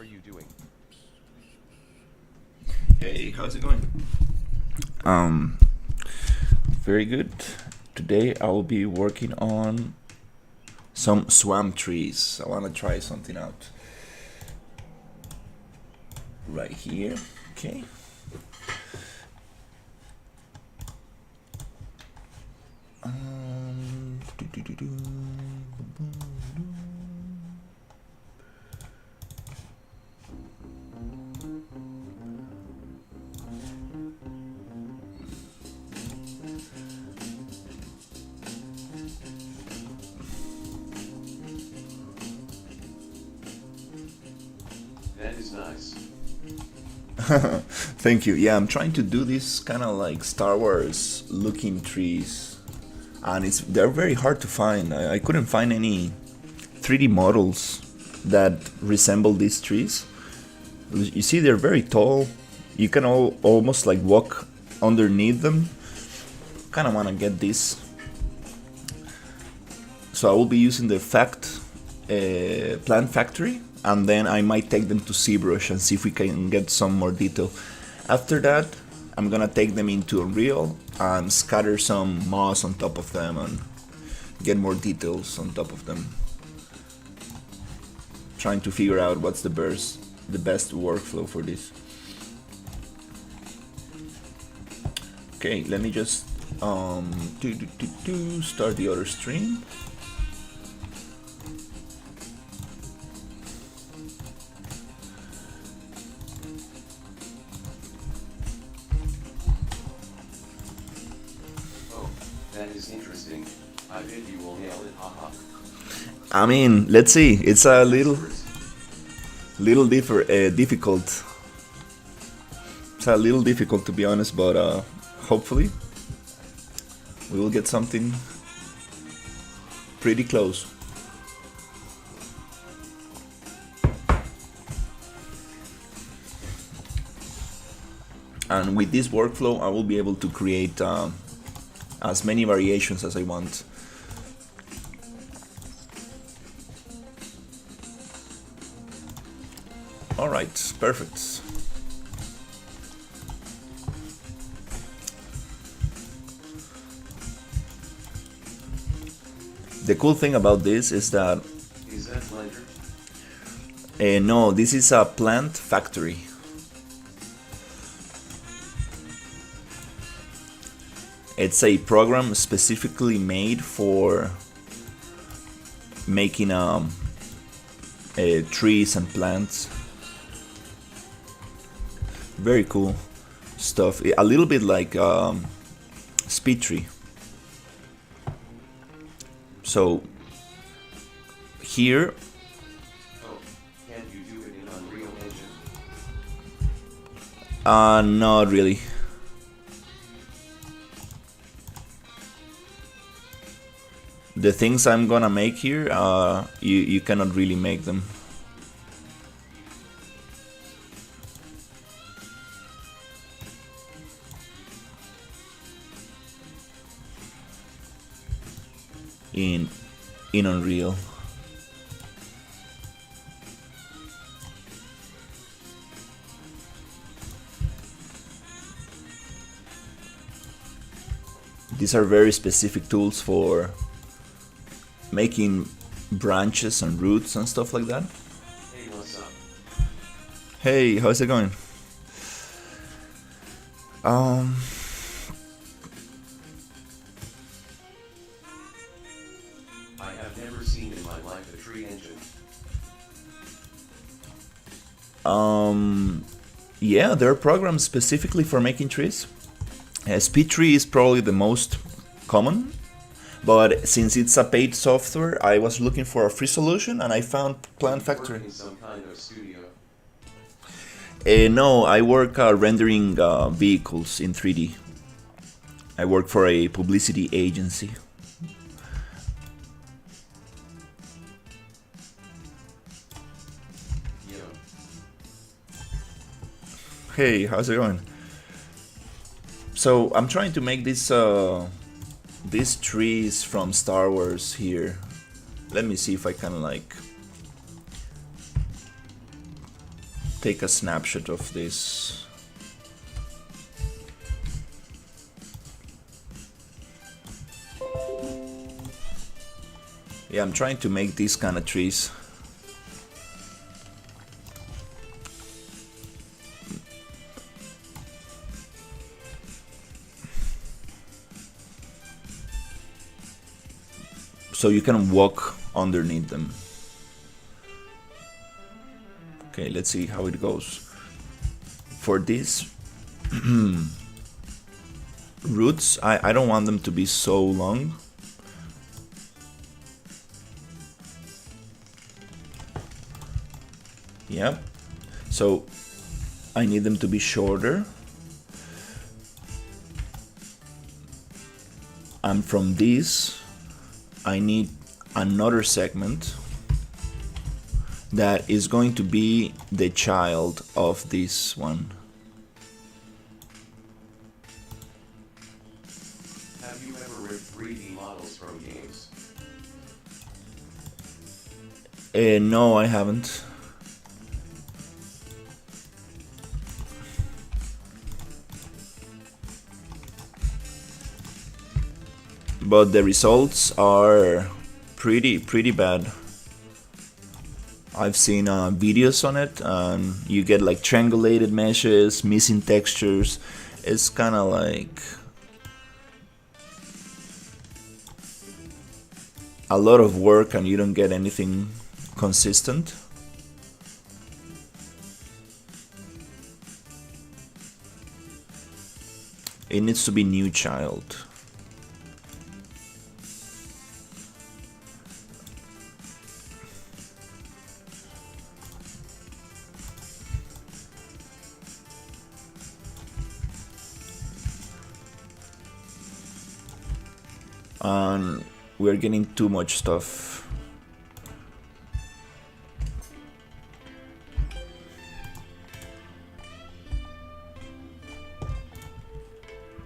are you doing? Hey, how's it going? Um, Very good. Today I will be working on some swamp trees. I want to try something out right here. Okay. Do, do, do, do. That is nice. Thank you. Yeah, I'm trying to do this kind of like Star Wars looking trees, and they're very hard to find. I couldn't find any 3D models that resemble these trees. You see, they're very tall. You can almost like walk underneath them. Kind of want to get this. So I will be using the Plant Factory, and then I might take them to ZBrush and see if we can get some more detail. After that, I'm gonna take them into Unreal and scatter some moss on top of them and get more details on top of them. Trying to figure out what's the best workflow for this. Okay, let me just start the other stream. Oh, that is interesting. I bet you will nail it, haha. I mean, let's see. It's a little difficult. It's a little difficult to be honest, but hopefully we will get something pretty close. And with this workflow, I will be able to create as many variations as I want. All right, perfect. The cool thing about this is that Is that Blender? no, this is a Plant Factory. It's a program specifically made for making trees and plants. Very cool stuff. A little bit like SpeedTree. So here, Oh, can't you do it in Unreal Engine? not really. The things I'm gonna make here, you cannot really make them. In Unreal. These are very specific tools for making branches and roots and stuff like that. Hey, what's up? Hey, how's it going? I have never seen in my life a tree engine. Yeah, there are programs specifically for making trees. SpeedTree is probably the most common, but since it's a paid software, I was looking for a free solution and I found Plant You work Factory. in some kind of studio. No, I work rendering vehicles in 3D. I work for a publicity agency. Yo, Hey, how's it going? So I'm trying to make these trees from Star Wars here. Let me see if I can like take a snapshot of this. Yeah, I'm trying to make these kind of trees. So you can walk underneath them. Okay, let's see how it goes. For these roots, I don't want them to be so long. Yep. So I need them to be shorter. And from these, I need another segment that is going to be the child of this one. Have you ever ripped 3D models from games? No, I haven't. But the results are pretty bad. I've seen videos on it, and you get like triangulated meshes, missing textures. It's kind of like a lot of work, and you don't get anything consistent. It needs to be new child. And we're getting too much stuff.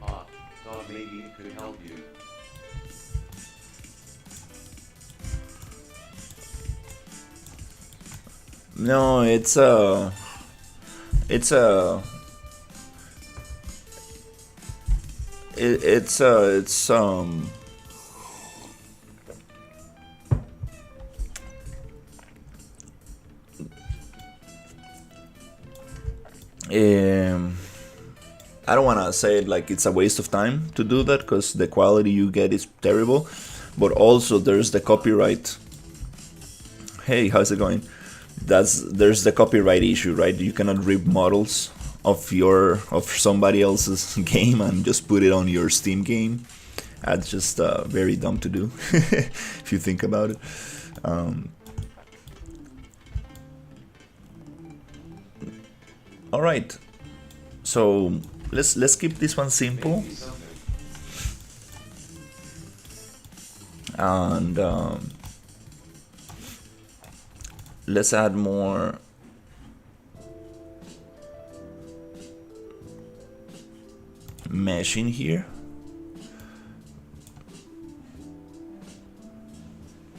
Thought maybe it could help you. No, it's I don't want to say it like it's a waste of time to do that, because the quality you get is terrible, but also there's the copyright. Hey, how's it going? There's the copyright issue, right? You cannot rip models of somebody else's game and just put it on your Steam game. That's just very dumb to do if you think about it. All right, so let's keep this one simple, Maybe something. and let's add more mesh in here.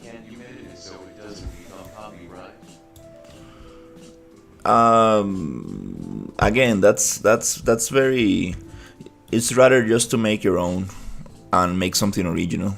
Can't you edit it so it doesn't become copyright? Again, that's very. It's rather just to make your own and make something original.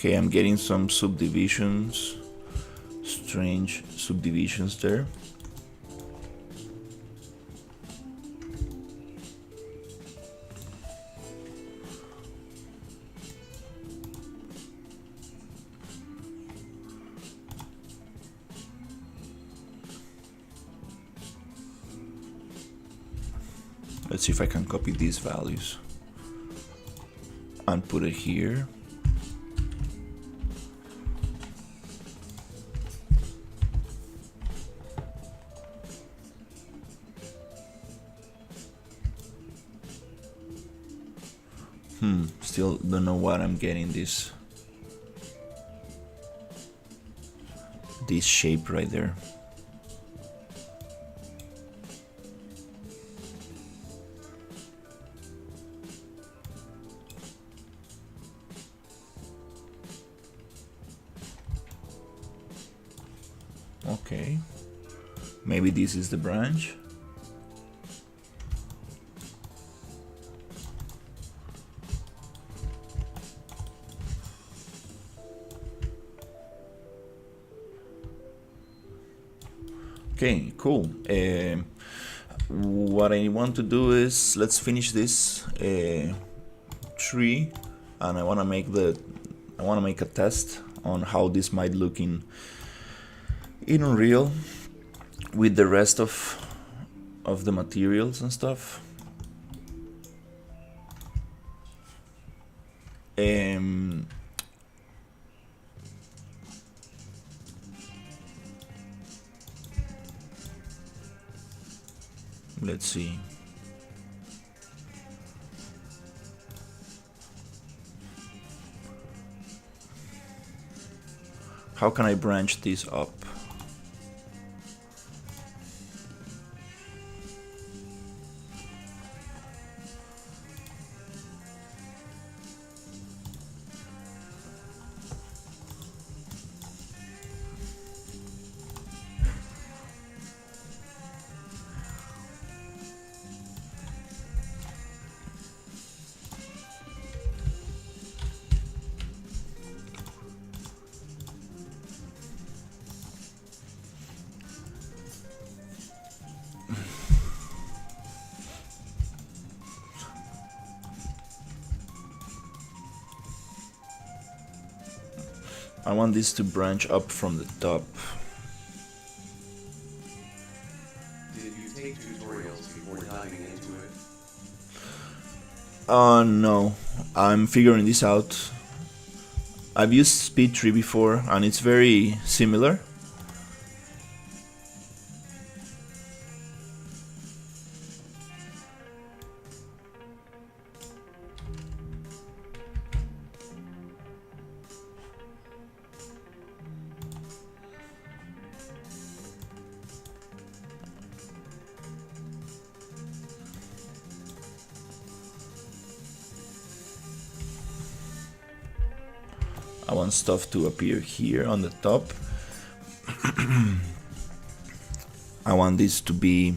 Okay, I'm getting some subdivisions, strange subdivisions there. Let's see if I can copy these values and put it here. Still don't know what I'm getting this shape right there. Okay, maybe this is the branch. Okay, cool. What I want to do is let's finish this tree, and I want to make a test on how this might look in Unreal with the rest of the materials and stuff. Let's see. How can I branch this up? I want this to branch up from the top. Did you take tutorials before diving into it? No, I'm figuring this out. I've used SpeedTree before and it's very similar. I want stuff to appear here on the top. I want this to be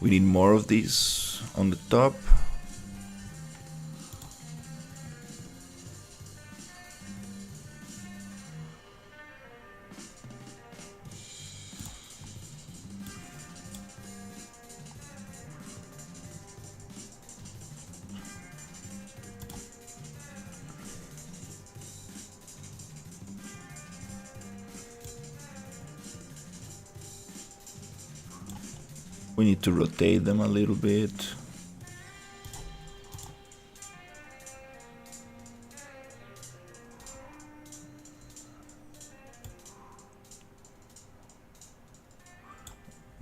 we need more of these on the top. We need to rotate them a little bit.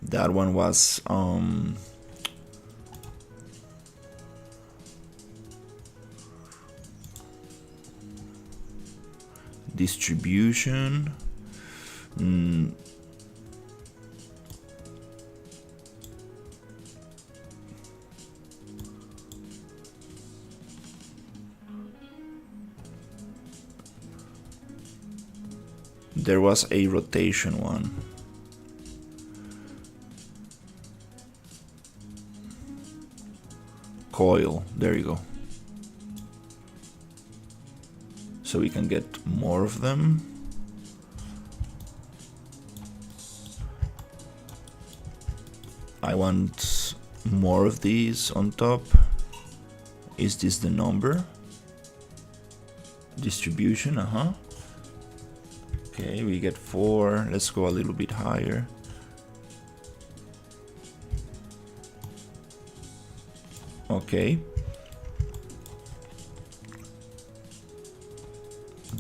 That one was distribution. There was a rotation one. Coil, there you go. So we can get more of them. I want more of these on top. Is this the number? Distribution, Okay, we get 4. Let's go a little bit higher. Okay.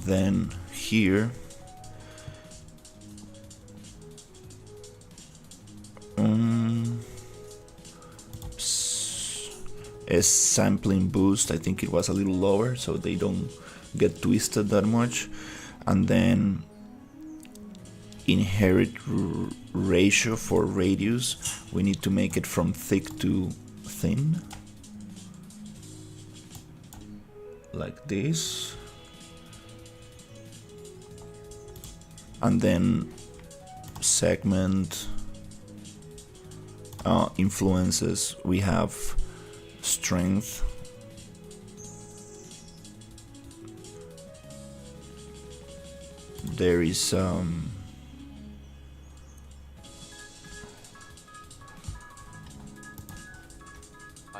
Then here, a sampling boost. I think it was a little lower, so they don't get twisted that much. And then inherit ratio for radius, we need to make it from thick to thin, like this. And then segment influences, we have strength, there is I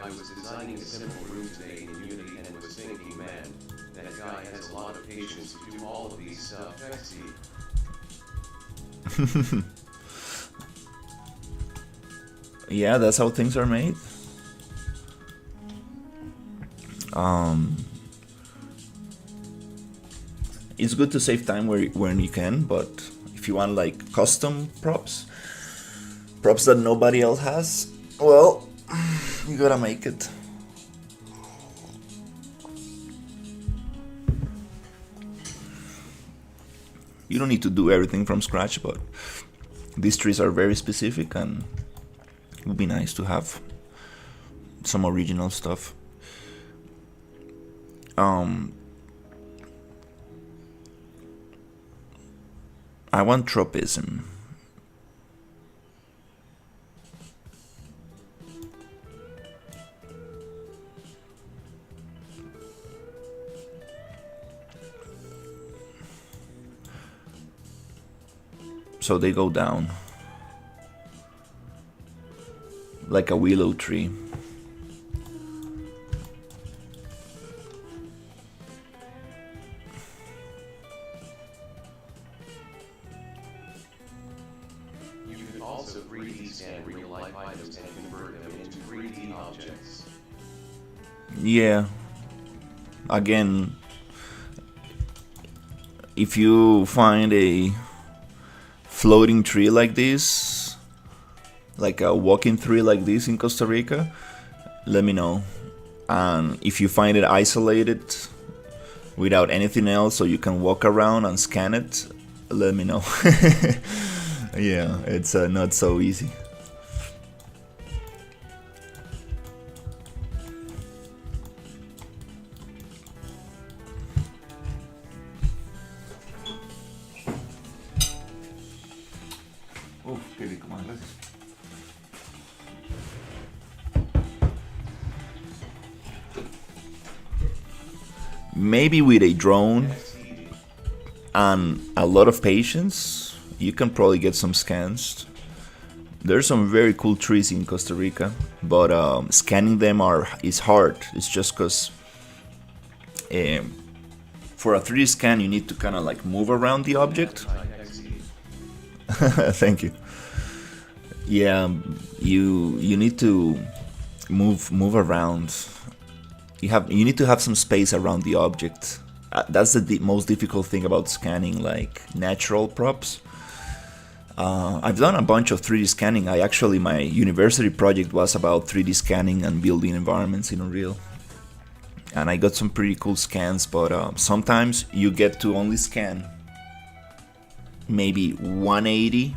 was designing a simple room today in Unity and was thinking, man, that guy has a lot of patience to do all of these stuff. XD. Yeah, that's how things are made. It's good to save time when you can, but if you want like custom props that nobody else has, well, you gotta make it. You don't need to do everything from scratch, but these trees are very specific and it would be nice to have some original stuff. I want tropism. So they go down like a willow tree. You could also 3D scan real-life items and convert them into 3D objects. Yeah. Again, if you find a floating tree like this, like a walking tree like this in Costa Rica, let me know. And if you find it isolated without anything else, so you can walk around and scan it, let me know. Yeah, it's not so easy. Oh, qué rico, man, gracias. Maybe with a drone and a lot of patience, you can probably get some scans. There's some very cool trees in Costa Rica, but scanning them is hard. It's just because for a 3D scan you need to kind of like move around the object. Thank you. Yeah, you need to move around. You need to have some space around the object. That's the most difficult thing about scanning like natural props. I've done a bunch of 3D scanning. My university project was about 3D scanning and building environments in Unreal. And I got some pretty cool scans, but sometimes you get to only scan maybe 180,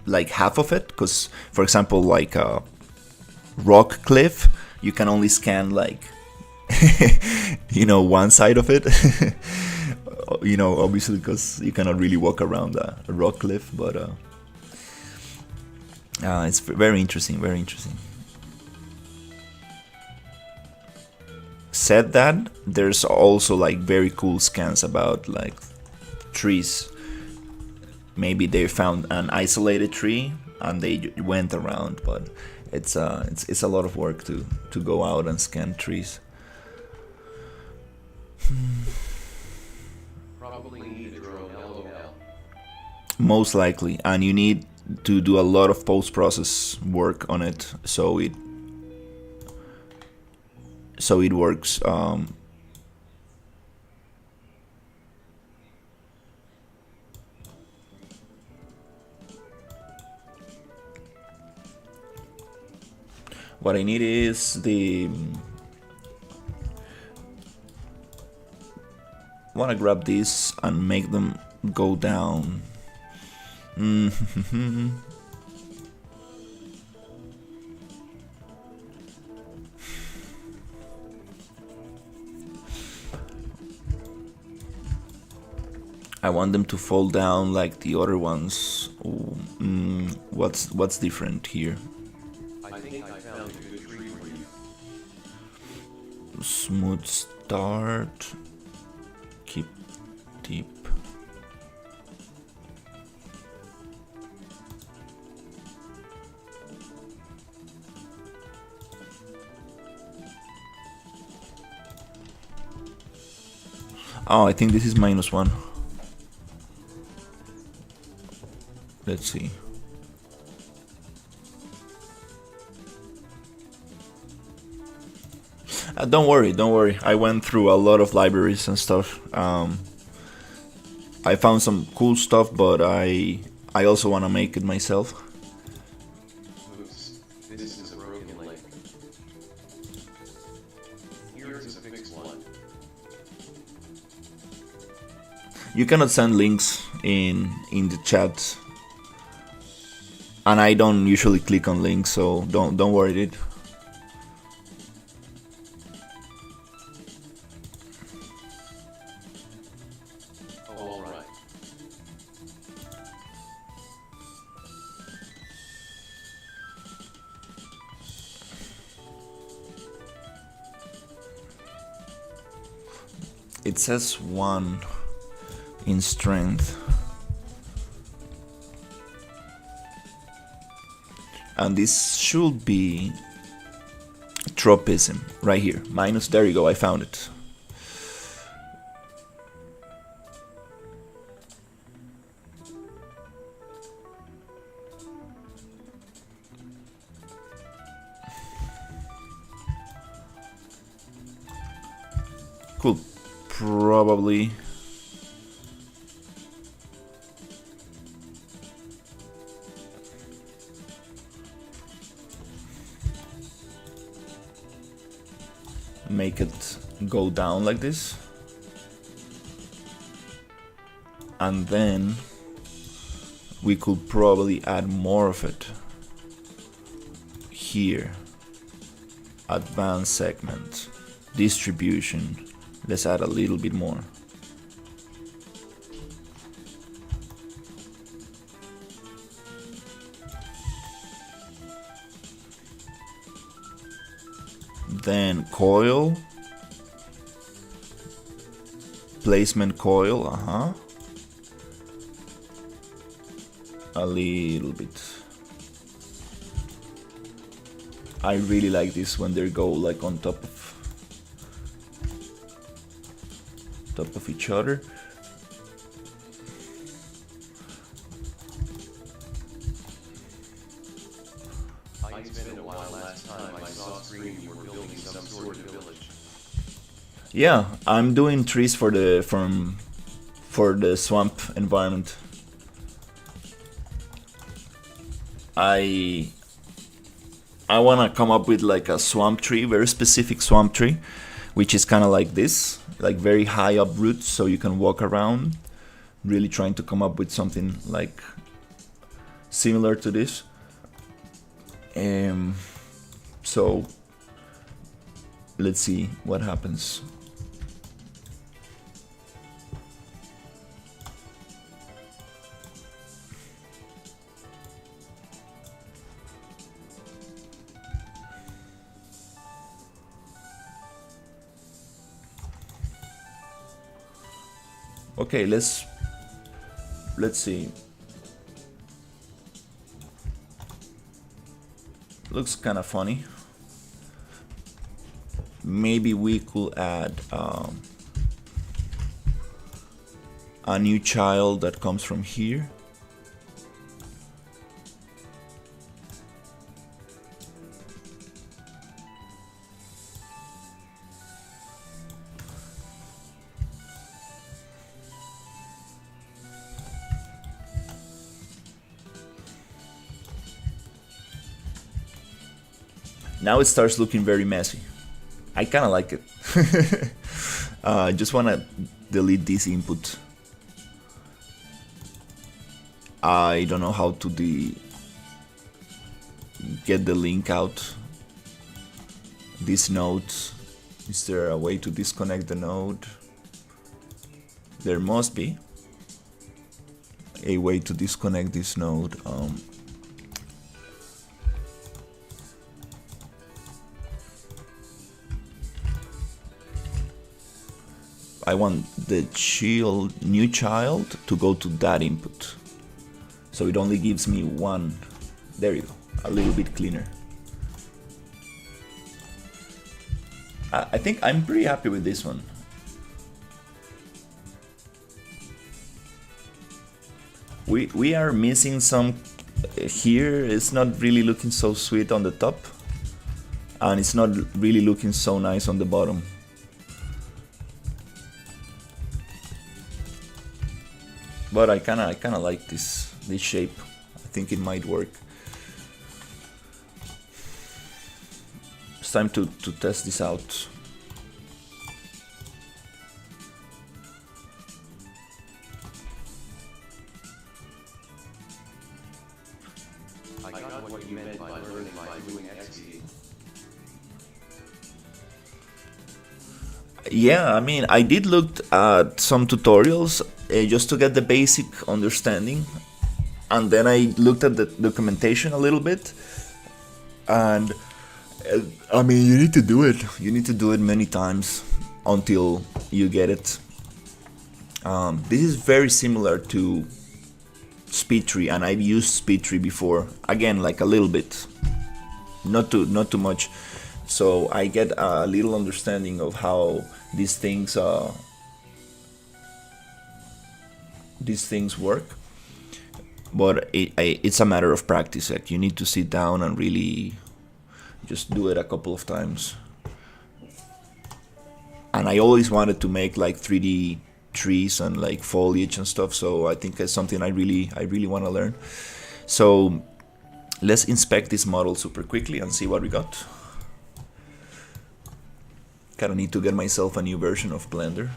like half of it. Because, for example, like a rock cliff, you can only scan like, one side of it. Obviously because you cannot really walk around a rock cliff, but it's very interesting, very interesting. Said that, there's also like very cool scans about like trees. Maybe they found an isolated tree and they went around, but it's a lot of work to go out and scan trees. Probably need a drone, LOL. most likely, and you need to do a lot of post-process work on it so it works. What I need is the wanna grab this and make them go down. I want them to fall down like the other ones. What's different here? I think I found a good tree for you. Smooth start. Keep deep. Oh, I think this is -1. Let's see. Don't worry. I went through a lot of libraries and stuff. I found some cool stuff, but I also want to make it myself. Oops, this is a broken link. Here's a fixed one. You cannot send links in the chat, and I don't usually click on links, so don't worry, dude. All right. It says 1 in strength. And this should be tropism right here. Minus, there you go, I found it. Could probably make it go down like this, and then we could probably add more of it here. Advanced segment, distribution, let's add a little bit more. Then coil, placement coil, a little bit. I really like this when they go like on top of each other. It's been a while. Last time I saw screen you were building some sort of village. Yeah, I'm doing trees for the swamp environment. I wanna come up with like a swamp tree, very specific swamp tree, which is kind of like this, like very high up roots, so you can walk around. Really trying to come up with something like similar to this. So let's see what happens. Okay, let's see. Looks kind of funny. Maybe we could add a new child that comes from here. Now it starts looking very messy. I kind of like it. I just want to delete this input. I don't know how to get the link out. This node. Is there a way to disconnect the node? There must be a way to disconnect this node. I want the new child to go to that input. So it only gives me one. There you go, a little bit cleaner. I think I'm pretty happy with this one. We are missing some here. It's not really looking so sweet on the top, and it's not really looking so nice on the bottom. But I kinda like this shape. I think it might work. It's time to test this out. I got what you meant by learning by doing XD. Yeah, I mean, I did look at some tutorials just to get the basic understanding, and then I looked at the documentation a little bit, and I mean, you need to do it. You need to do it many times until you get it. This is very similar to SpeedTree, and I've used SpeedTree before. Again, like a little bit, not too much. So I get a little understanding of how these things work. But it's a matter of practice. Like, you need to sit down and really just do it a couple of times. And I always wanted to make like 3D trees and like foliage and stuff, so I think it's something I really want to learn. So let's inspect this model super quickly and see what we got. Kinda need to get myself a new version of Blender.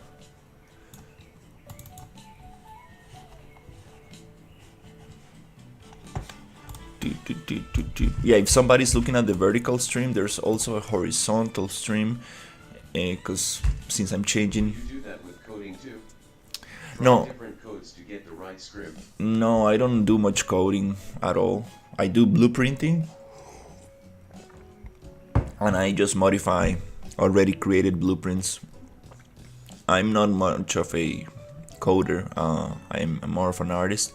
Yeah, if somebody's looking at the vertical stream, there's also a horizontal stream, because since I'm changing. You do that with coding too? No. Different codes to get the right script. No, I don't do much coding at all. I do blueprinting, and I just modify already created blueprints. I'm not much of a coder. I'm more of an artist.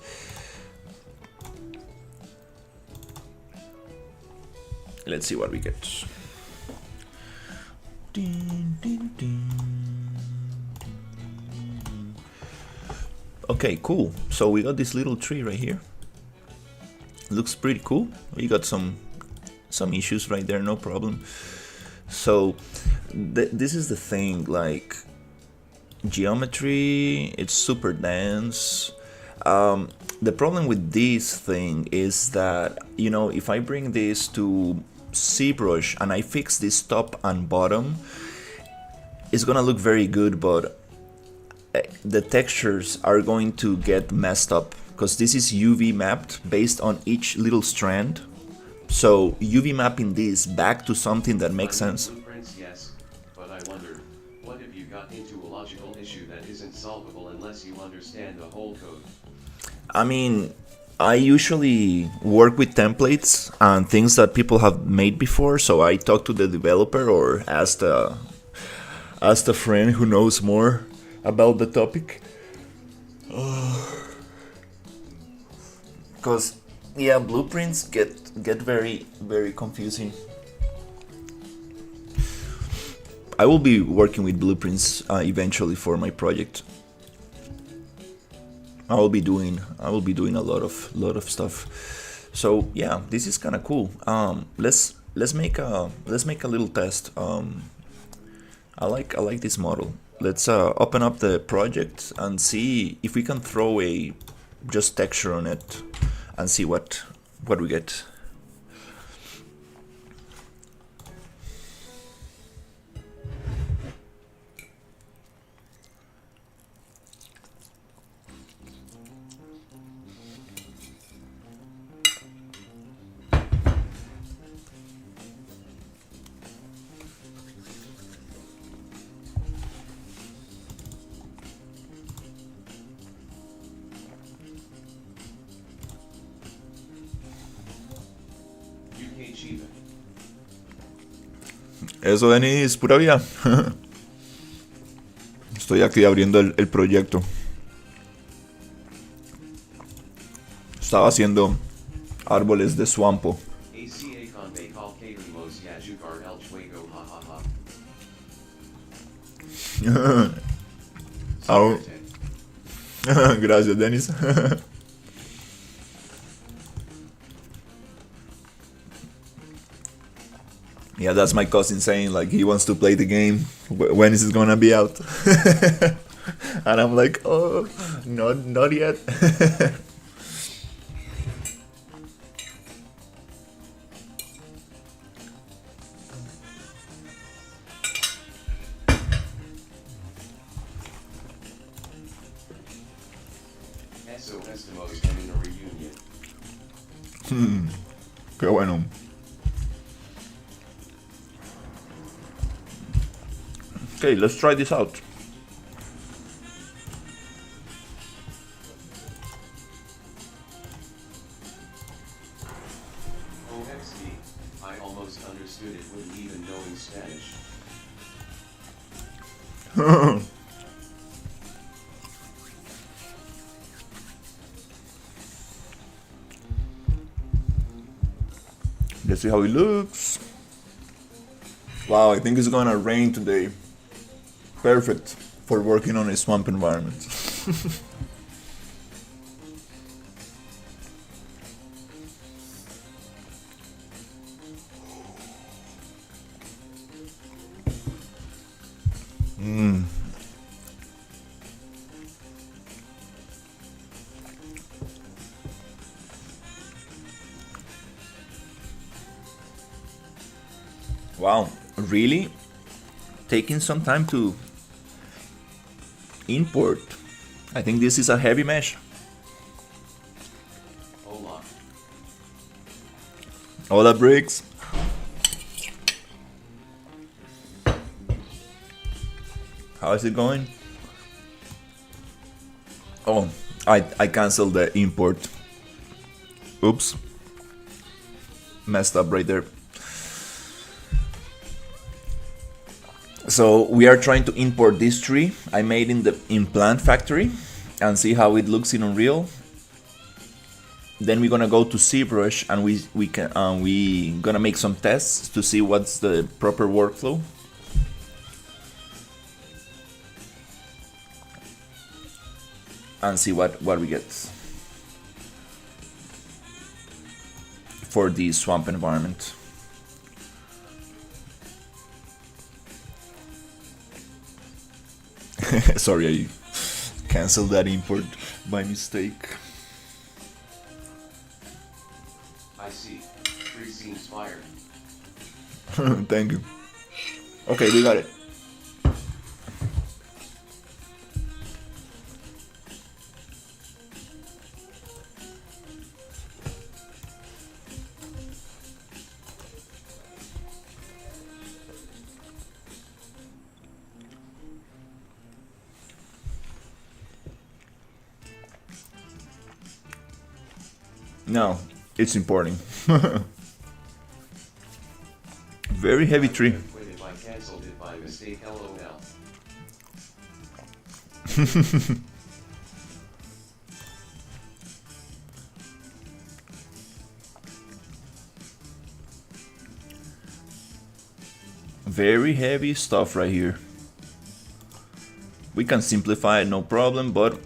Let's see what we get. Okay, cool. So we got this little tree right here. Looks pretty cool. We got some issues right there, no problem. So this is the thing, like geometry, it's super dense. The problem with this thing is that, you know, if I bring this to ZBrush and I fix this top and bottom, it's gonna look very good, but the textures are going to get messed up because this is UV mapped based on each little strand. So UV mapping this back to something that makes sense. Blueprints, yes, but I wonder, what if you got into a logical issue that isn't solvable unless you understand the whole code? I mean, I usually work with templates and things that people have made before, so I talk to the developer or ask a friend who knows more about the topic. Because yeah, blueprints get very confusing. I will be working with blueprints eventually for my project. I will be doing a lot of stuff. So yeah, this is kind of cool. Let's make a little test. I like this model. Let's open up the project and see if we can throw a just texture on it and see what we get. chiva. Eso, Denis, pura vida. Estoy aquí abriendo el proyecto. Estaba haciendo árboles de swampo. ACA con bakal kalimos yajugar el juego ha. Au. Suerte. Gracias, Denis. Yeah, that's my cousin saying like he wants to play the game. When is it gonna be out? And I'm like, oh, not yet. SO Eskimos having a reunion. Qué bueno. Okay, let's try this out. OXD, I almost understood it without even knowing Spanish. Let's see how it looks. Wow, I think it's gonna rain today. Perfect for working on a swamp environment. Wow, really? Taking some time to import. I think this is a heavy mesh. Hola. Hola, Bricks. How is it going? Oh, I canceled the import. Oops. Messed up right there. So we are trying to import this tree I made in the Plant Factory and see how it looks in Unreal. Then we're gonna go to ZBrush and we gonna make some tests to see what's the proper workflow. And see what we get for the swamp environment. Sorry, I canceled that import by mistake. I see. Tree seems fired. Thank you. Okay, we got it. No, it's importing. Very heavy tree. Quit if I cancelled it by mistake, LOL. Very heavy stuff right here. We can simplify it, no problem, but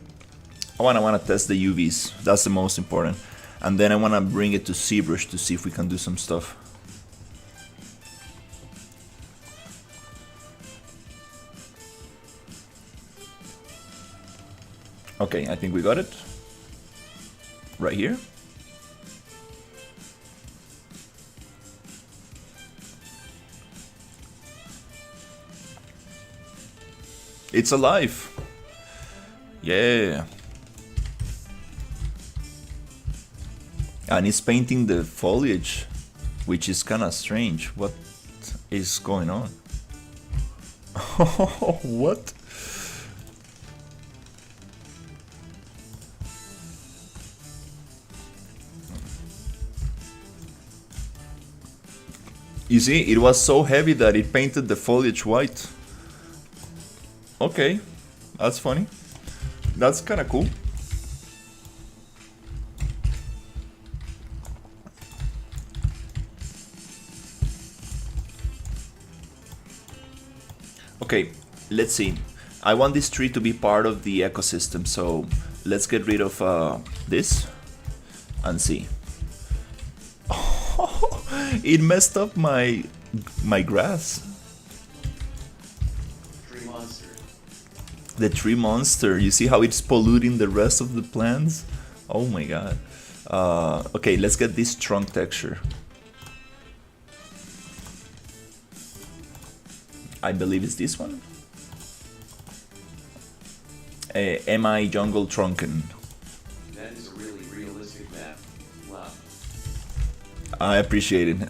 I wanna test the UVs. That's the most important. And then I wanna bring it to ZBrush to see if we can do some stuff. Okay, I think we got it. Right here. It's alive. Yeah. And it's painting the foliage, which is kind of strange. What is going on? What? You see, it was so heavy that it painted the foliage white. Okay, that's funny. That's kind of cool. Okay, let's see. I want this tree to be part of the ecosystem, so let's get rid of this and see. Oh, it messed up my grass. Tree monster. The tree monster. You see how it's polluting the rest of the plants? Oh my god. Okay, let's get this trunk texture. I believe it's this one. MI Jungle Trunken. That is a really realistic map. Wow. I appreciate it.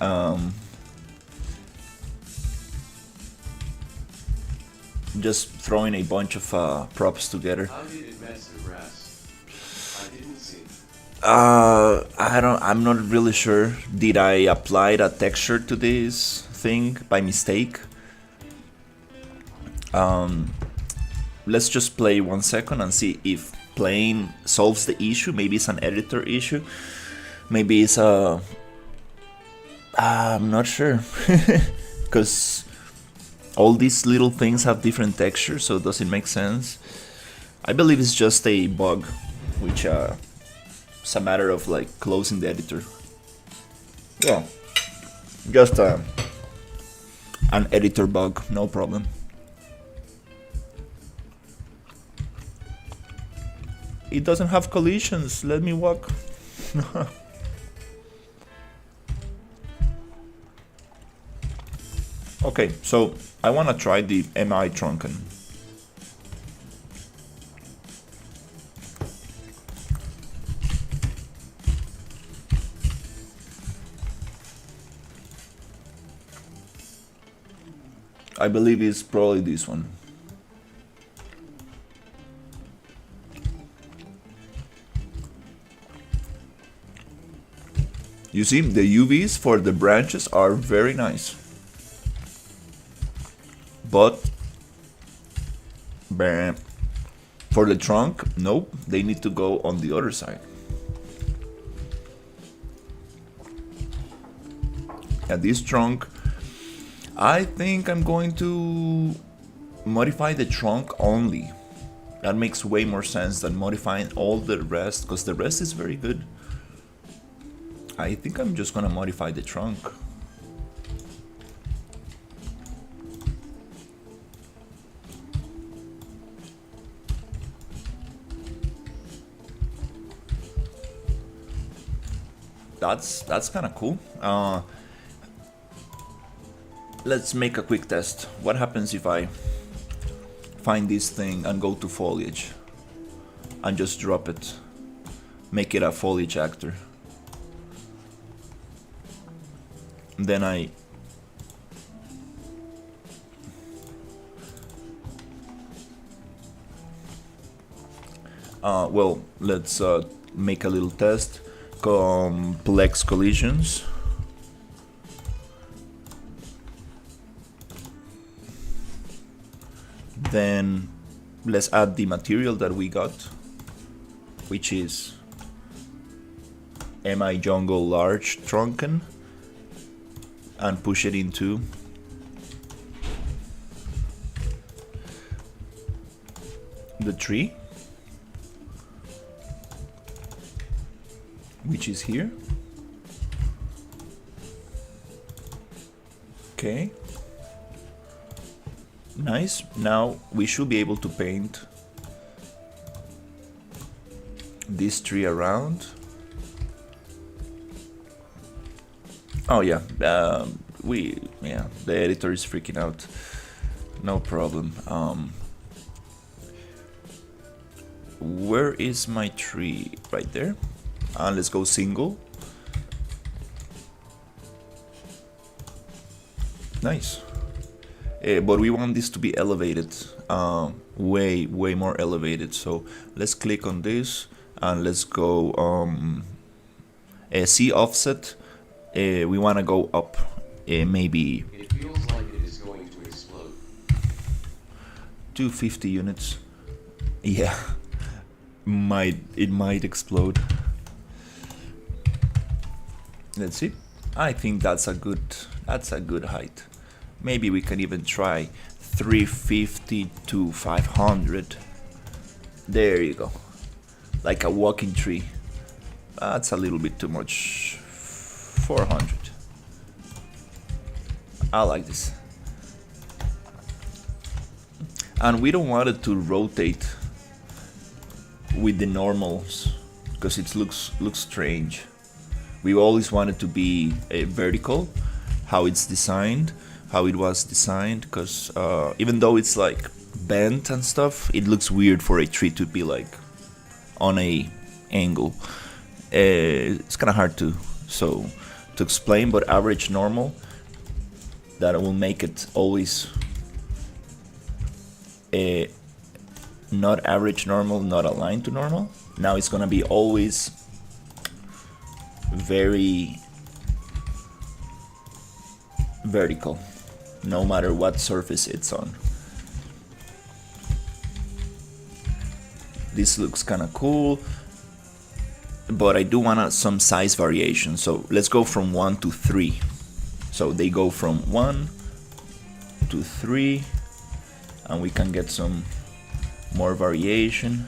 Just throwing a bunch of props together. How did it mess the grass? I didn't see. I'm not really sure. Did I apply a texture to this thing by mistake? Let's just play 1 second and see if playing solves the issue. Maybe it's an editor issue. Maybe it's a... I'm not sure. Because all these little things have different textures, so does it make sense? I believe it's just a bug, which it's a matter of like closing the editor. Yeah, just an editor bug, no problem. It doesn't have collisions, let me walk. Okay, so I wanna try the MI Trunken. I believe it's probably this one. You see, the UVs for the branches are very nice. But for the trunk, nope, they need to go on the other side. At this trunk, I think I'm going to modify the trunk only. That makes way more sense than modifying all the rest, because the rest is very good. I think I'm just gonna modify the trunk. That's kind of cool. Let's make a quick test. What happens if I find this thing and go to foliage and just drop it, make it a foliage actor? Then well, let's make a little test. Complex collisions. Then let's add the material that we got, which is MI Jungle Large Trunken, and push it into the tree, which is here. Okay, nice. Now we should be able to paint this tree around. Oh yeah, the editor is freaking out. No problem. Where is my tree? Right there. And let's go single. Nice. But we want this to be elevated, way more elevated. So let's click on this and let's go see offset. We want to go up maybe It feels like it is going to explode. 250 units. Yeah, it might explode. Let's see. I think that's a good height. Maybe we can even try 350 to 500. There you go. Like a walking tree. That's a little bit too much. 400. I like this. And we don't want it to rotate with the normals because it looks strange. We always want it to be vertical, how it's designed, how it was designed, because even though it's like bent and stuff, it looks weird for a tree to be like on a angle. It's kind of hard to explain, but average normal, that will make it always not average normal, not aligned to normal. Now it's gonna be always very vertical, no matter what surface it's on. This looks kind of cool, but I do want some size variation. So let's go from 1 to 3. So they go from 1 to 3, and we can get some more variation.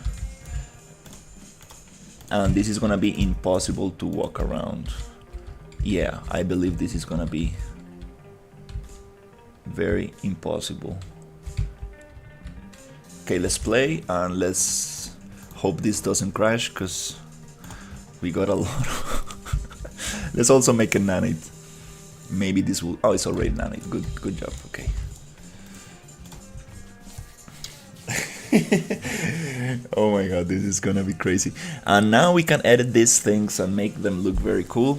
And this is gonna be impossible to walk around. Yeah, I believe this is gonna be very impossible. Okay, let's play and let's hope this doesn't crash, because we got a lot of let's also make a nanite. Maybe this will, oh, it's already nanite. Good job. Okay. Oh my god, this is gonna be crazy. And now we can edit these things and make them look very cool,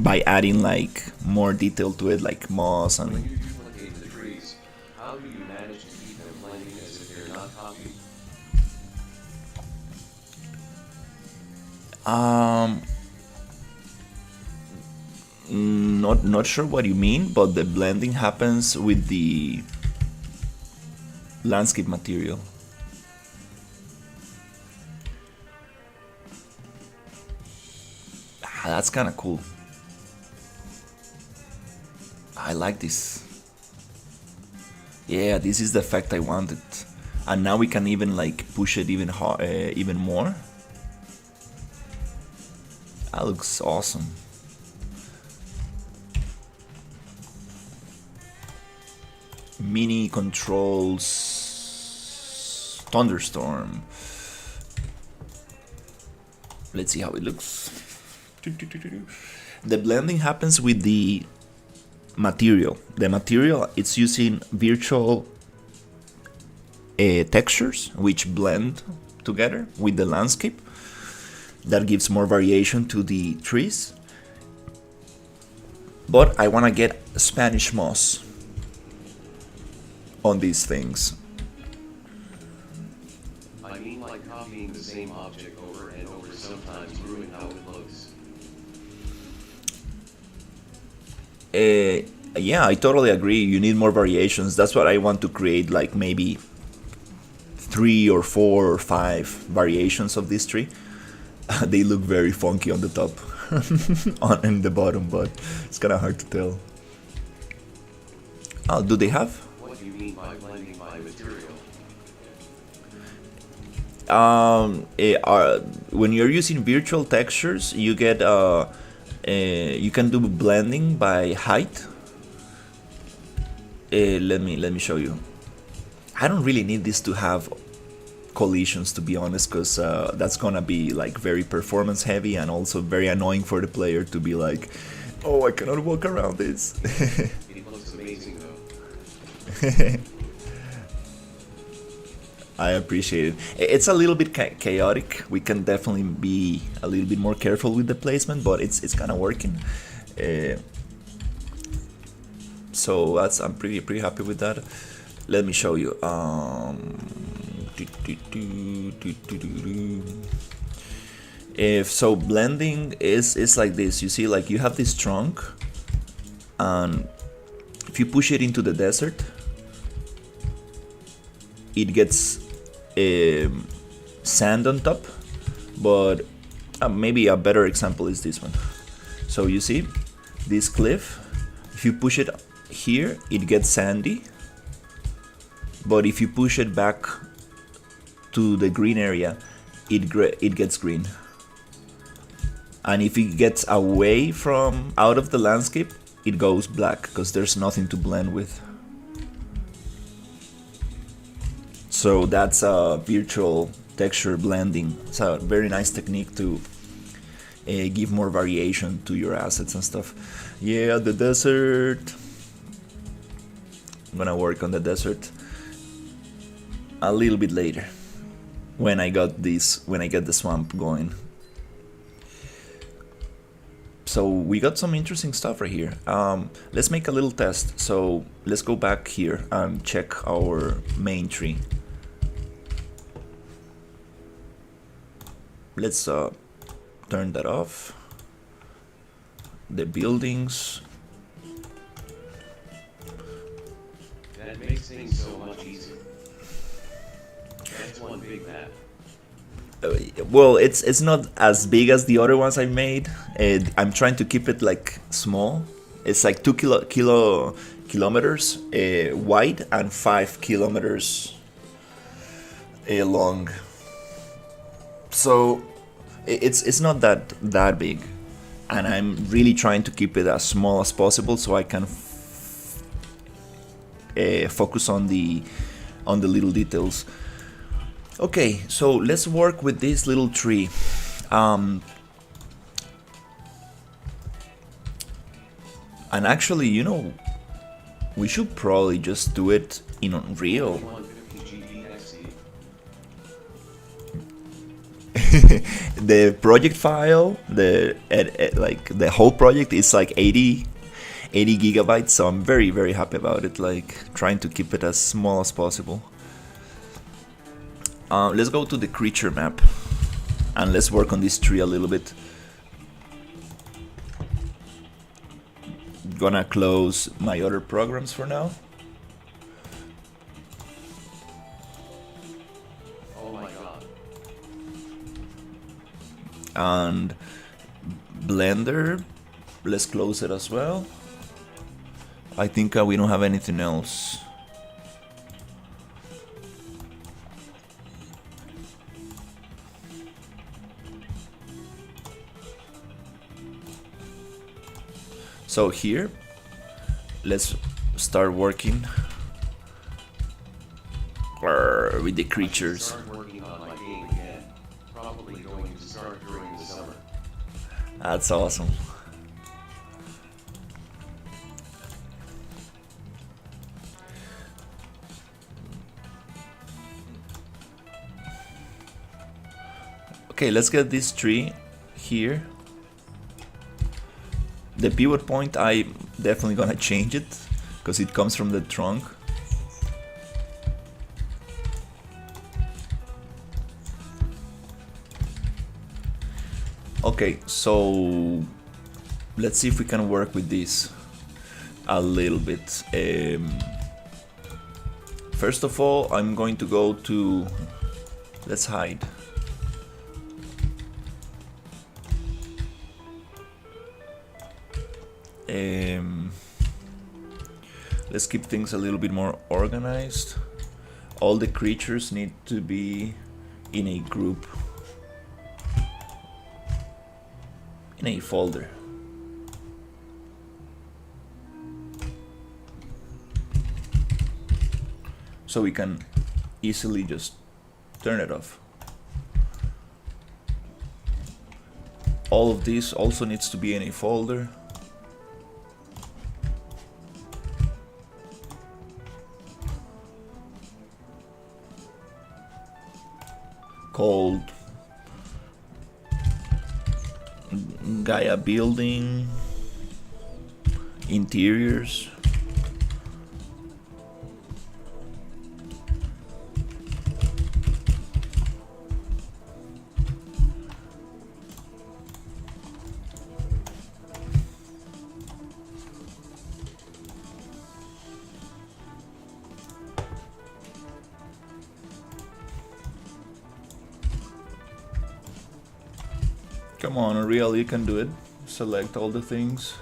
by adding like more detail to it, like moss and... When you duplicate the trees, how do you manage to keep them blending as if they're not copied? Not sure what you mean, but the blending happens with the landscape material. That's kind of cool. I like this. Yeah, this is the effect I wanted. And now we can even like push it even more. That looks awesome. Mini controls, thunderstorm. Let's see how it looks. The blending happens with the material. The material, it's using virtual textures which blend together with the landscape. That gives more variation to the trees. But I want to get Spanish moss on these things. I mean, like copying the same object over and over sometimes ruin how it looks. Yeah, I totally agree. You need more variations. That's what I want to create, like maybe 3 or 4 or 5 variations of this tree. They look very funky on the top and the bottom, but it's kind of hard to tell. Oh, do they have? What do you mean by blending by material? When you're using virtual textures, you get you can do blending by height. Let me show you. I don't really need this to have collisions, to be honest, because that's gonna be like very performance heavy and also very annoying for the player to be like, oh, I cannot walk around this. It looks amazing though. I appreciate it. It's a little bit chaotic. We can definitely be a little bit more careful with the placement, but it's kind of working. So I'm pretty happy with that. Let me show you. If so, blending is like this. You see, like you have this trunk, and if you push it into the desert, it gets sand on top. But maybe a better example is this one. So you see this cliff, if you push it here, it gets sandy, but if you push it back to the green area, it gets green. And if it gets away from out of the landscape, it goes black because there's nothing to blend with. So that's a virtual texture blending. It's a very nice technique to give more variation to your assets and stuff. Yeah, the desert. I'm gonna work on the desert a little bit later when I get the swamp going. So we got some interesting stuff right here. Let's make a little test. So let's go back here and check our main tree. Let's turn that off. The buildings. That makes things so much easier. That's one big map. Well, it's not as big as the other ones I made. I'm trying to keep it like small. It's like 2 kilometers wide and 5 kilometers long. So it's not that big, and I'm really trying to keep it as small as possible so I can focus on the little details. Okay, so let's work with this little tree. And actually, you know, we should probably just do it in Unreal. The project file, like the whole project is like 80 gigabytes, so I'm very, very happy about it, like trying to keep it as small as possible. Let's go to the creature map and let's work on this tree a little bit. Gonna close my other programs for now. Oh my god. And Blender, let's close it as well. I think we don't have anything else. So here, let's start working with the creatures. Start working on my game again. Probably going to start during the summer. That's awesome. Okay, let's get this tree here. The pivot point, I'm definitely gonna change it because it comes from the trunk. Okay, so let's see if we can work with this a little bit. First of all, I'm going to go to, let's hide. Let's keep things a little bit more organized. All the creatures need to be in a group, in a folder. So we can easily just turn it off. All of this also needs to be in a folder. Called Gaia Building Interiors. Come on, Unreal, you can do it. Select all the things.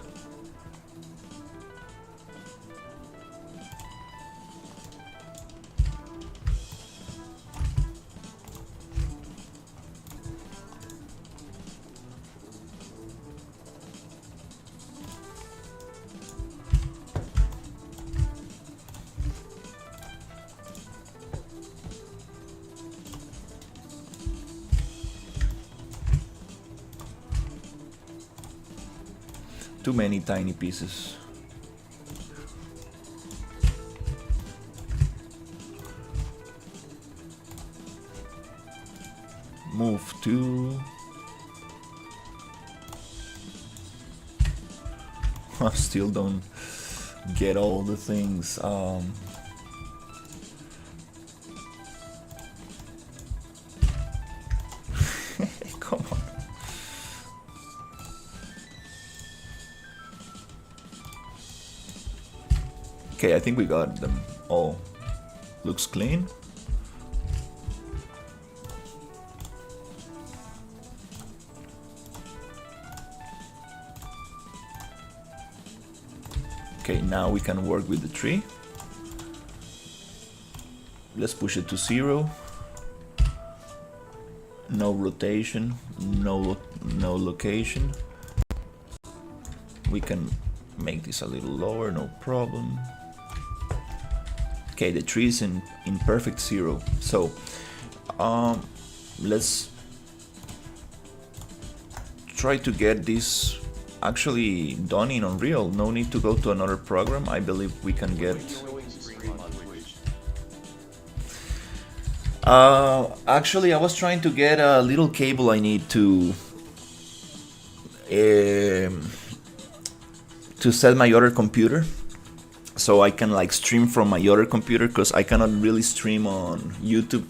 Too many tiny pieces. Move to... I still don't get all the things. Come on. Okay, I think we got them all. Looks clean. Okay, now we can work with the tree. Let's push it to 0. No rotation, no location. We can make this a little lower, no problem. Okay, the tree is in perfect 0. So let's try to get this actually done in Unreal. No need to go to another program. I believe we can get... Actually, I was trying to get a little cable I need to set my other computer, so I can like stream from my other computer, because I cannot really stream on YouTube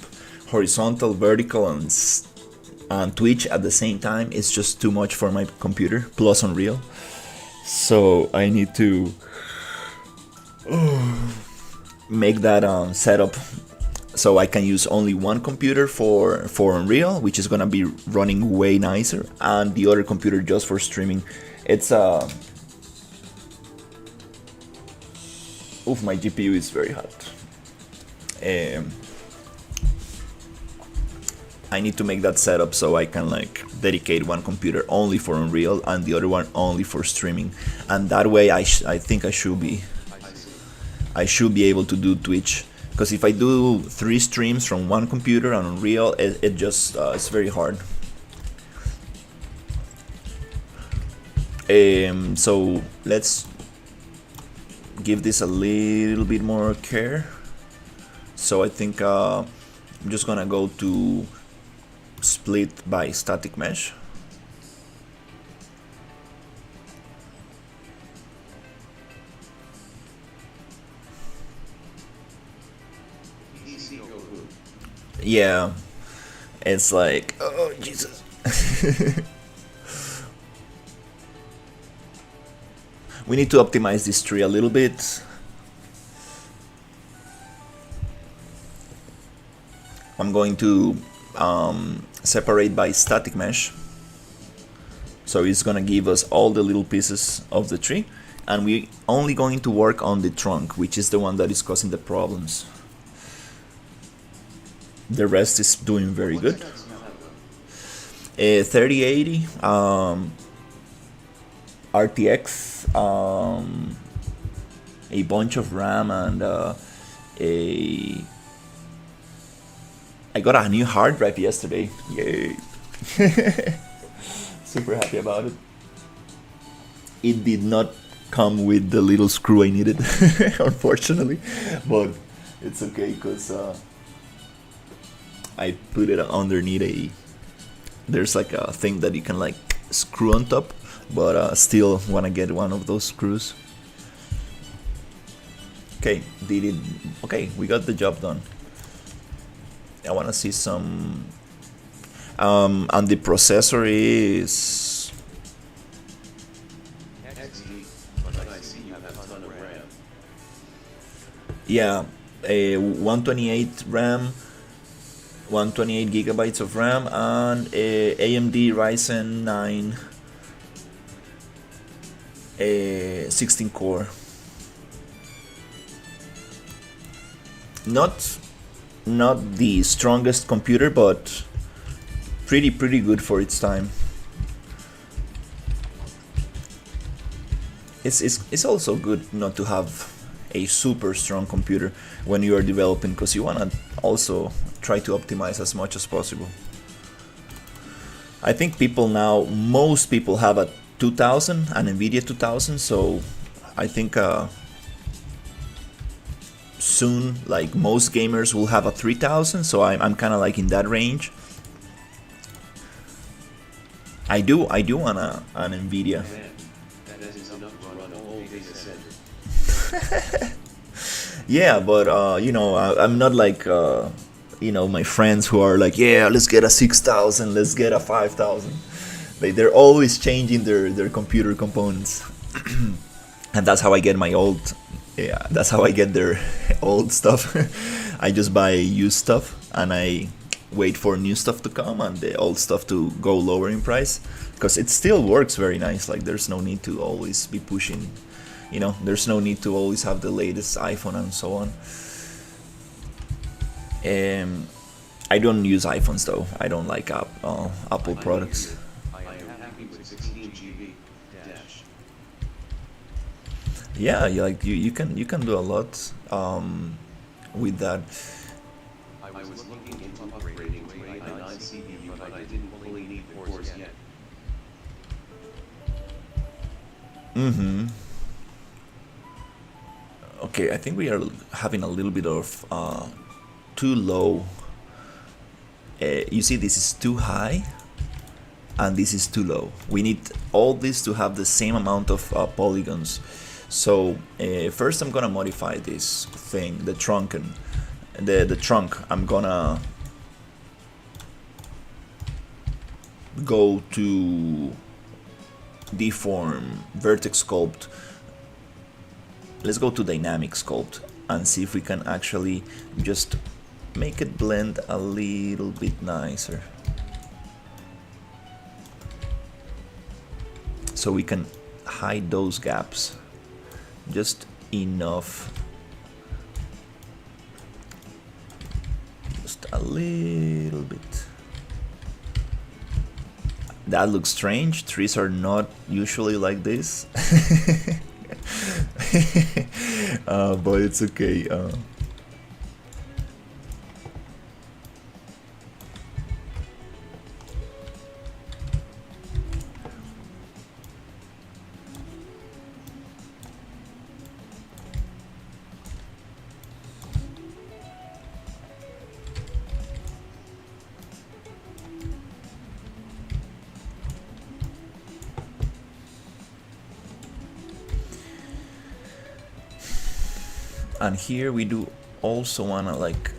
horizontal, vertical, and Twitch at the same time. It's just too much for my computer, plus Unreal. So I need to make that setup so I can use only one computer for Unreal, which is gonna be running way nicer, and the other computer just for streaming. It's oof, my GPU is very hot. I need to make that setup so I can like dedicate one computer only for Unreal and the other one only for streaming, and that way I think I should be able to do Twitch. Because if I do 3 streams from one computer on Unreal, it just it's very hard. So let's give this a little bit more care. So I think I'm just gonna go to split by static mesh. Yeah, it's like, oh Jesus. We need to optimize this tree a little bit. I'm going to separate by static mesh, so it's gonna give us all the little pieces of the tree, and we're only going to work on the trunk, which is the one that is causing the problems. The rest is doing very good. 3080 RTX, a bunch of RAM, and I got a new hard drive yesterday. Yay! Super happy about it. It did not come with the little screw I needed, unfortunately, but it's okay because I put it underneath there's like a thing that you can like screw on top, but still wanna get one of those screws. Okay, okay, we got the job done. I wanna see some, and the processor is yeah, a 128 RAM, 128 gigabytes of RAM, and AMD Ryzen 9 16 core. Not the strongest computer, but pretty good for its time. It's also good not to have a super strong computer when you are developing, because you want to also try to optimize as much as possible. I think most people have a 2000, an NVIDIA 2000, so I think soon, like, most gamers will have a 3000, so I'm kind of like in that range. I do want an NVIDIA. Yeah, but I'm not like my friends who are like, yeah, let's get a 6000, let's get a 5000. They're always changing their computer components. And that's how I get my old, that's how I get their old stuff. I just buy used stuff and I wait for new stuff to come and the old stuff to go lower in price, because it still works very nice. Like, there's no need to always be pushing, there's no need to always have the latest iPhone and so on. I don't use iPhones though. I don't like Apple products. Yeah, you can do a lot with that. I was looking into upgrading to a i9 CPU, but I didn't fully need the cores yet. Okay, I think we are having a little bit of too low. You see, this is too high and this is too low. We need all this to have the same amount of polygons. So first I'm gonna modify this thing, the trunk. I'm gonna go to deform, vertex sculpt. Let's go to dynamic sculpt and see if we can actually just make it blend a little bit nicer, so we can hide those gaps just enough, just a little bit. That looks strange. Trees are not usually like this. But it's okay. And here we do also wanna like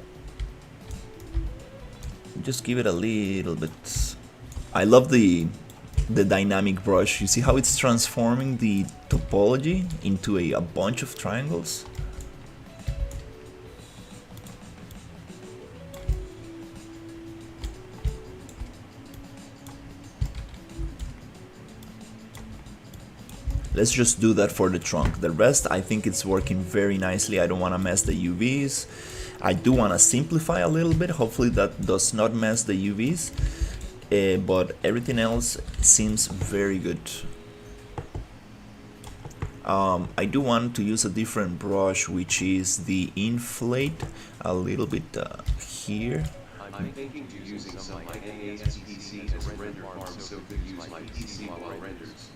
just give it a little bit. I love the dynamic brush. You see how it's transforming the topology into a bunch of triangles? Let's just do that for the trunk. The rest, I think it's working very nicely. I don't want to mess the UVs. I do want to simplify a little bit. Hopefully that does not mess the UVs. But everything else seems very good. I do want to use a different brush, which is the inflate, a little bit here. I'm thinking to using some NASPC as render farm so could use my PC while I renders.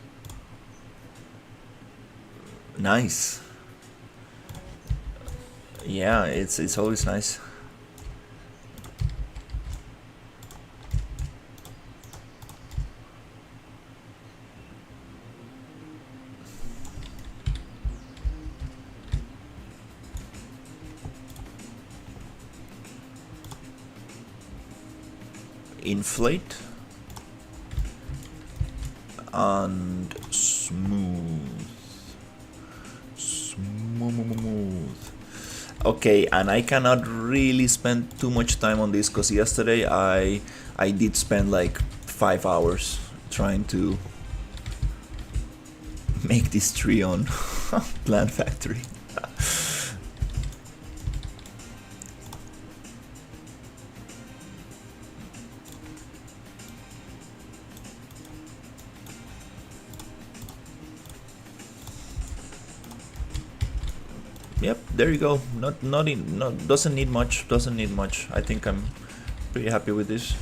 Nice. Yeah, it's always nice. Inflate and smooth. Okay, and I cannot really spend too much time on this because yesterday I did spend like 5 hours trying to make this tree on Plant Factory. Yep, there you go. Not doesn't need much. Doesn't need much. I think I'm pretty happy with this.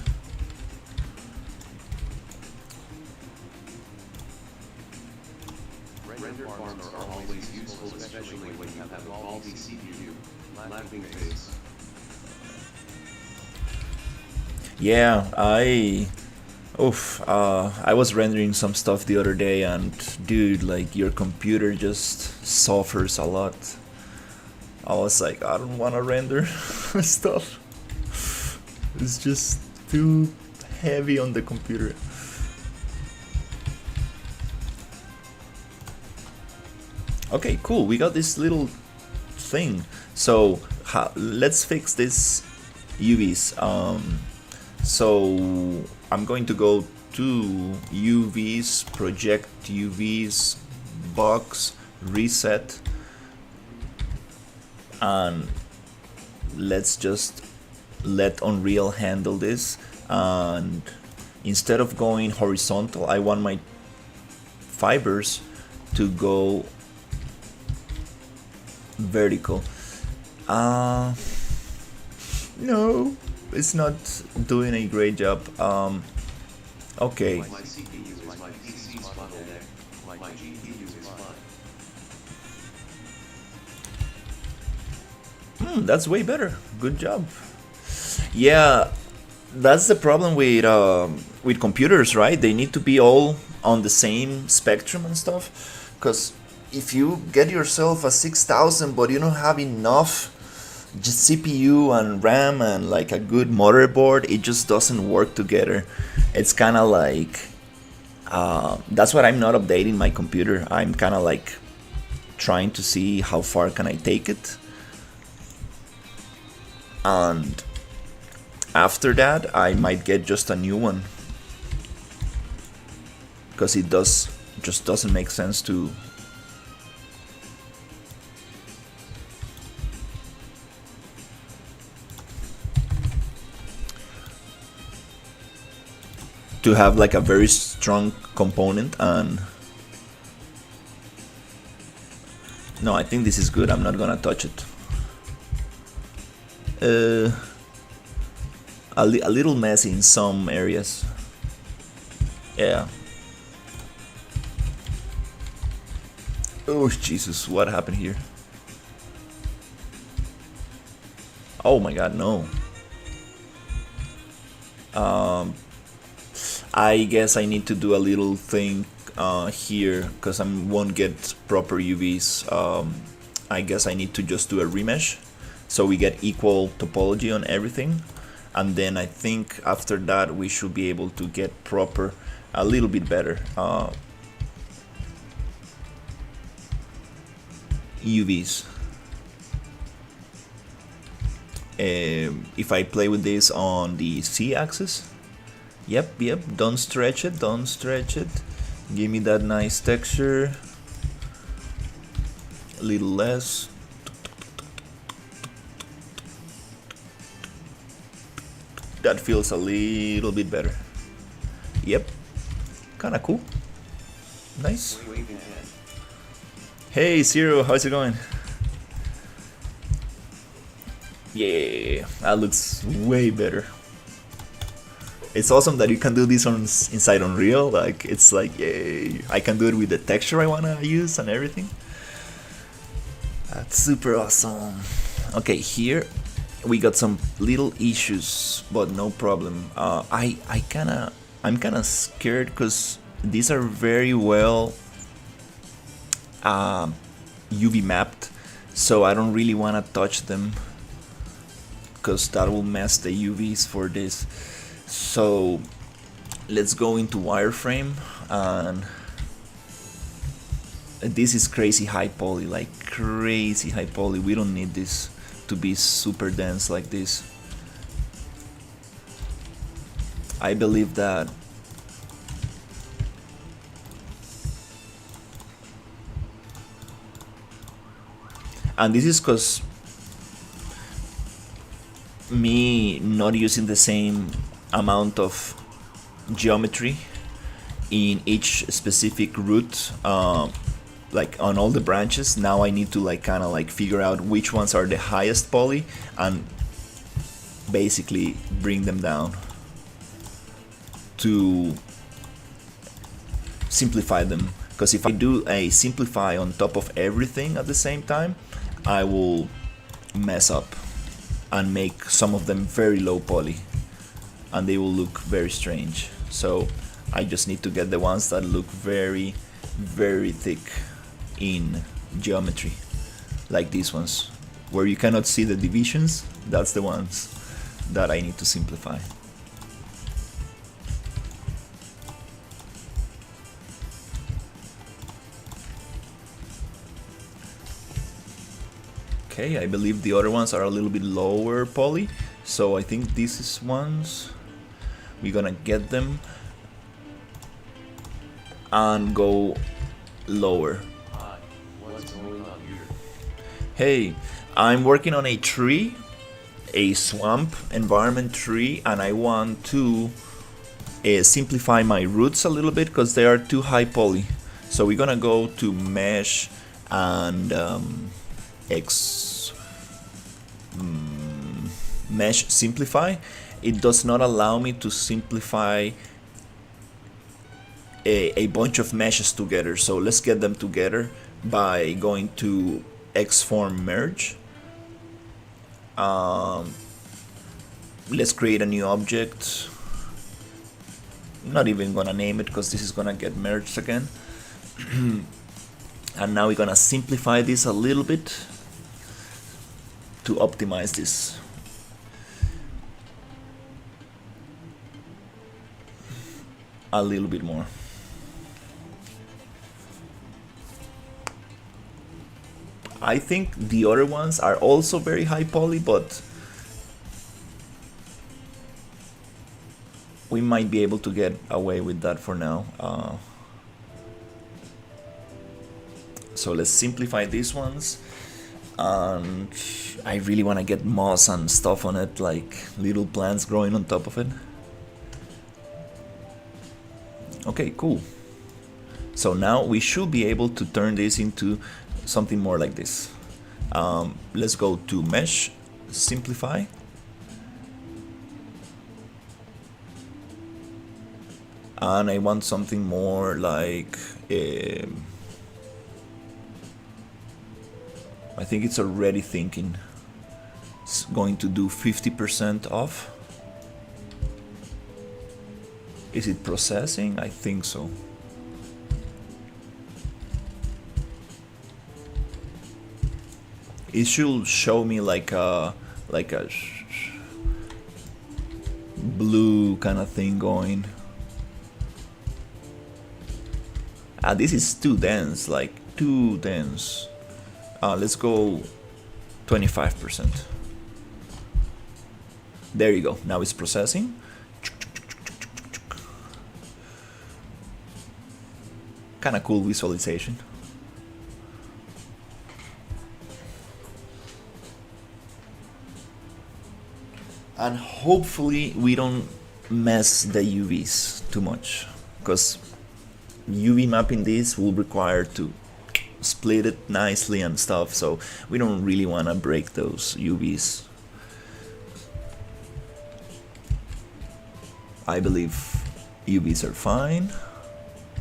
Render farms are always useful, especially when you have a faulty CPU. Laughing face. Yeah, I was rendering some stuff the other day, and dude, like your computer just suffers a lot. I was like, I don't want to render stuff. It's just too heavy on the computer. Okay, cool. We got this little thing. So let's fix this UVs. So I'm going to go to UVs, project UVs, box, reset, and let's just let Unreal handle this. And instead of going horizontal, I want my fibers to go vertical. No, it's not doing a great job. Okay. My CPU is my PC's bottleneck. My GPU is fine. That's way better. Good job. Yeah, that's the problem with computers, right? They need to be all on the same spectrum and stuff. Because if you get yourself a 6000 but you don't have enough just CPU and RAM and like a good motherboard, it just doesn't work together. It's kind of like that's why I'm not updating my computer. I'm kind of like trying to see how far can I take it, and after that I might get just a new one, because it just doesn't make sense to have like a very strong component. And no, I think this is good. I'm not gonna touch it. A little messy in some areas. Yeah. Oh Jesus, what happened here? Oh my god, no. I guess I need to do a little thing here, because I won't get proper UVs. I guess I need to just do a remesh so we get equal topology on everything, and then I think after that we should be able to get proper, a little bit better UVs. If I play with this on the Z-axis, yep, don't stretch it, give me that nice texture, a little less. That feels a little bit better. Yep, kinda cool. Nice. Hey Zero, how's it going? Yeah, that looks way better. It's awesome that you can do this on inside Unreal. Like, it's like, yay, I can do it with the texture I wanna use and everything. That's super awesome. Okay, here we got some little issues, but no problem. I'm kinda scared because these are very well UV mapped, so I don't really wanna touch them, because that will mess the UVs for this. So let's go into wireframe, and this is crazy high poly, like crazy high poly. We don't need this. to be super dense like this. I believe that and this is because me not using the same amount of geometry in each specific root, like on all the branches. Now I need to like kind of like figure out which ones are the highest poly and basically bring them down to simplify them, because if I do a simplify on top of everything at the same time, I will mess up and make some of them very low poly and they will look very strange. So I just need to get the ones that look very, very thick in geometry, like these ones where you cannot see the divisions. That's the ones that I need to simplify. Okay, I believe the other ones are a little bit lower poly, so I think this is ones we're gonna get them and go lower. Hi, what's going on here? Hey, I'm working on a tree, a swamp environment tree, and I want to simplify my roots a little bit because they are too high poly. So we're gonna go to mesh and mesh simplify. It does not allow me to simplify a bunch of meshes together, so let's get them together by going to XForm merge. Let's create a new object. I'm not even gonna name it because this is gonna get merged again. And now we're gonna simplify this a little bit to optimize this. A little bit more. I think the other ones are also very high poly, but we might be able to get away with that for now. So let's simplify these ones. And I really want to get moss and stuff on it, like little plants growing on top of it. Okay, cool. So now we should be able to turn this into something more like this. Let's go to mesh, simplify. And I want something more like I think it's already thinking. It's going to do 50% off. Is it processing? I think so. It should show me like a blue kind of thing going. This is too dense, like too dense. Let's go 25%. There you go. Now it's processing. Kind of cool visualization. And hopefully we don't mess the UVs too much, because UV mapping this will require to split it nicely and stuff, so we don't really want to break those UVs. I believe UVs are fine,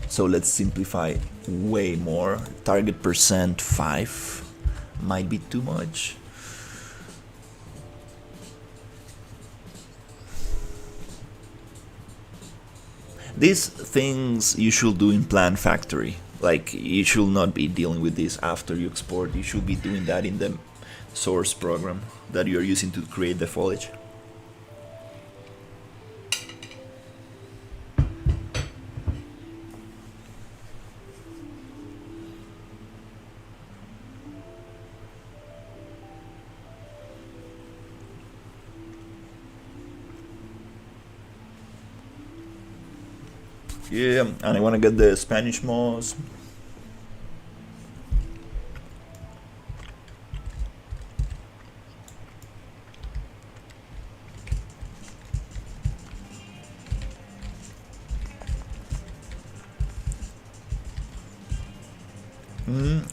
so let's simplify way more. Target percent 5 might be too much. These things you should do in Plan Factory. Like, you should not be dealing with this after you export. You should be doing that in the source program that you're using to create the foliage. Yeah, and I want to get the Spanish moss.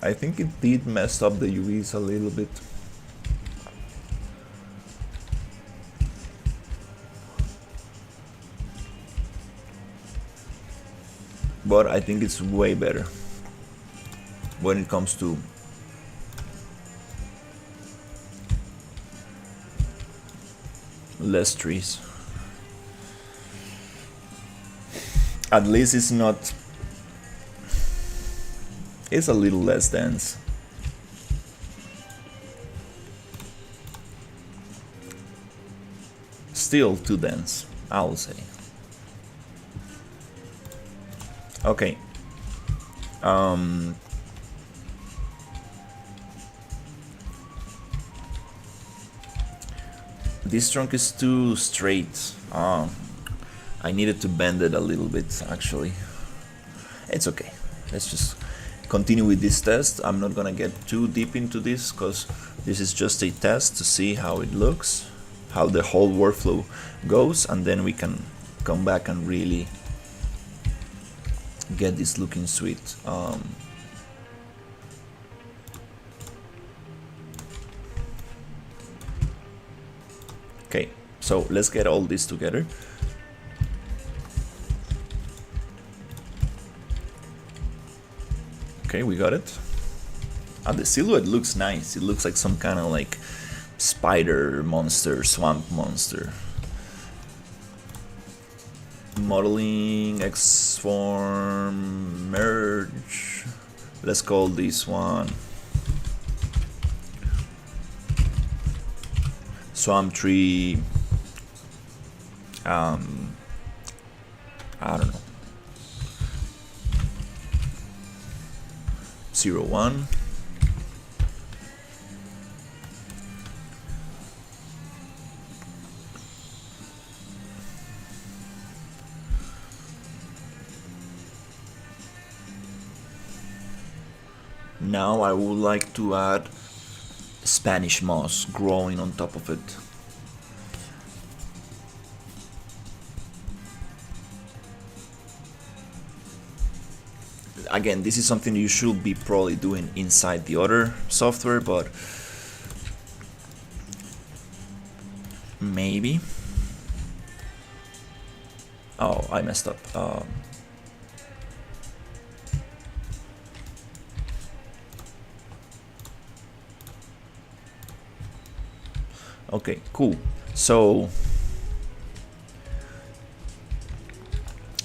I think it did mess up the UVs a little bit. But I think it's way better when it comes to less trees. At least it's not. It's a little less dense. Still too dense, I'll say. Okay. This trunk is too straight. I needed to bend it a little bit, actually. It's okay. Let's just continue with this test. I'm not gonna get too deep into this because this is just a test to see how it looks, how the whole workflow goes, and then we can come back and really get this looking sweet. Okay, so let's get all this together. Okay, we got it. And the silhouette looks nice. It looks like some kind of like spider monster, swamp monster. Modeling, X-form, merge. Let's call this one Swamp Tree. I don't know. 01. Now I would like to add Spanish moss growing on top of it. Again, this is something you should be probably doing inside the other software, but maybe. Oh, I messed up. Okay, cool. So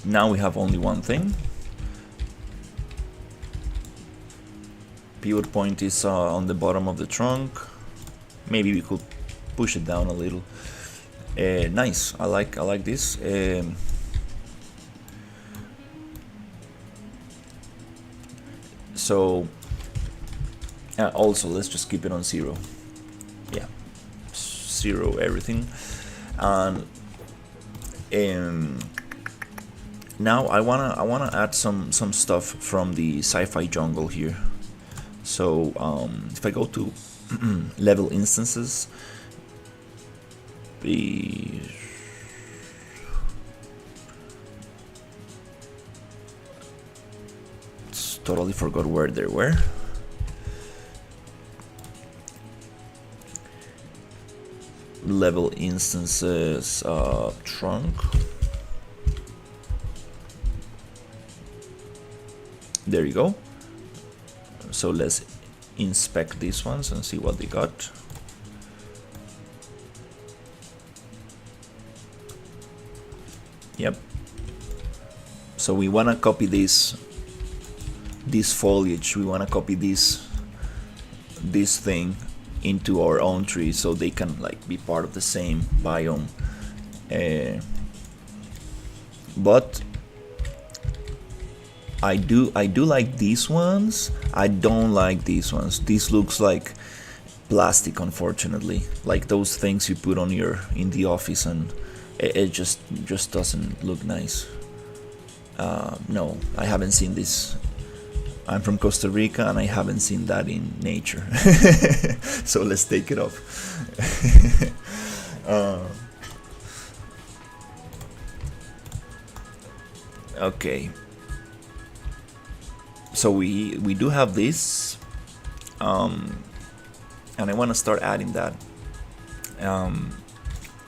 now we have only one thing. Pivot point is on the bottom of the trunk. Maybe we could push it down a little. Nice. I like this. So also let's just keep it on 0. Yeah, 0 everything. And now I wanna add some stuff from the Sci-Fi Jungle here. So if I go to level instances, totally forgot where they were. Level instances, trunk. There you go. So let's inspect these ones and see what they got. Yep. So we want to copy this foliage. We want to copy this thing into our own tree so they can like be part of the same biome. But I do like these ones. I don't like these ones. This looks like plastic, unfortunately, like those things you put on in the office, and it just doesn't look nice. No, I haven't seen this. I'm from Costa Rica and I haven't seen that in nature. So let's take it off. Okay. So we do have this, and I want to start adding that.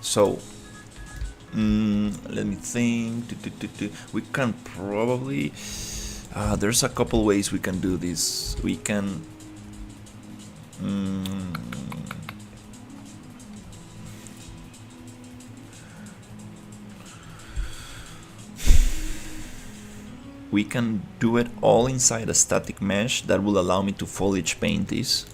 So let me think. We can probably. There's a couple ways we can do this. We can. We can do it all inside a static mesh that will allow me to foliage paint this.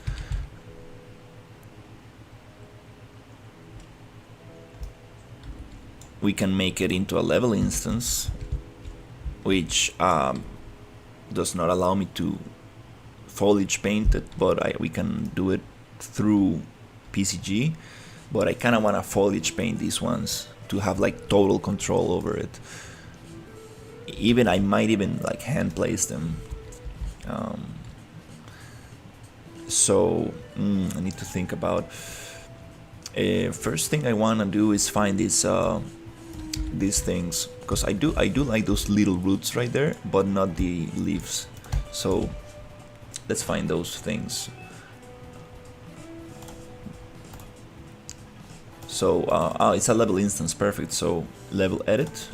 We can make it into a level instance, which does not allow me to foliage paint it, but we can do it through PCG. But I kind of want to foliage paint these ones to have like total control over it. Even I might even like hand place them. So I need to think about. First thing I want to do is find these things, because I do like those little roots right there, but not the leaves. So let's find those things. So it's a level instance, perfect. So level edit,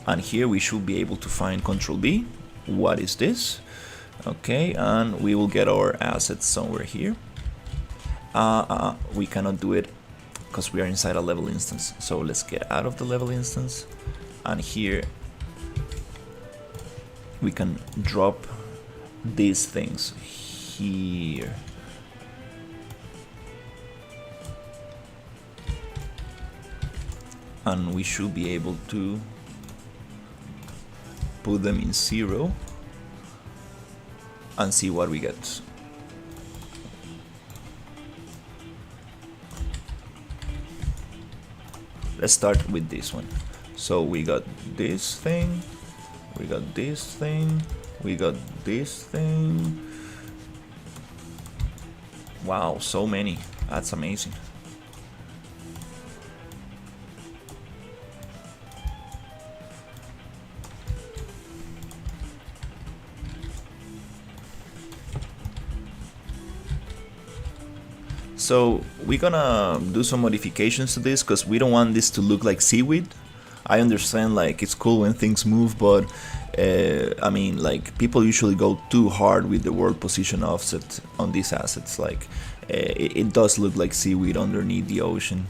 and here we should be able to find Control B. What is this? Okay, and we will get our assets somewhere here. We cannot do it because we are inside a level instance. So let's get out of the level instance, and here we can drop these things here. And we should be able to put them in 0 and see what we get. Let's start with this one. So we got this thing, we got this thing, we got this thing. Wow, so many. That's amazing. So we're gonna do some modifications to this because we don't want this to look like seaweed. I understand like it's cool when things move, but I mean like people usually go too hard with the world position offset on these assets. Like it does look like seaweed underneath the ocean,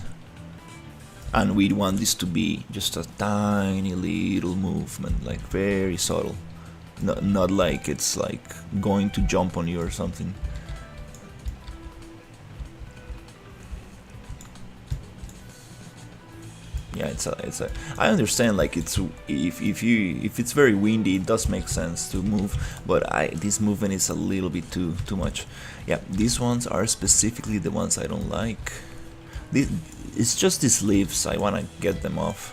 and we want this to be just a tiny little movement, like very subtle, not like it's like going to jump on you or something. Yeah, it's a. I understand like it's if it's very windy, it does make sense to move, but this movement is a little bit too much. Yeah, these ones are specifically the ones I don't like. It's just these leaves. I wanna get them off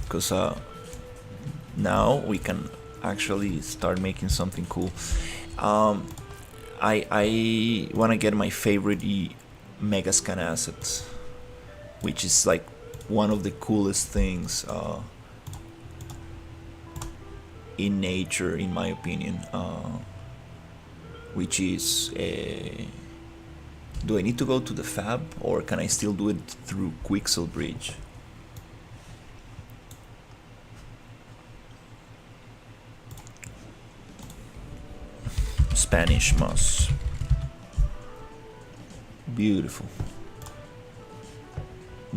because now we can actually start making something cool. I wanna get my favorite Megascan assets, which is like one of the coolest things in nature, in my opinion. Which is do I need to go to the fab, or can I still do it through Quixel Bridge? Spanish moss. Beautiful.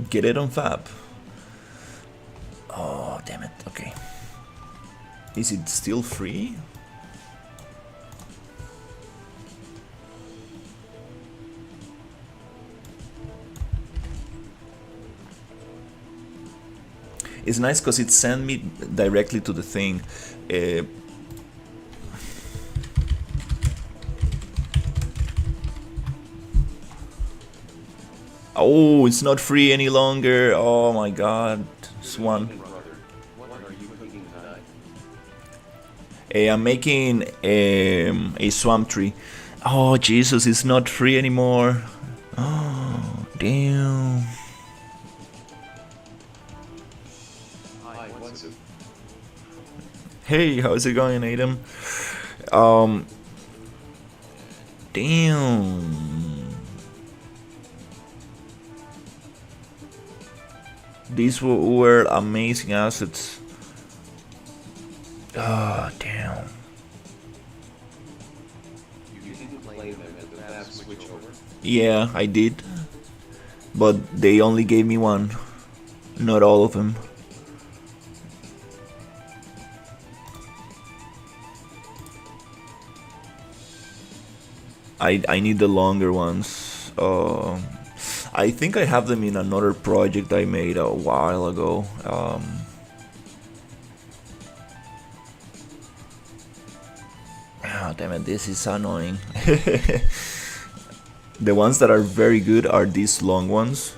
Get it on fab. Oh, damn it. Okay. Is it still free? It's nice because it sent me directly to the thing. Oh, it's not free any longer. Oh my god. one. Brother, what are you cooking tonight? I'm making a swamp tree. Oh Jesus, it's not free anymore. Oh damn. Hi, what's up? Hey, how's it going, Adam? Um, damn. These were amazing assets. Oh damn. You didn't claim them at the fast switchover? Yeah, I did, but they only gave me one, not all of them. I need the longer ones. I think I have them in another project I made a while ago. Damn it, this is annoying. The ones that are very good are these long ones.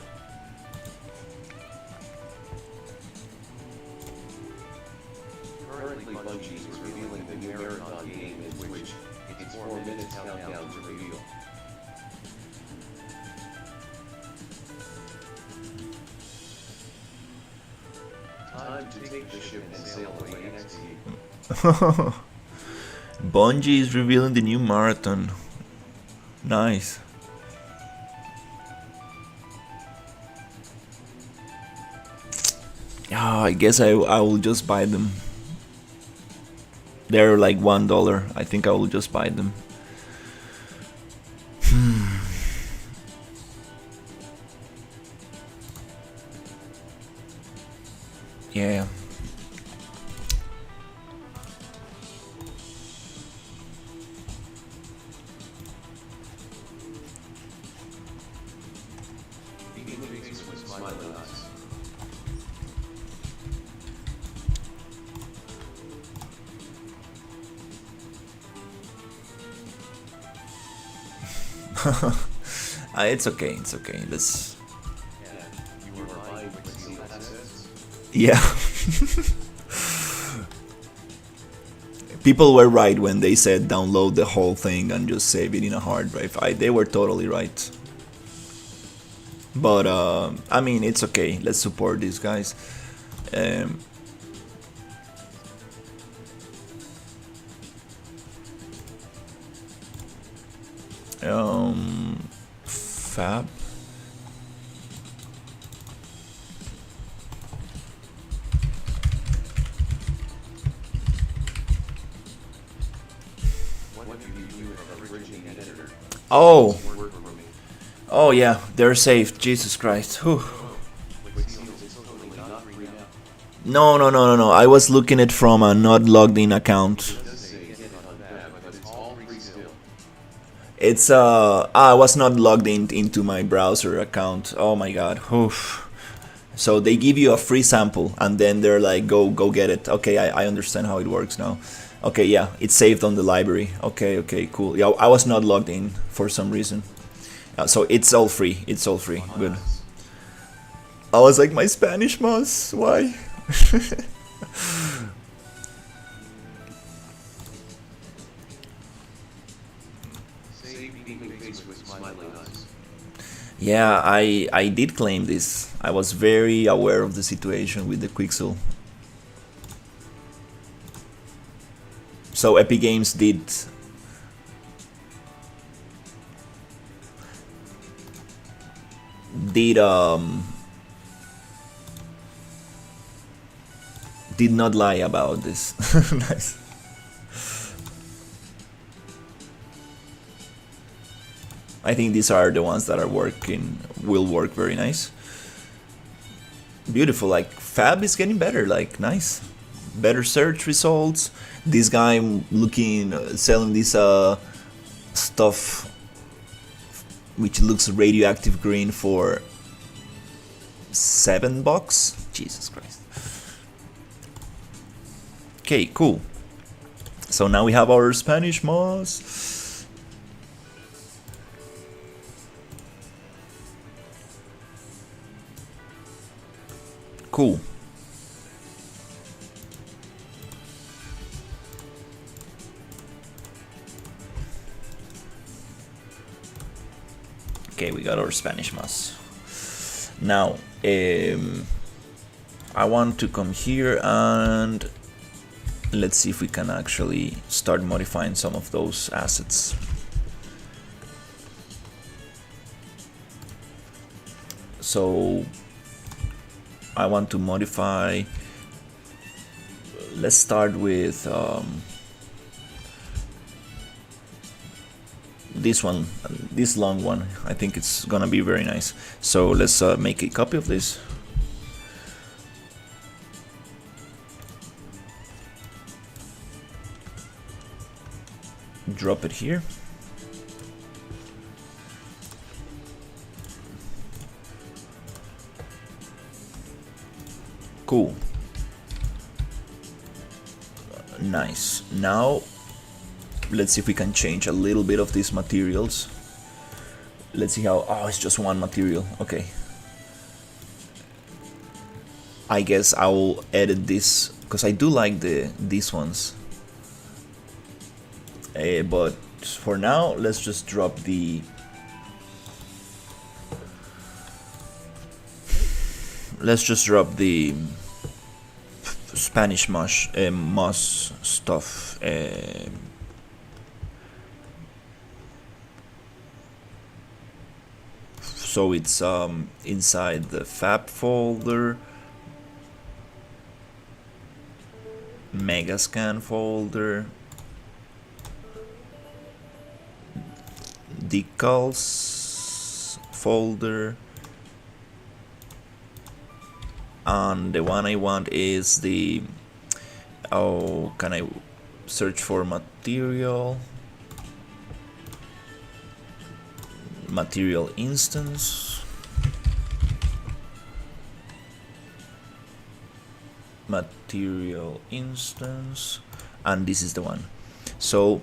Currently, Bungie is revealing the new marathon game in which it's 4 minutes countdown to reveal. Time to take the ship and sail away XT. Bungie is revealing the new marathon. Nice. I guess I will just buy them. They're like $1. I think I will just buy them. Yeah. Vegan face with smiling eyes. It's okay. It's okay. Let's. Yeah, you were buying Quicksilver assets? Yeah. People were right when they said download the whole thing and just save it in a hard drive. They were totally right. But I mean, it's okay. Let's support these guys. Um, Fab. What do you do with a bridging editor? Oh, Work for me. oh yeah, they're saved. Jesus Christ. Whew. Quicksilver is totally not free now. No. I was looking at from a not logged in account. It does say get it on that, but it's all free still. It's I was not logged into my browser account. Oh my god. Oof. So they give you a free sample and then they're like go get it. Okay, I understand how it works now. Okay, yeah, it's saved on the library. Okay, cool. Yeah, I was not logged in for some reason. So it's all free. It's all free. Good. I was like, my Spanish mouse. Why? Save vegan face with smiling eyes. Yeah, I did claim this. I was very aware of the situation with the Quixel. So Epic Games did did not lie about this. Nice. I think these are the ones that are will work very nice. Beautiful, like Fab is getting better, like nice. Better search results. This guy looking, selling this stuff which looks radioactive green for $7. Jesus Christ. Okay, cool. So now we have our Spanish moss. Cool. Okay, we got our Spanish moss. Now, I want to come here and let's see if we can actually start modifying some of those assets. So I want to modify, let's start with this one, this long one. I think it's gonna be very nice. So let's make a copy of this. Drop it here. Cool. Nice. Now let's see if we can change a little bit of these materials. Let's see how, oh, it's just one material. Okay. I guess I'll edit this because I do like these ones. But for now, let's just drop the Spanish moss stuff. So it's inside the fab folder, Megascan folder, decals folder, and the one I want is the, oh, can I search for material instance, and this is the one. So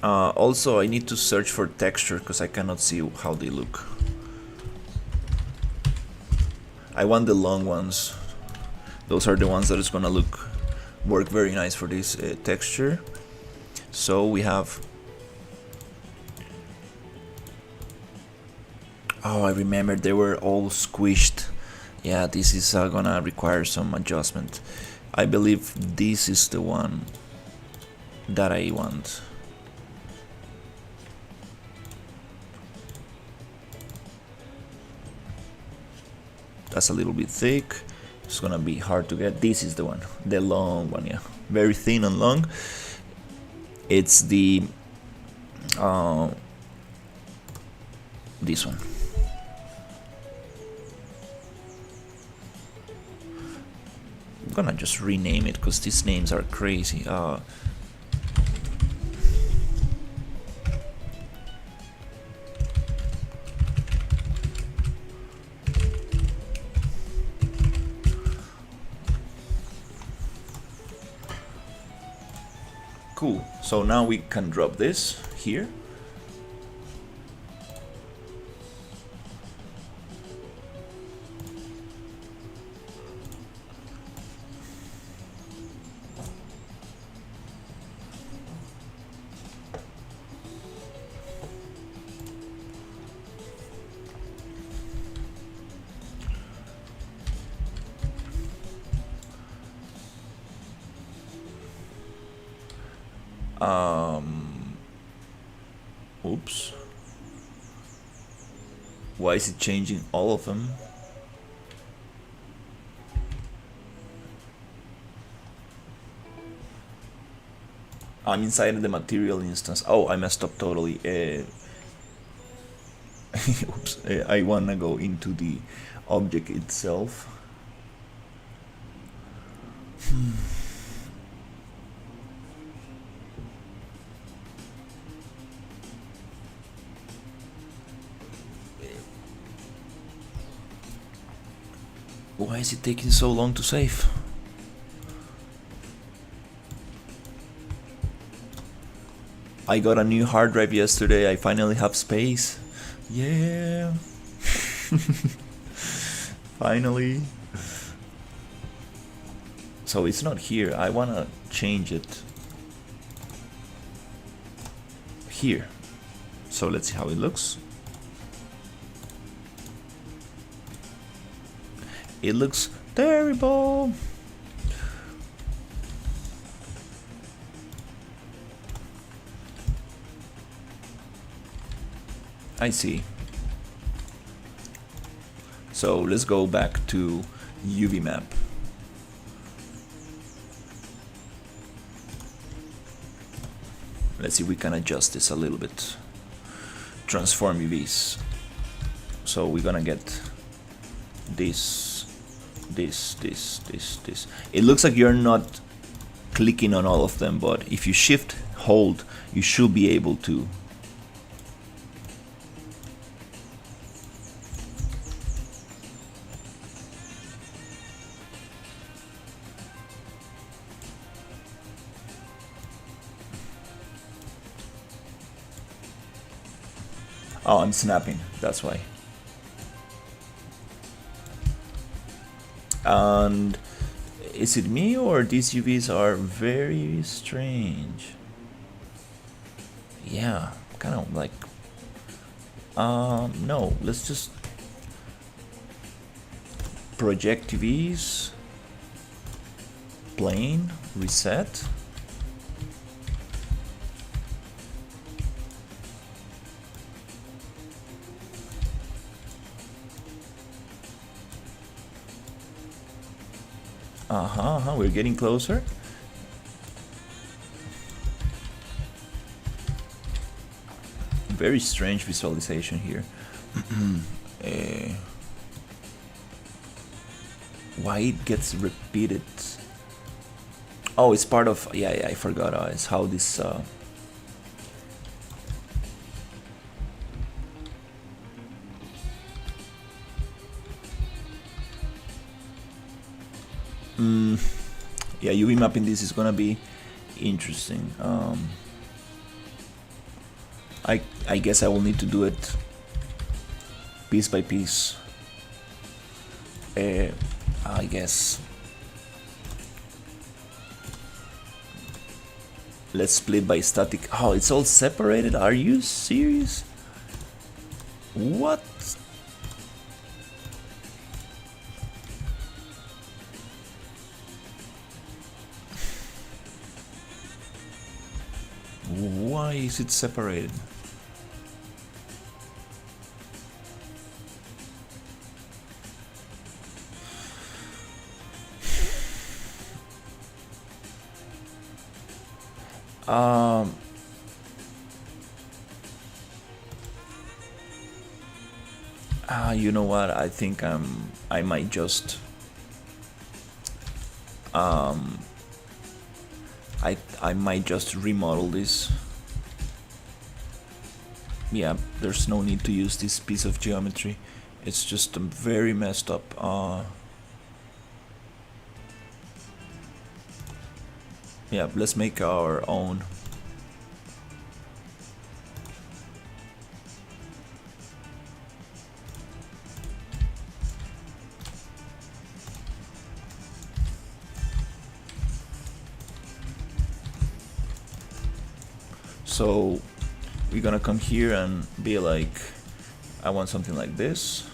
also I need to search for texture because I cannot see how they look. I want the long ones. Those are the ones that is gonna work very nice for this texture. So we have, oh, I remember they were all squished. Yeah, this is gonna require some adjustment. I believe this is the one that I want. That's a little bit thick. It's gonna be hard to get. This is the one, the long one, yeah. Very thin and long. It's the this one. I'm gonna just rename it because these names are crazy. Cool. So now we can drop this here. Oops. Why is it changing all of them? I'm inside of the material instance. Oh, I messed up totally. Oops. I wanna go into the object itself. Why is it taking so long to save? I got a new hard drive yesterday. I finally have space. Yeah. Finally. So it's not here. I wanna change it here. So let's see how it looks. It looks terrible. I see. So let's go back to UV map. Let's see if we can adjust this a little bit. Transform UVs. So we're gonna get this. It looks like you're not clicking on all of them, but if you shift hold, you should be able to. Oh, I'm snapping, that's why. And is it me or these UVs are very strange? Yeah, kind of like no, let's just project UVs, plane, reset. We're getting closer. Very strange visualization here. Why it gets repeated? Oh, it's part of, yeah, I forgot. It's how this yeah, UV mapping this is gonna be interesting. I guess I will need to do it piece by piece. I guess let's split by static. Oh, it's all separated. Are you serious? What? Why is it separated? You know what? I think I might just I might just remodel this. Yeah, there's no need to use this piece of geometry. It's just very messed up. Yeah, let's make our own. So we're gonna come here and be like, I want something like this,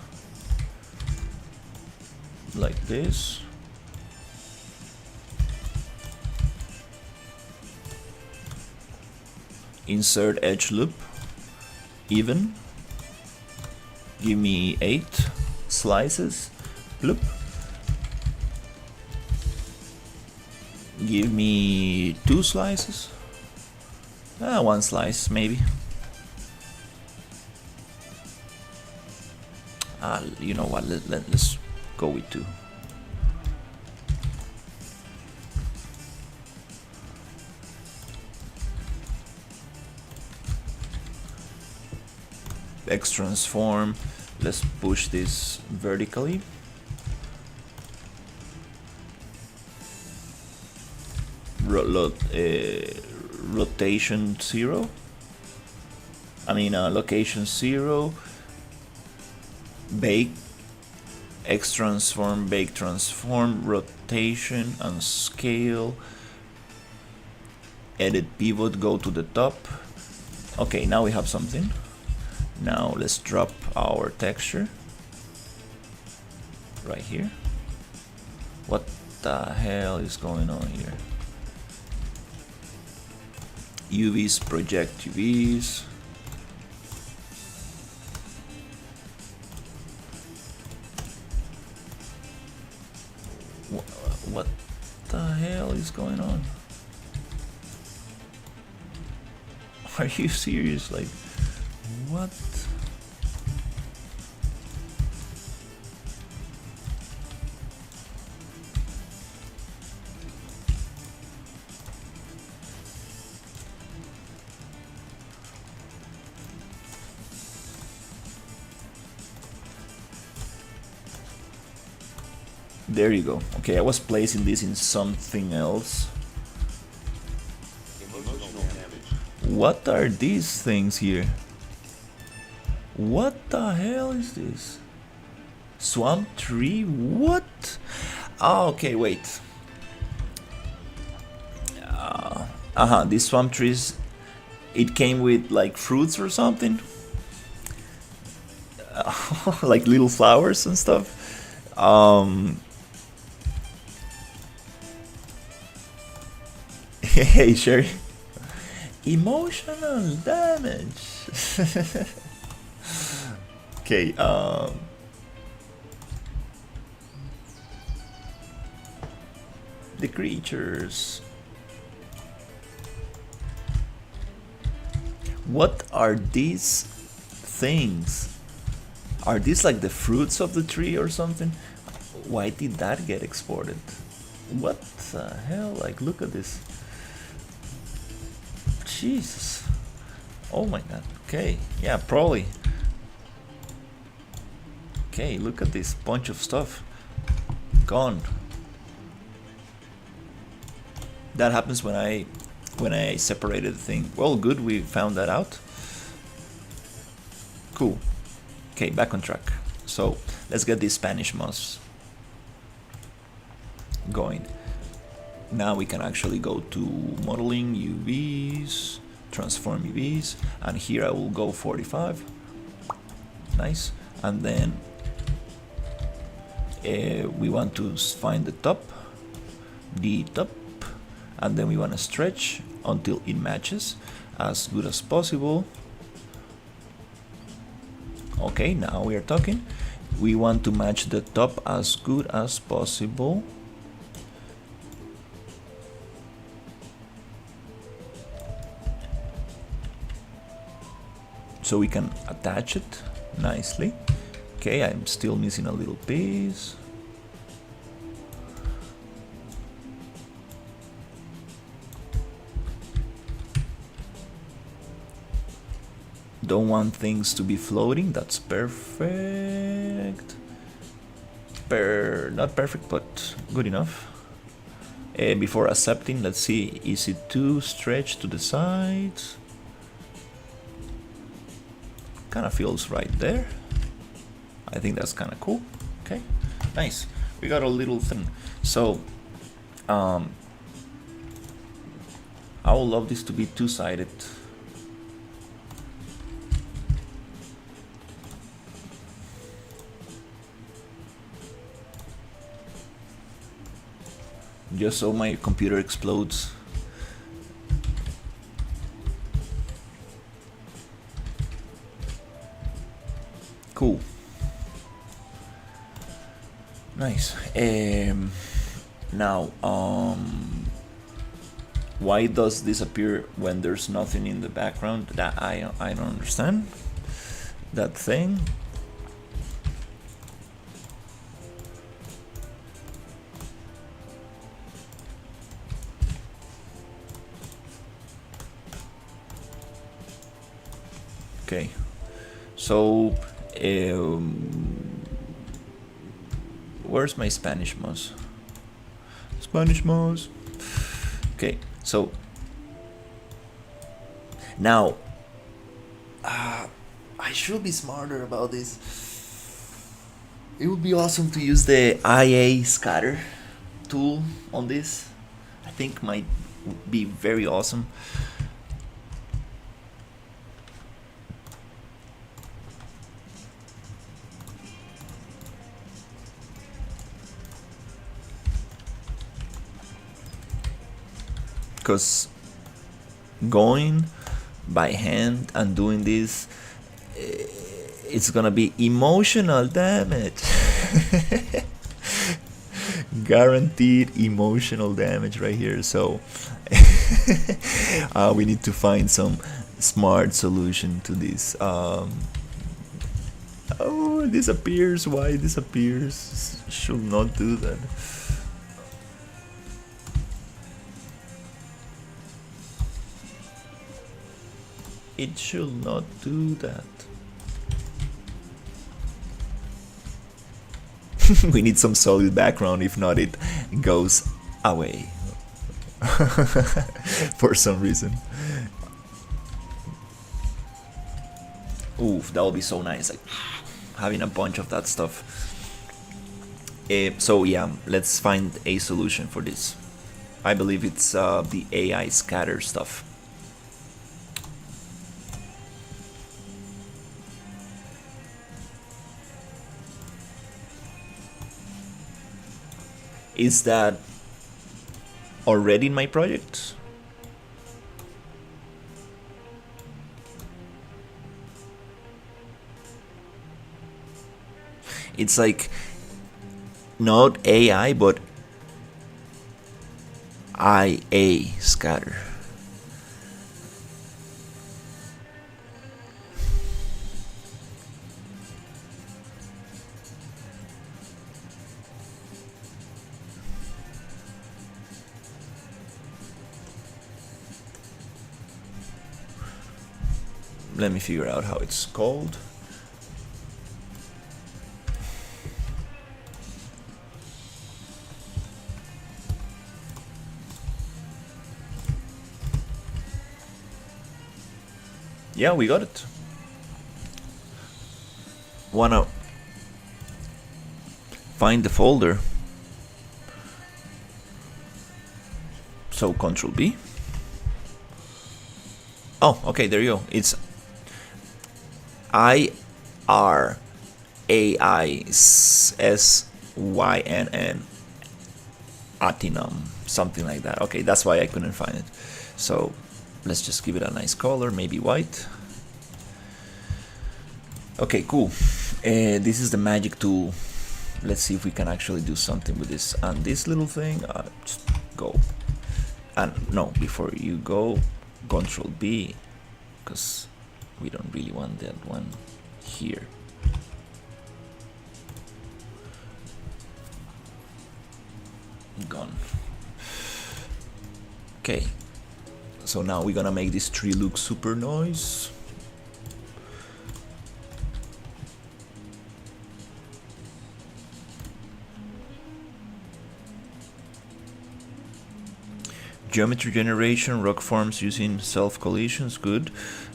insert edge loop, even, give me 8 slices, loop, give me 2 slices, 1 slice maybe. You know what, let's go with 2. X transform, let's push this vertically. Rotation 0. Location 0. Bake, X transform, bake transform, rotation and scale. Edit pivot, go to the top. Okay, now we have something. Now let's drop our texture right here. What the hell is going on here? UVs, project UVs. What the hell is going on? Are you serious? Like, what? There you go. Okay, I was placing this in something else. Emotional damage. What are these things here? What the hell is this? Swamp tree? What? Oh, okay, wait. These swamp trees, it came with like fruits or something? Like little flowers and stuff? Hey, Sherry. Emotional damage. Okay, the creatures. What are these things? Are these like the fruits of the tree or something? Why did that get exported? What the hell? Like, look at this. Jesus. Oh my god. Okay, yeah, probably. Okay, look at this bunch of stuff. Gone. That happens when I separated the thing. Well, good, we found that out. Cool. Okay, back on track. So let's get this Spanish moss going. Now we can actually go to modeling, UVs, transform UVs, and here I will go 45. Nice. And then we want to find the top, and then we want to stretch until it matches as good as possible. Okay, now we are talking. We want to match the top as good as possible. So we can attach it nicely. Okay, I'm still missing a little piece. Don't want things to be floating. That's perfect. Not perfect, but good enough. Before accepting, let's see, is it too stretched to the sides? Kind of feels right there. I think that's kind of cool. Okay, nice. We got a little thing. So I would love this to be two-sided. Just so my computer explodes. Cool. Nice. Now, why does this appear when there's nothing in the background? That I don't understand. That thing. Okay. So, where's my Spanish mouse? Spanish mouse. Okay, so now I should be smarter about this. It would be awesome to use the IA scatter tool on this. I think might be very awesome. because going by hand and doing this, it's gonna be emotional damage. Guaranteed emotional damage right here. So we need to find some smart solution to this. Oh, it disappears. Why it disappears? Should not do that. It should not do that. We need some solid background, if not it goes away for some reason. Oof, that would be so nice, like having a bunch of that stuff. So yeah, let's find a solution for this. I believe it's the AI scatter stuff. Is that already in my project? It's like not AI but IA scatter. Let me figure out how it's called. Yeah, we got it. Wanna find the folder. So Control B. Oh, okay, there you go. It's IRAISSYNN Atinum, something like that. Okay, that's why I couldn't find it. So let's just give it a nice color, maybe white. Okay, cool. This is the magic tool. Let's see if we can actually do something with this. And this little thing, just go. And no, before you go, Control B, because we don't really want that one here. Gone. Okay, so now we're gonna make this tree look super nice. Geometry generation, rock forms using self collisions, good.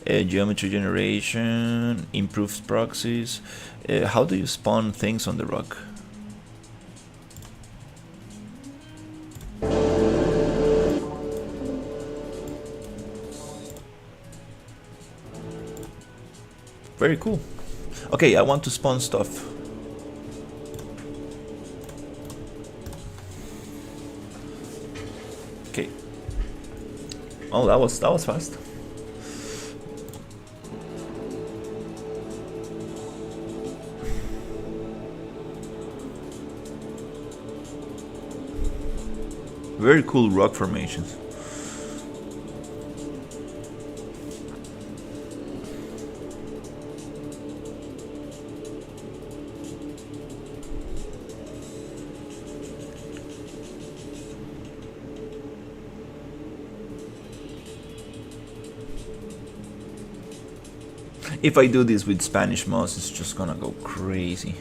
Geometry generation improves proxies. How do you spawn things on the rock? Very cool. Okay, I want to spawn stuff. Okay. Oh, that was fast. Very cool rock formations. If I do this with Spanish mouse, it's just gonna go crazy.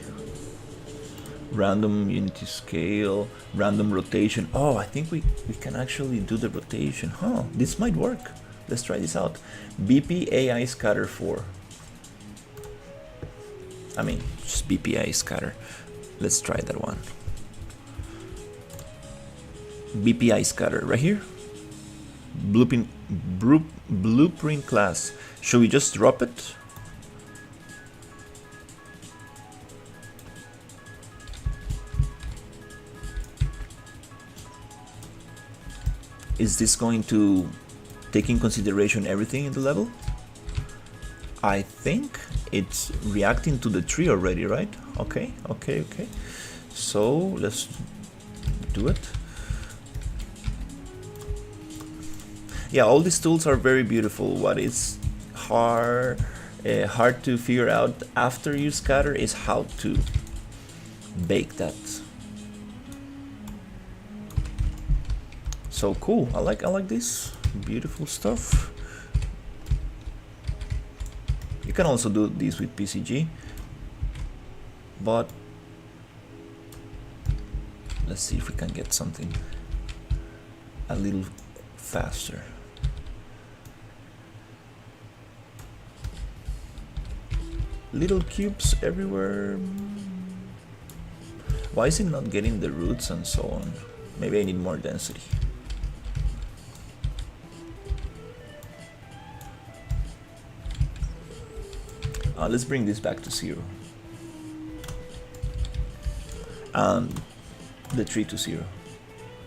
Random unity scale, random rotation. Oh, I think we can actually do the rotation. Huh, this might work. Let's try this out. BP AI scatter 4. I mean, just BPI scatter. Let's try that one. BPI scatter right here. Blueprint class. Should we just drop it? is this going to take in consideration everything in the level? I think it's reacting to the tree already, right? Okay. So let's do it. Yeah, all these tools are very beautiful. What is hard to figure out after you scatter is how to bake that. So cool. I like this beautiful stuff. You can also do this with PCG, but let's see if we can get something a little faster. Little cubes everywhere. Why is it not getting the roots and so on? Maybe I need more density. Let's bring this back to 0. And the tree to 0.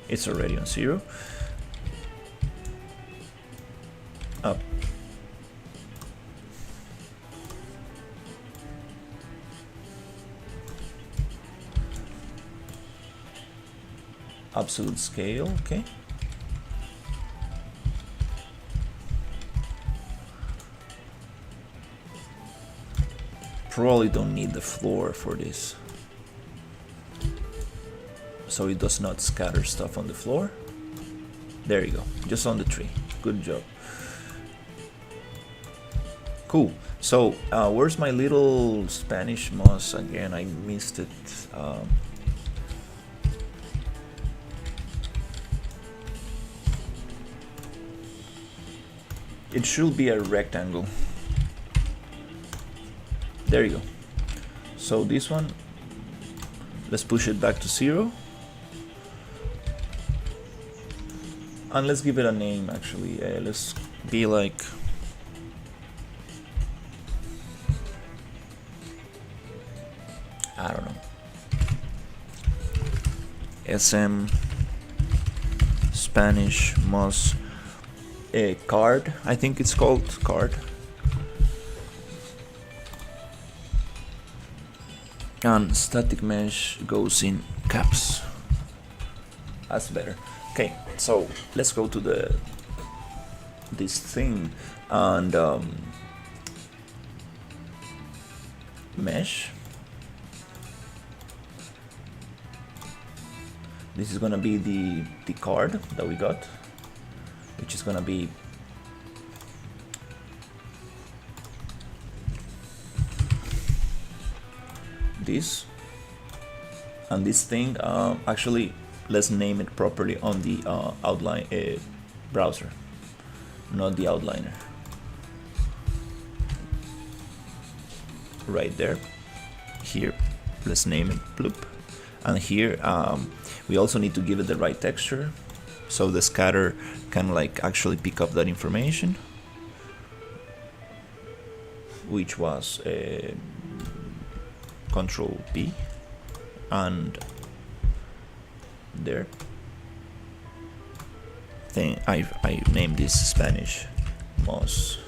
It's already on 0. Up. Absolute scale, okay. Probably don't need the floor for this, so it does not scatter stuff on the floor. There you go, just on the tree. Good job. Cool. So where's my little Spanish moss again? I missed it. It should be a rectangle. There you go. So this one, let's push it back to 0. And let's give it a name actually. Let's be like I don't know. SM Spanish moss card, I think it's called card. And static mesh goes in caps. That's better. Okay, so let's go to this thing and mesh. This is gonna be the card that we got, which is gonna be this. And this thing, actually, let's name it properly on the outline browser, not the outliner. Right there. Here, let's name it bloop. And here, we also need to give it the right texture, so the scatter can like actually pick up that information, which was Control P, and there. Thing I named this Spanish moss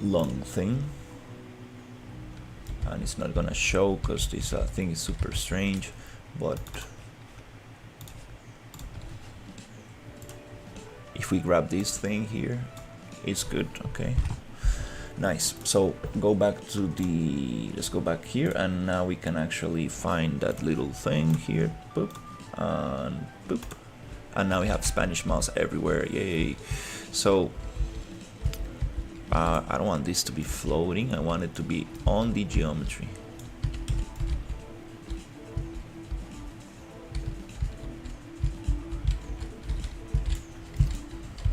long thing, and it's not gonna show because this thing is super strange, but if we grab this thing here, it's good. Okay, nice. So go back to let's go back here, and now we can actually find that little thing here. Boop and boop, and now we have Spanish moss everywhere. Yay! So I don't want this to be floating, I want it to be on the geometry.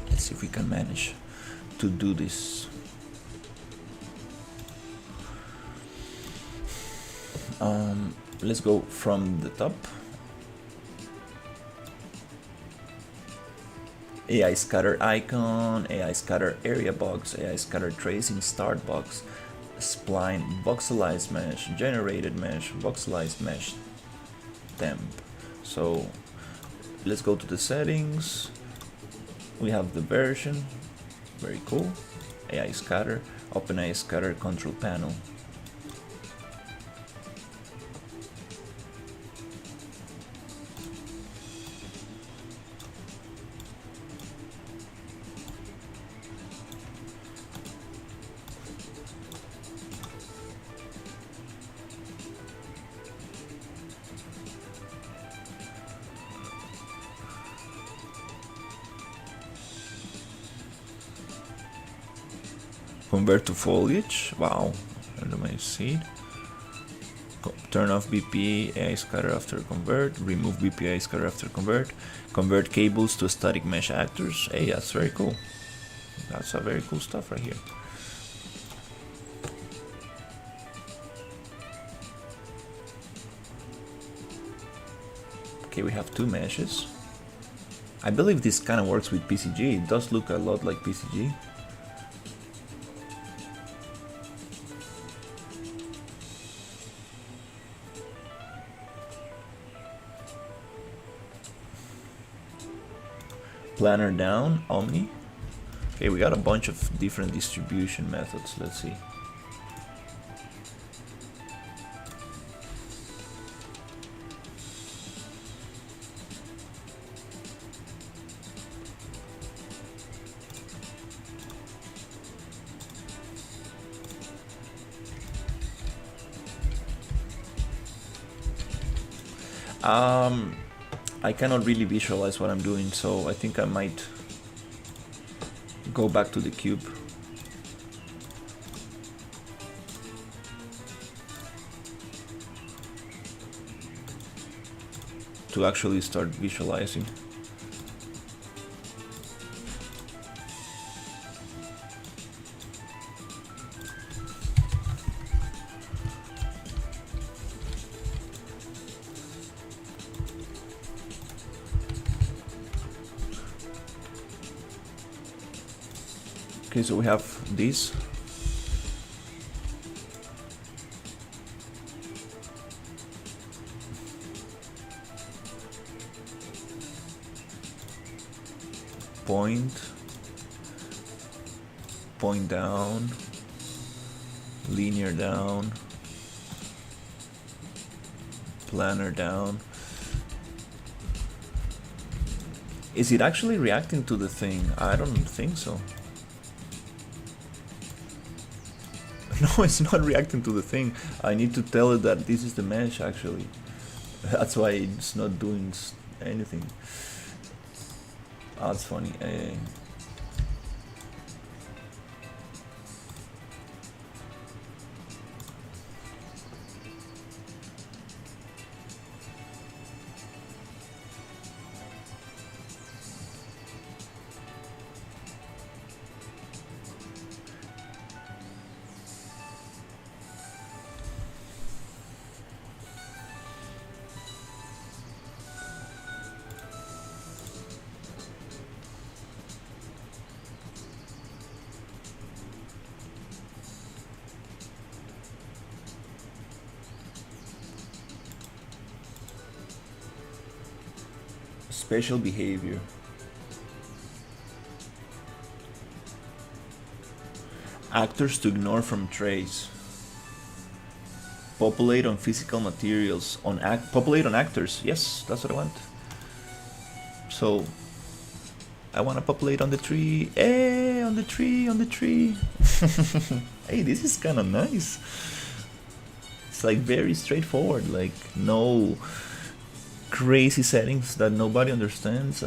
Let's see if we can manage to do this. Let's go from the top. AI scatter icon, AI scatter area box, AI scatter tracing start box, spline, voxelized mesh, generated mesh, voxelized mesh, temp. So let's go to the settings. We have the version, very cool. AI scatter, open AI scatter control panel. Convert to foliage, wow, randomized seed. Turn off BPA AI scatter after convert, remove BPA scatter after convert cables to static mesh actors. Hey, that's very cool. That's a very cool stuff right here. Okay, we have two meshes. I believe this kind of works with PCG. It does look a lot like PCG. Planner down, Omni. Okay, we got a bunch of different distribution methods. Let's see. I cannot really visualize what I'm doing, so I think I might go back to the cube. To actually start visualizing. Okay, so we have this. Point down, linear down, planner down. Is it actually reacting to the thing? I don't think so. No, it's not reacting to the thing. I need to tell it that this is the mesh actually. That's why it's not doing anything. Oh, that's funny. Special behavior. Actors to ignore from trace. Populate on physical materials. Populate on actors. Yes, that's what I want. So I want to populate on the tree. Hey, on the tree, on the tree. Hey, this is kind of nice. It's like very straightforward. Like no crazy settings that nobody understands.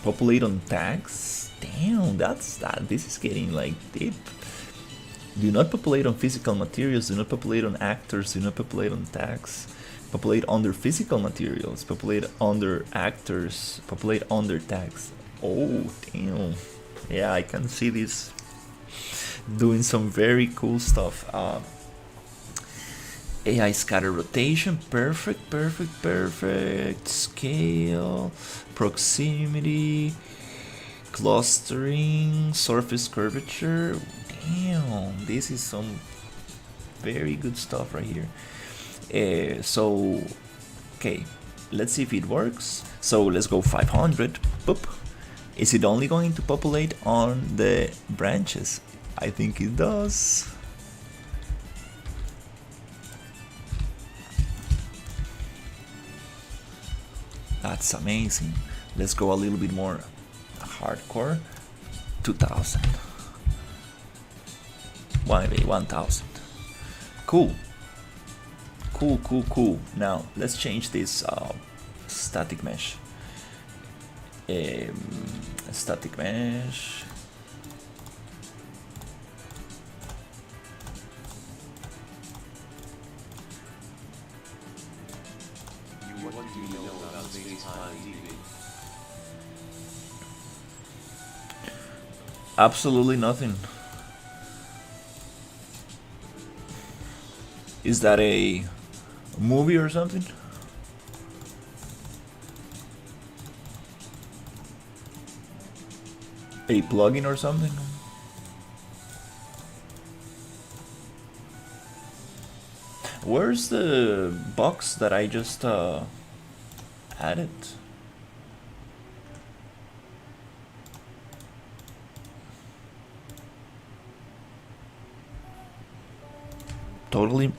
Populate on tags. Damn, this is getting like deep. Do not populate on physical materials. Do not populate on actors. Do not populate on tags. Populate under physical materials. Populate under actors. Populate under tags. Oh damn. Yeah, I can see this doing some very cool stuff. AI scatter rotation, perfect. Scale, proximity, clustering, surface curvature. Damn, this is some very good stuff right here. So, okay, let's see if it works. So let's go 500. Boop. Is it only going to populate on the branches? I think it does. That's amazing. Let's go a little bit more hardcore. 2000. 1000. Cool. Cool. Now let's change this static mesh. Static mesh. What do you know about space-time DB? Absolutely nothing. Is that a movie or something? A plugin or something? Where's the box that I just added? Totally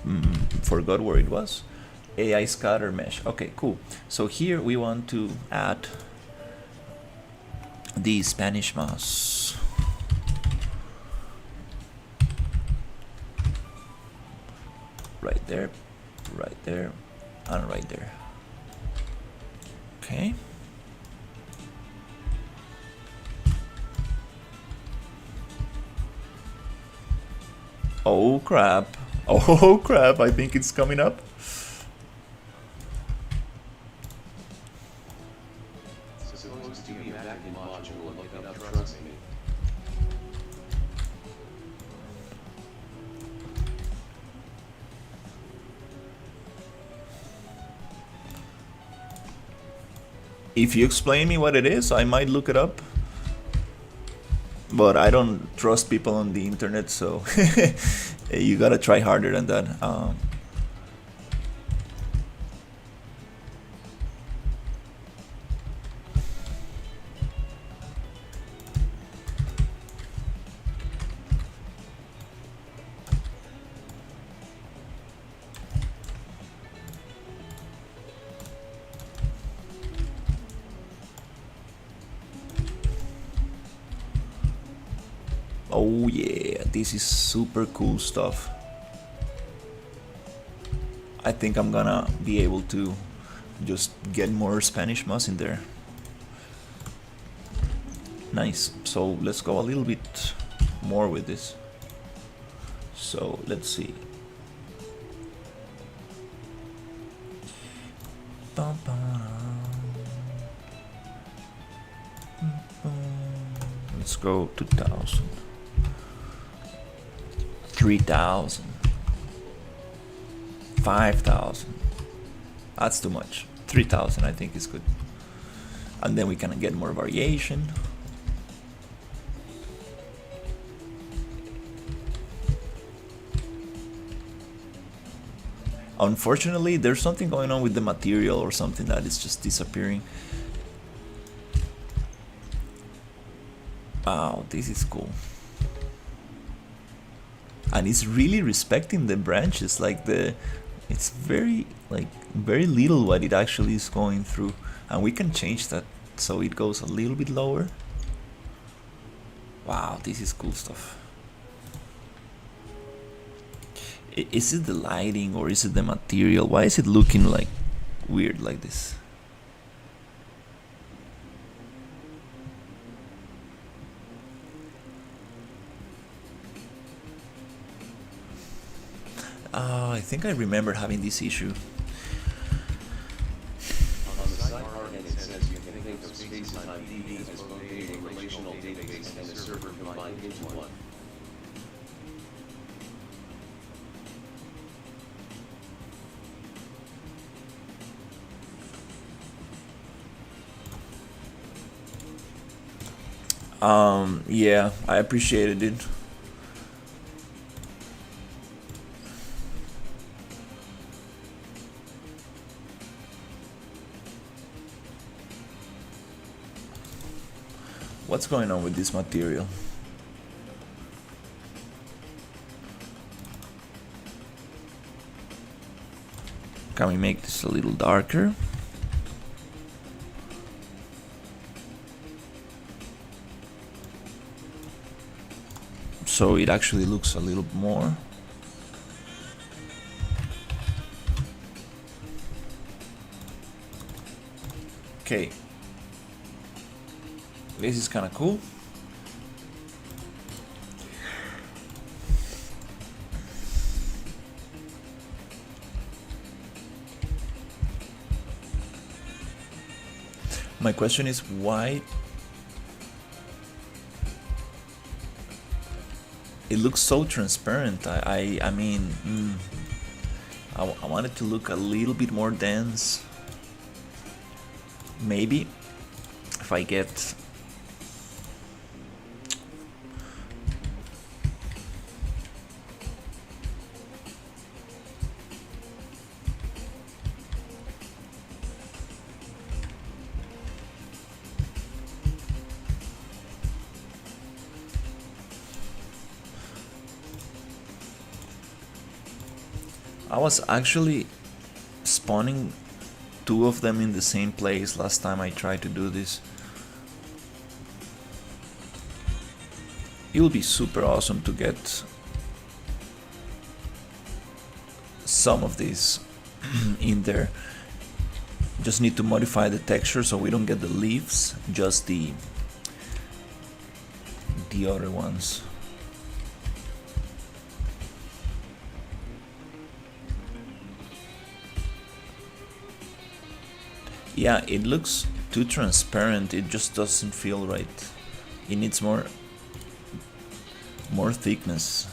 forgot where it was. AI scatter mesh. Okay, cool. So here we want to add the Spanish mouse. Right there, and right there. Okay. Oh crap. Oh crap, I think it's coming up. Supposed to be back in module and look it up, trust me. If you explain me what it is, I might look it up. But I don't trust people on the internet, so you gotta try harder than that. Oh yeah, this is super cool stuff. I think I'm gonna be able to just get more Spanish mouse in there. Nice. So let's go a little bit more with this. So let's see. Let's go 2000. 3000. 5000. That's too much. 3000 I think is good. And then we can get more variation. Unfortunately, there's something going on with the material or something that is just disappearing. Wow, this is cool. And it's really respecting the branches, like it's very little what it actually is going through, and we can change that so it goes a little bit lower. Wow, this is cool stuff. Is it the lighting or is it the material? Why is it looking like weird like this? I think I remember having this issue. On the sidebar, it says you can think of space-time DB as both a relational database and a server combined into one. Yeah, I appreciated it. What's going on with this material? Can we make this a little darker? So it actually looks a little more. Okay. This is kind of cool. My question is why it looks so transparent. I mean, I want it to look a little bit more dense. Maybe if I get I was actually spawning two of them in the same place last time I tried to do this. It will be super awesome to get some of these in there. Just need to modify the texture so we don't get the leaves, just the other ones. Yeah, it looks too transparent. It just doesn't feel right. It needs more thickness.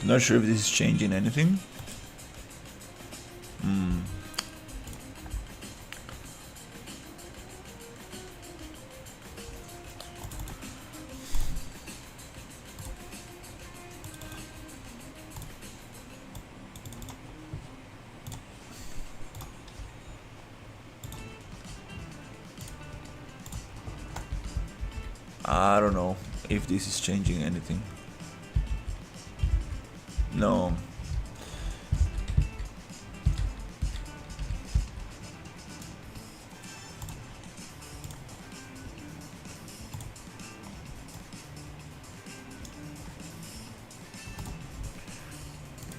Not sure if this is changing anything. I don't know if this is changing anything. No.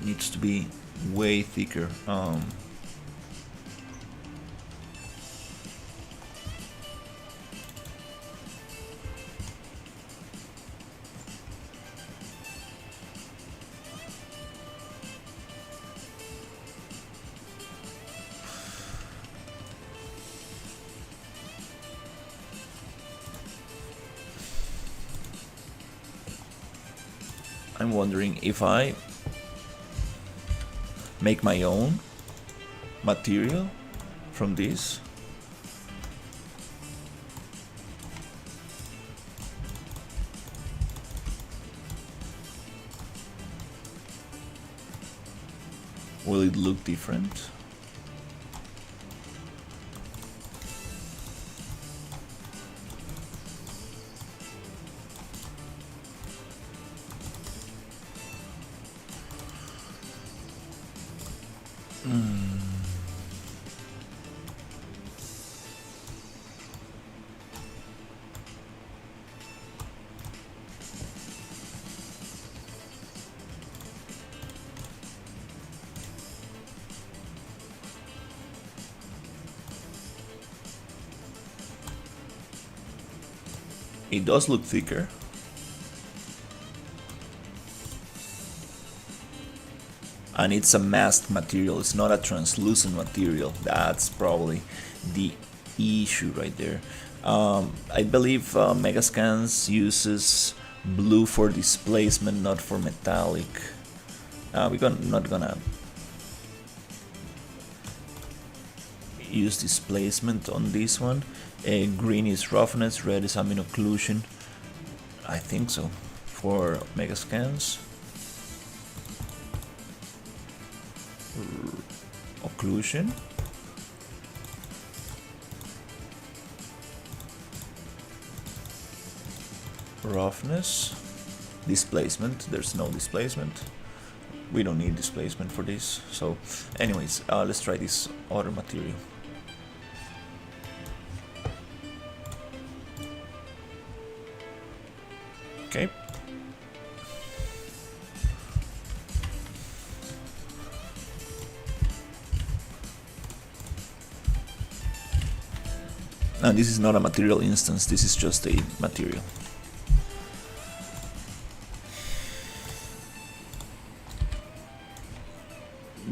Needs to be way thicker. I'm wondering if I make my own material from this. Will it look different? It does look thicker. And it's a masked material, it's not a translucent material. That's probably the issue right there. I believe Megascans uses blue for displacement, not for metallic. We're not gonna use displacement on this one. Green is roughness, red is ambient occlusion. I think so for Megascans. Occlusion. Roughness. Displacement. There's no displacement. We don't need displacement for this. So anyways, let's try this other material. Okay. And this is not a material instance, this is just a material.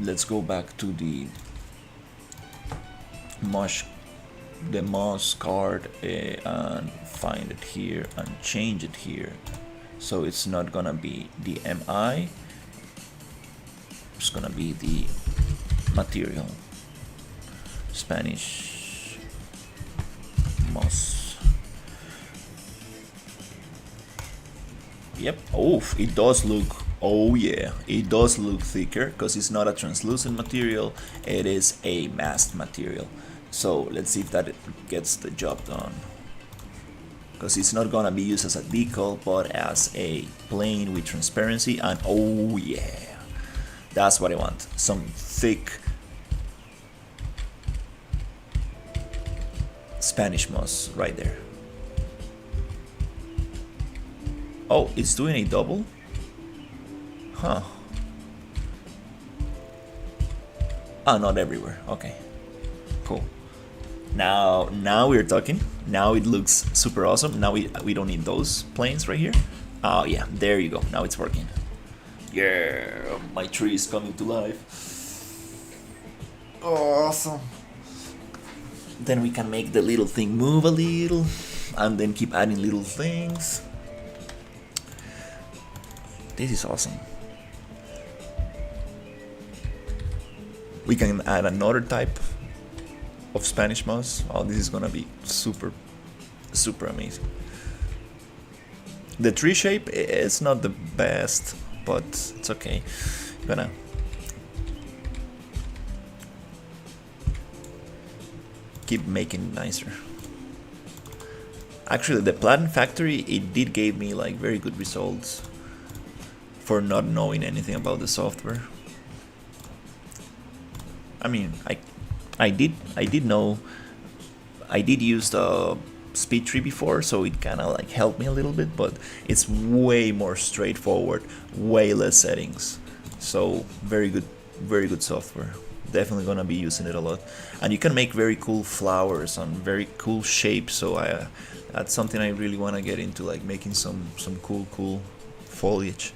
Let's go back to the MOS card and find it here and change it here. So it's not gonna be the MI, it's gonna be the material. Spanish MOS. Yep. Oh, it does look. Oh yeah, it does look thicker because it's not a translucent material. It is a masked material. So let's see if that gets the job done. Because it's not gonna be used as a decal, but as a plane with transparency. And oh yeah, that's what I want. Some thick Spanish MOS right there. Oh, it's doing a double? Huh. Oh, not everywhere. Okay. Cool. Now we're talking. Now it looks super awesome. Now we don't need those planes right here. Oh yeah, there you go. Now it's working. Yeah, my tree is coming to life. Awesome. Then we can make the little thing move a little and then keep adding little things. This is awesome. We can add another type of Spanish MOS. Oh, this is gonna be super amazing. The tree shape is not the best, but it's okay. I'm gonna keep making it nicer. Actually, the Platen Factory, it did give me like very good results for not knowing anything about the software. I mean, I did know, I did use the SpeedTree before, so it kind of like helped me a little bit, but it's way more straightforward, way less settings. So very good software. Definitely gonna be using it a lot, and you can make very cool flowers and very cool shapes. So that's something I really want to get into, like making some cool foliage.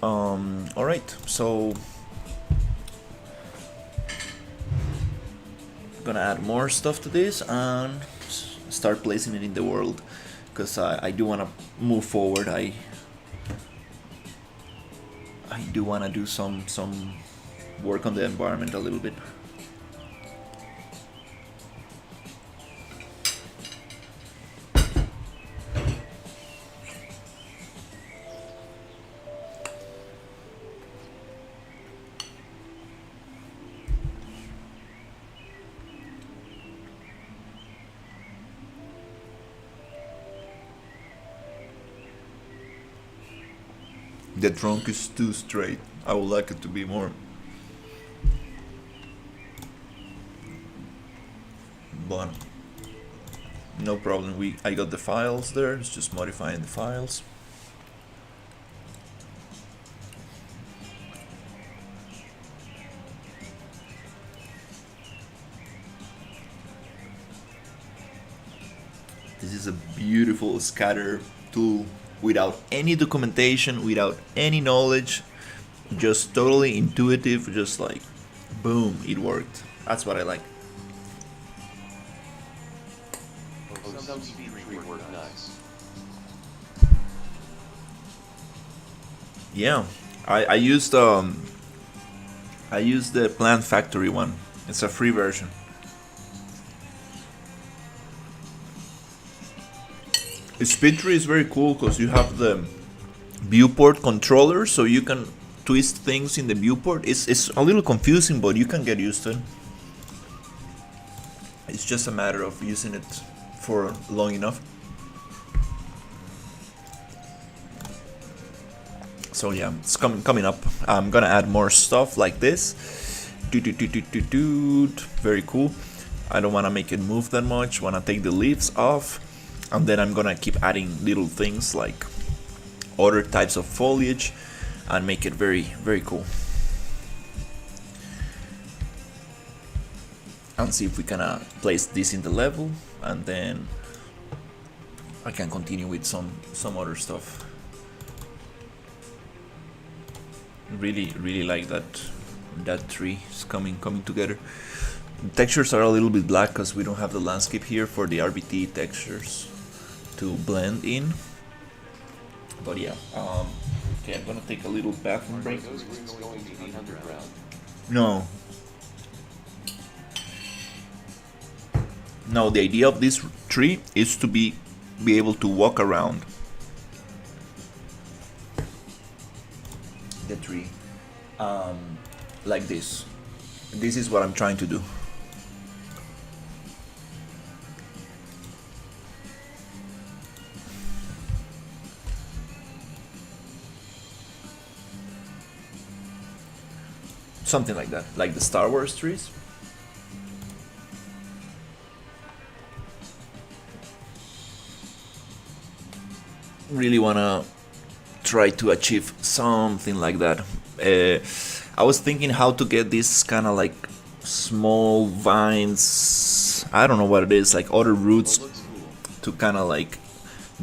All right, so gonna add more stuff to this and start placing it in the world, because I do want to move forward. I do want to do some work on the environment a little bit. The trunk is too straight. I would like it to be more. But no problem. I got the files there. It's just modifying the files. This is a beautiful scatter tool without any documentation, without any knowledge, just totally intuitive, just like boom, it worked. That's what I like. Some speed tree work nice. Yeah, I used the Plant Factory one. It's a free version. SpeedTree is very cool because you have the viewport controller, so you can twist things in the viewport. It's a little confusing, but you can get used to it. It's just a matter of using it for long enough. So yeah, it's coming up. I'm gonna add more stuff like this. Very cool. I don't wanna make it move that much. Wanna take the leaves off, and then I'm gonna keep adding little things like other types of foliage and make it very cool. And see if we can place this in the level, and then I can continue with some other stuff. Really like that tree is coming together. The textures are a little bit black because we don't have the landscape here for the RBT textures to blend in. But yeah, okay, I'm gonna take a little bathroom break. Those roots going to be underground. No, the idea of this tree is to be able to walk around the tree like this. This is what I'm trying to do. Something like that, like the Star Wars trees. Really wanna try to achieve something like that. I was thinking how to get this kind of like small vines. I don't know what it is, like other roots to kind of like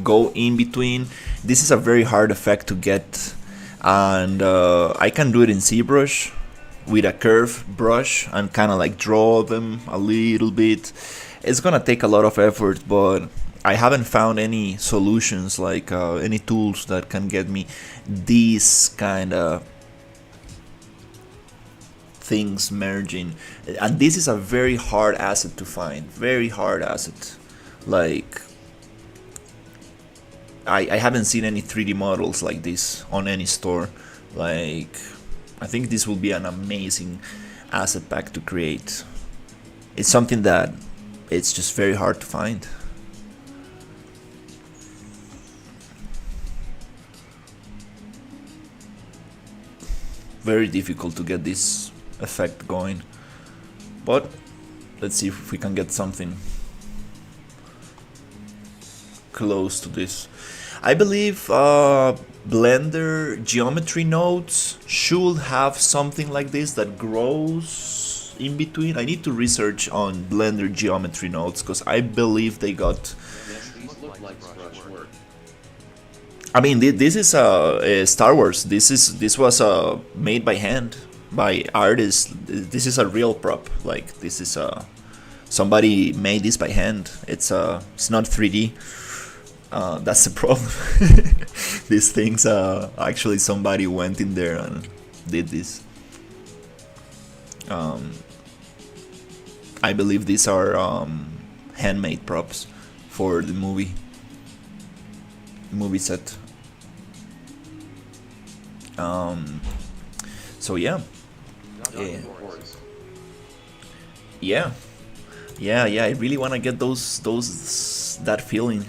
go in between. This is a very hard effect to get, and I can do it in ZBrush with a curve brush and kind of like draw them a little bit. It's gonna take a lot of effort, but I haven't found any solutions, like any tools that can get me these kind of things merging. And this is a very hard asset to find, very hard asset. Like I haven't seen any 3D models like this on any store. Like I think this will be an amazing asset pack to create. It's something that it's just very hard to find. Very difficult to get this effect going, but let's see if we can get something close to this. I believe Blender geometry nodes should have something like this that grows in between. I need to research on Blender geometry nodes because I believe they got. Yes, these look like brush work. I mean, this is Star Wars. This was made by hand by artists. This is a real prop. Like this is somebody made this by hand. It's not 3D. That's the problem. These things actually somebody went in there and did this. I believe these are handmade props for the movie set. So yeah. Yeah, I really want to get that feeling.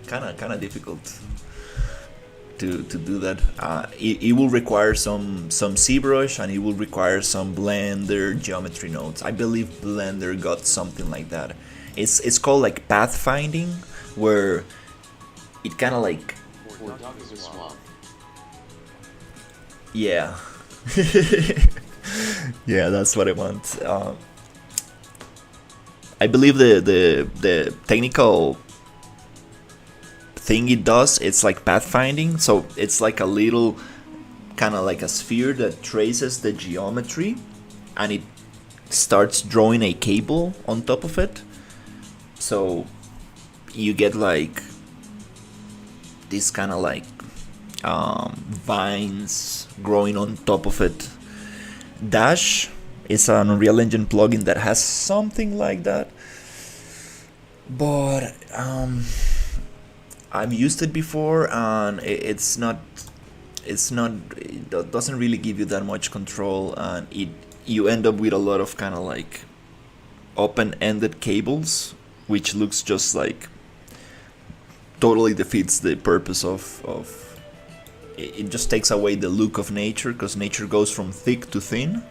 Kind of difficult to do that. It will require some ZBrush, and it will require some Blender geometry nodes. I believe Blender got something like that. It's called like pathfinding, where it kind of like yeah. Yeah, that's what I want. I believe the technical thing it does, it's like pathfinding. So it's like a little kind of like a sphere that traces the geometry, and it starts drawing a cable on top of it. So you get like this kind of like vines growing on top of it. Dash is an Unreal Engine plugin that has something like that, but I've used it before, and it doesn't really give you that much control, and you end up with a lot of kind of like open-ended cables, which looks just like totally defeats the purpose of it. Just takes away the look of nature, because nature goes from thick to thin,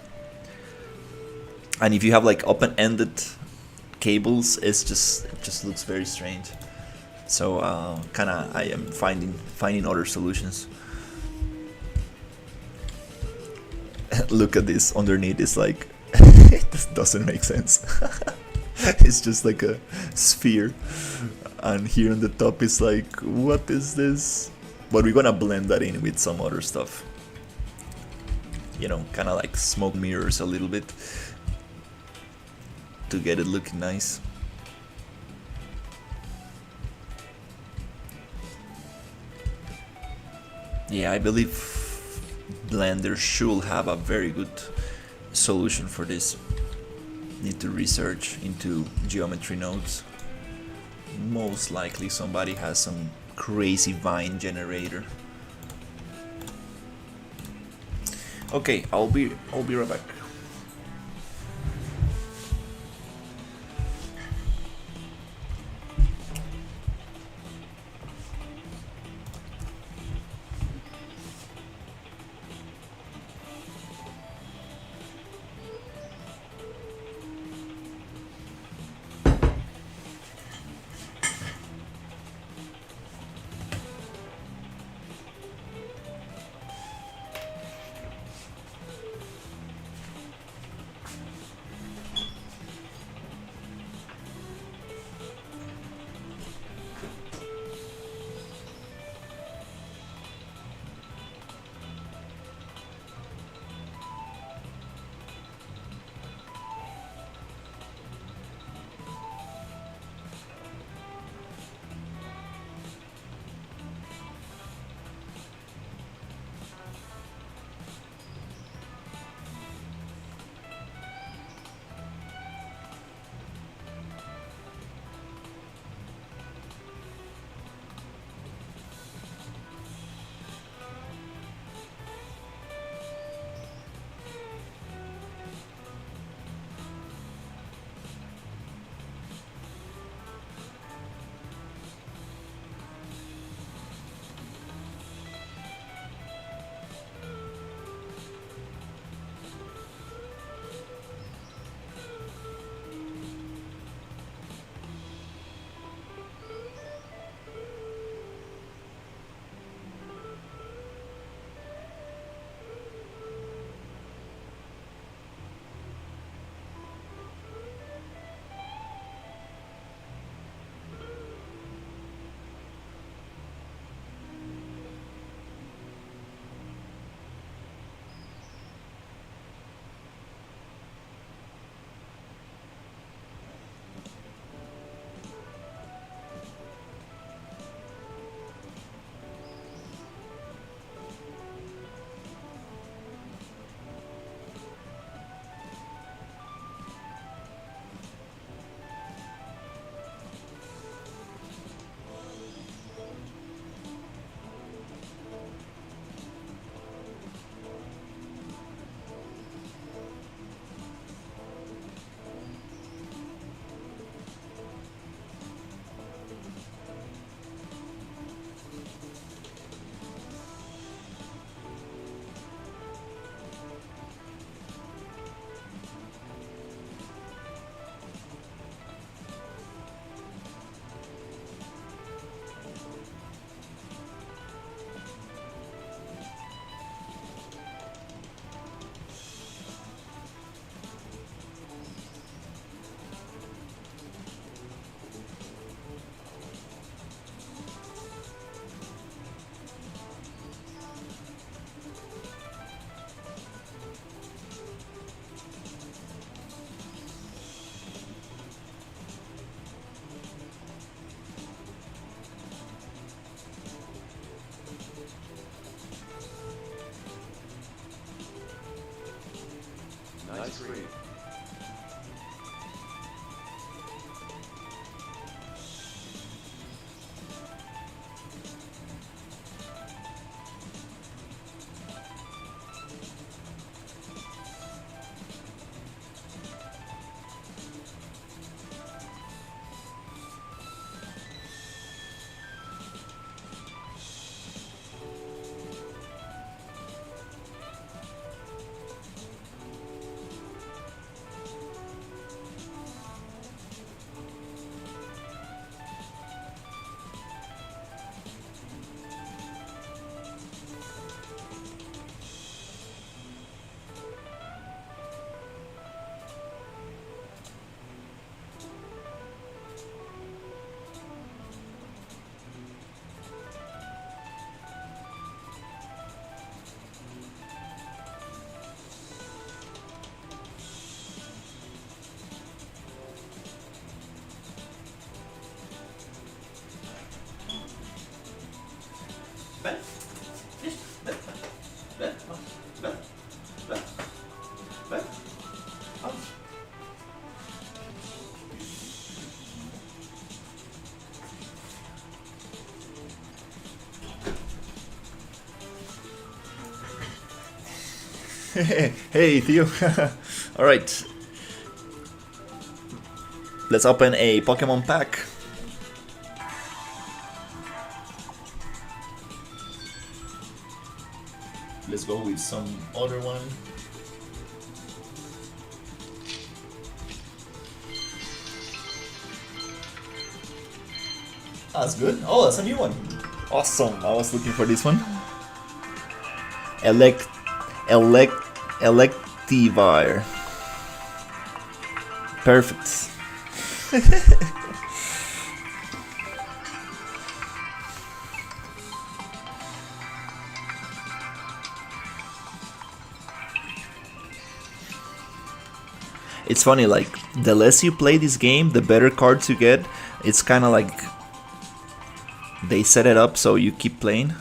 and if you have like open-ended cables, it just looks very strange. So kind of I am finding other solutions. Look at this underneath, it's like this doesn't make sense. It's just like a sphere, and here on the top is like, what is this? But we're gonna blend that in with some other stuff, you know, kind of like smoke mirrors a little bit to get it looking nice. Yeah, I believe Blender should have a very good solution for this. Need to research into geometry nodes. Most likely somebody has some crazy vine generator. Okay, I'll be right back. That's great. Hey, Theo. Alright. Let's open a Pokemon pack. Let's go with some other one. That's good. Oh, that's a new one. Awesome. I was looking for this one. Electivire. Perfect. It's funny, like, the less you play this game, the better cards you get. It's kind of like they set it up so you keep playing.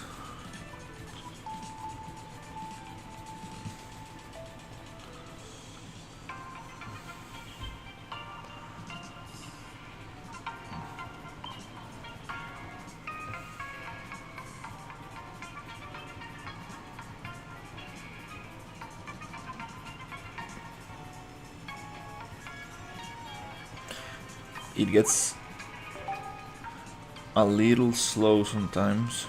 It gets a little slow sometimes.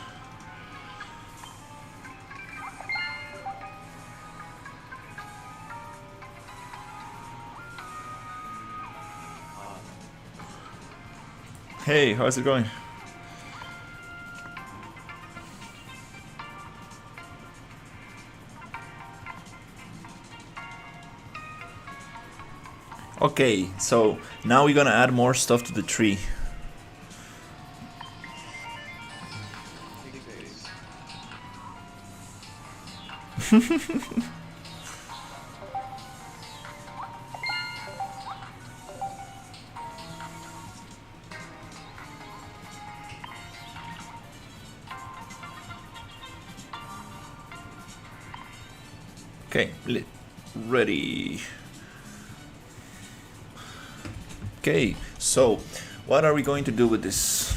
Hey, how's it going? Okay, so now we're gonna add more stuff to the tree. Okay, ready. Okay, so what are we going to do with this?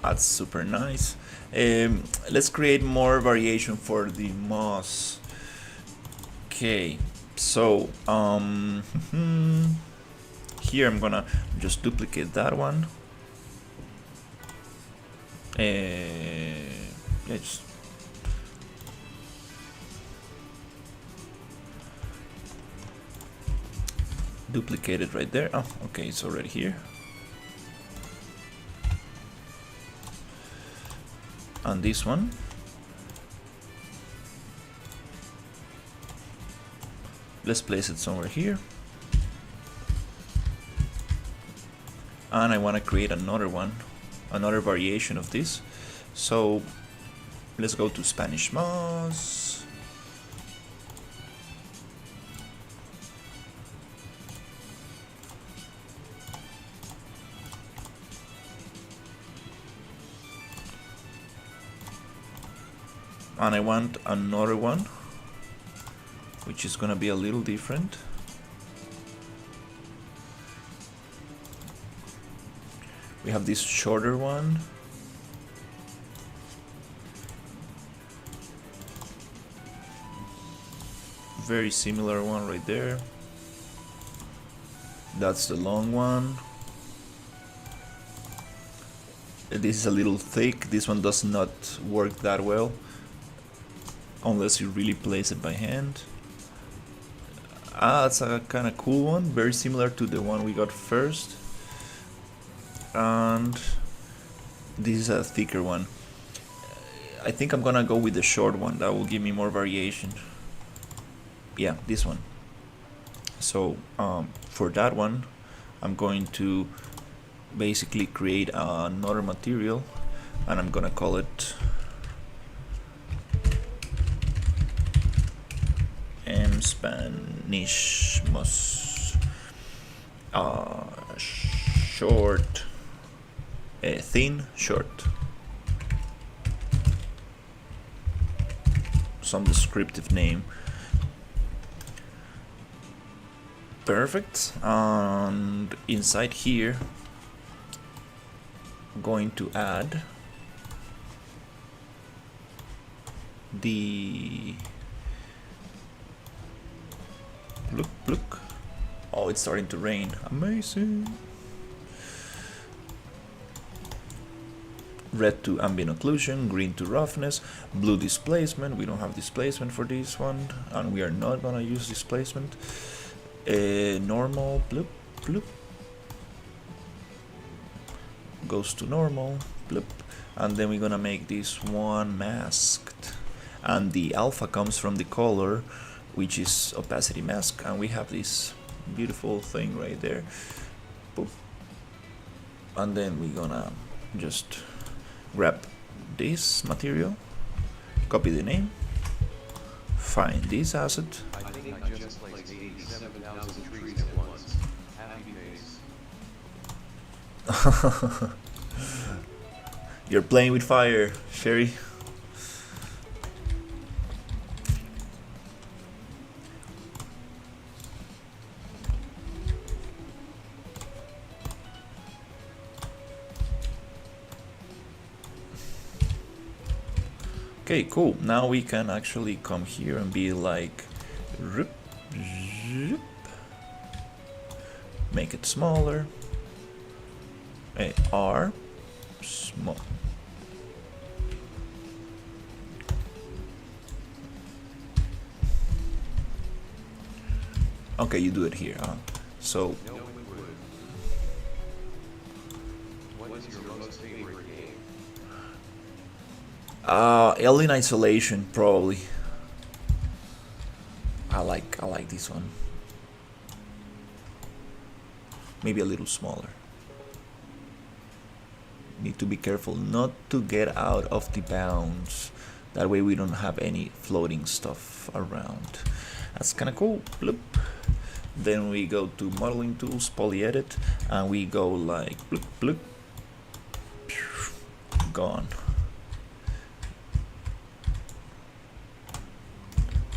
That's super nice. Let's create more variation for the moss. Okay, so here I'm gonna just duplicate that one. Yeah, just duplicate it right there. Oh, okay, it's already here. And this one, let's place it somewhere here. And I want to create another one, another variation of this. So let's go to Spanish moss. and I want another one, which is gonna be a little different. We have this shorter one. Very similar one right there. That's the long one. This is a little thick. This one does not work that well unless you really place it by hand. That's a kind of cool one, very similar to the one we got first. And this is a thicker one. I think I'm gonna go with the short one. That will give me more variation. Yeah, this one. So for that one, I'm going to basically create another material, and I'm gonna call it Spanismus short, thin short. Some descriptive name. Perfect. And inside here, I'm going to add the look. Oh, it's starting to rain. Amazing. Red to ambient occlusion, green to roughness, blue displacement. We don't have displacement for this one, and we are not gonna use displacement. Normal, bloop, bloop. Goes to normal, bloop. And then we're gonna make this one masked. And the alpha comes from the color, which is opacity mask, and we have this beautiful thing right there. Boop. And then we're gonna just grab this material, copy the name, find this asset. I think I just placed 87,000 trees at once. Happy days. You're playing with fire, Sherry. Okay, cool. Now we can actually come here and be like, rip, zip. Make it smaller. R, small. Okay, you do it here, huh? So. What is your most favorite game? Alien Isolation, probably. I like this one. Maybe a little smaller. Need to be careful not to get out of the bounds. That way we don't have any floating stuff around. That's kind of cool. Bloop. Then we go to modeling tools, poly edit, and we go like bloop bloop. Gone.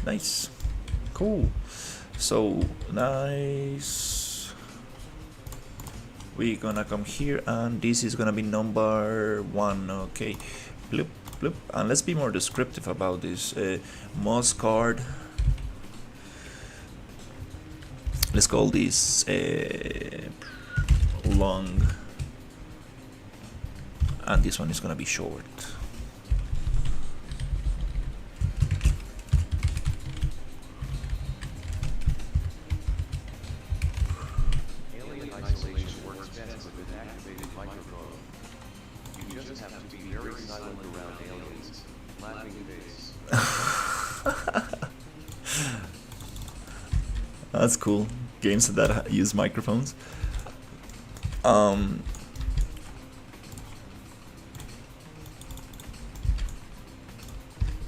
Nice. Cool. So nice. We're gonna come here, and this is gonna be number 1. Okay. Bloop bloop. And let's be more descriptive about this. Moss card. Let's call this long, and this one is gonna be short. Alien isolation works best with an activated microphone. You just have to be very silent around aliens. Laughing face. That's cool. Games that use microphones.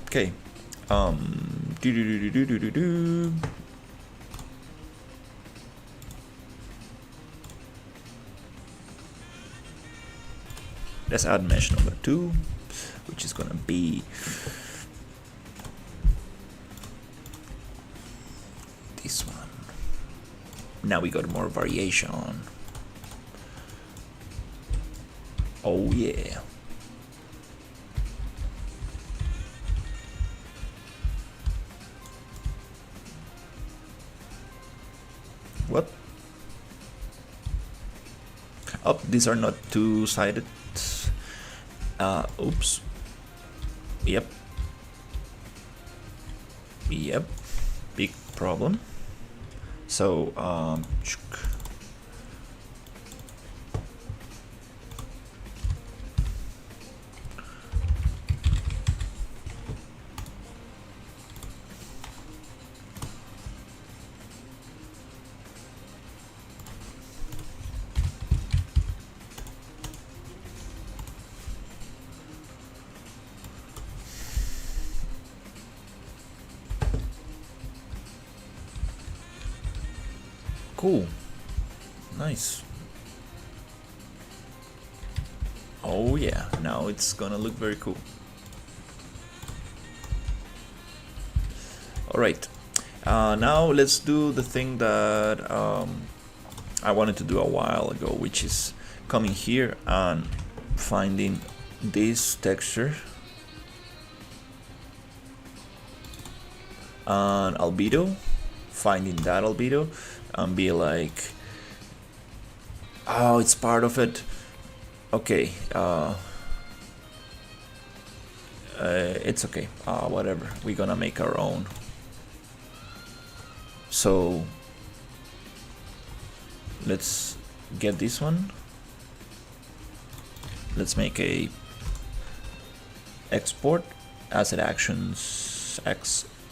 Okay. Let's add mesh number 2, which is gonna be this one. Now we got more variation. Oh yeah. What? Oh, these are not two-sided. Oops. Yep. Yep. Big problem. So, cool. Nice. Oh yeah, now it's gonna look very cool. Alright, now let's do the thing that I wanted to do a while ago, which is coming here and finding this texture and albedo, finding that albedo and be like, oh, it's part of it. Okay, it's okay, whatever, we're gonna make our own. So let's get this one. Let's make a export asset actions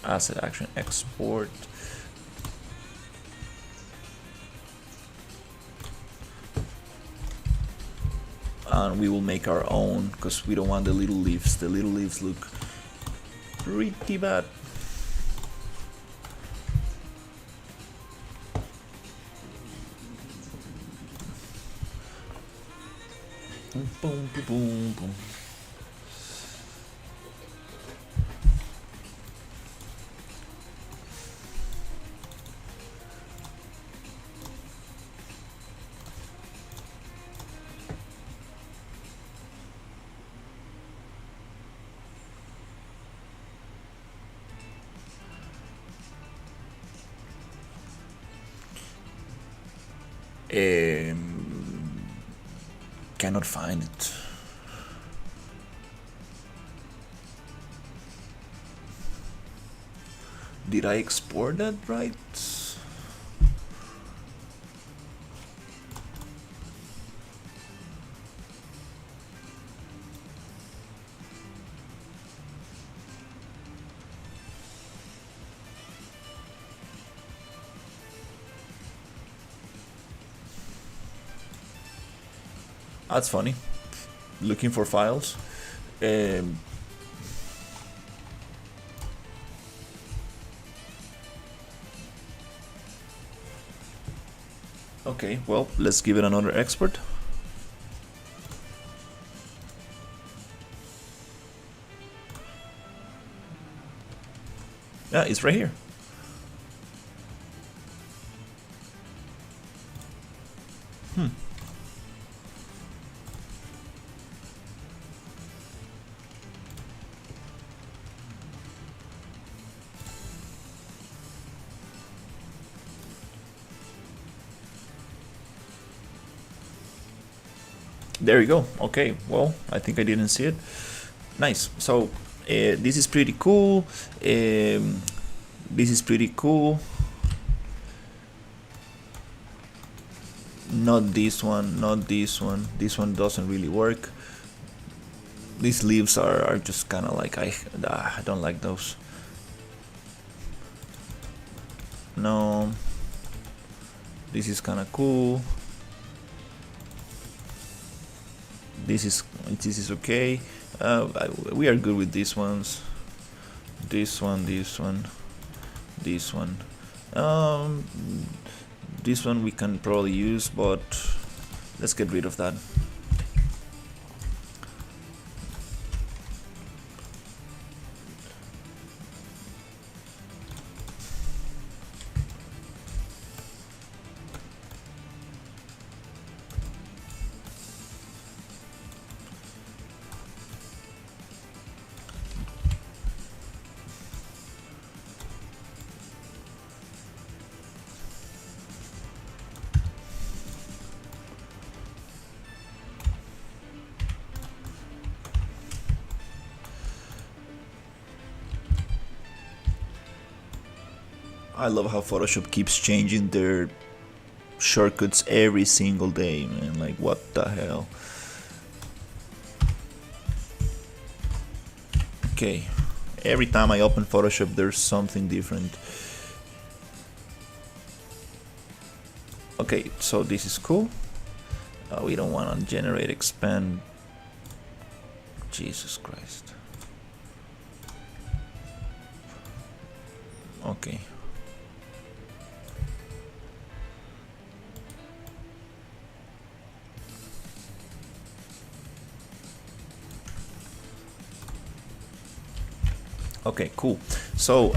asset action export. And we will make our own because we don't want the little leaves. The little leaves look pretty bad. Boom, boom, boom, boom. Cannot find it. Did I export that right? That's funny. Looking for files. Okay, well, let's give it another export. Yeah, it's right here. There you go. Okay, well, I think I didn't see it. Nice. So this is pretty cool. This is pretty cool. Not this one, not this one. This one doesn't really work. These leaves are just kind of like, I don't like those. No. This is kind of cool. This is okay. We are good with these ones. This one, this one, this one. This one we can probably use, but let's get rid of that. I love how Photoshop keeps changing their shortcuts every single day, man. Like, what the hell? Okay, every time I open Photoshop there's something different. Okay, so this is cool. We don't want to generate expand. Jesus Christ. Okay. Okay, cool. So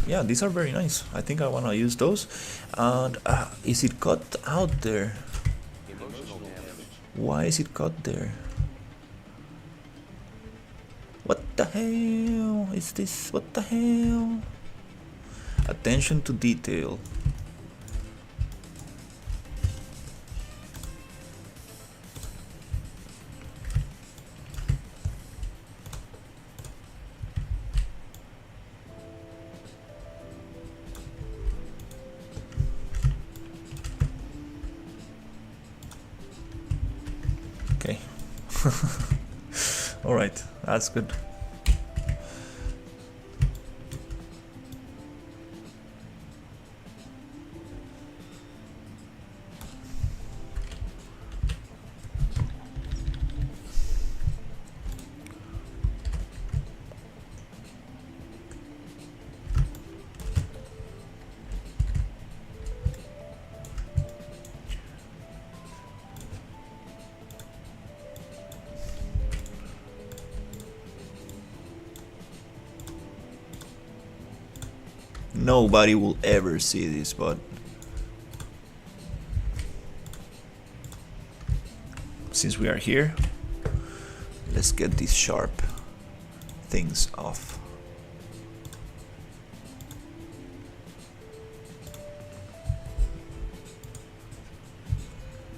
yeah, these are very nice. I think I want to use those. And is it cut out there? Emotional damage. Why is it cut there? What the hell is this? What the hell? Attention to detail. Okay. All right, that's good. Nobody will ever see this, but since we are here, let's get these sharp things off.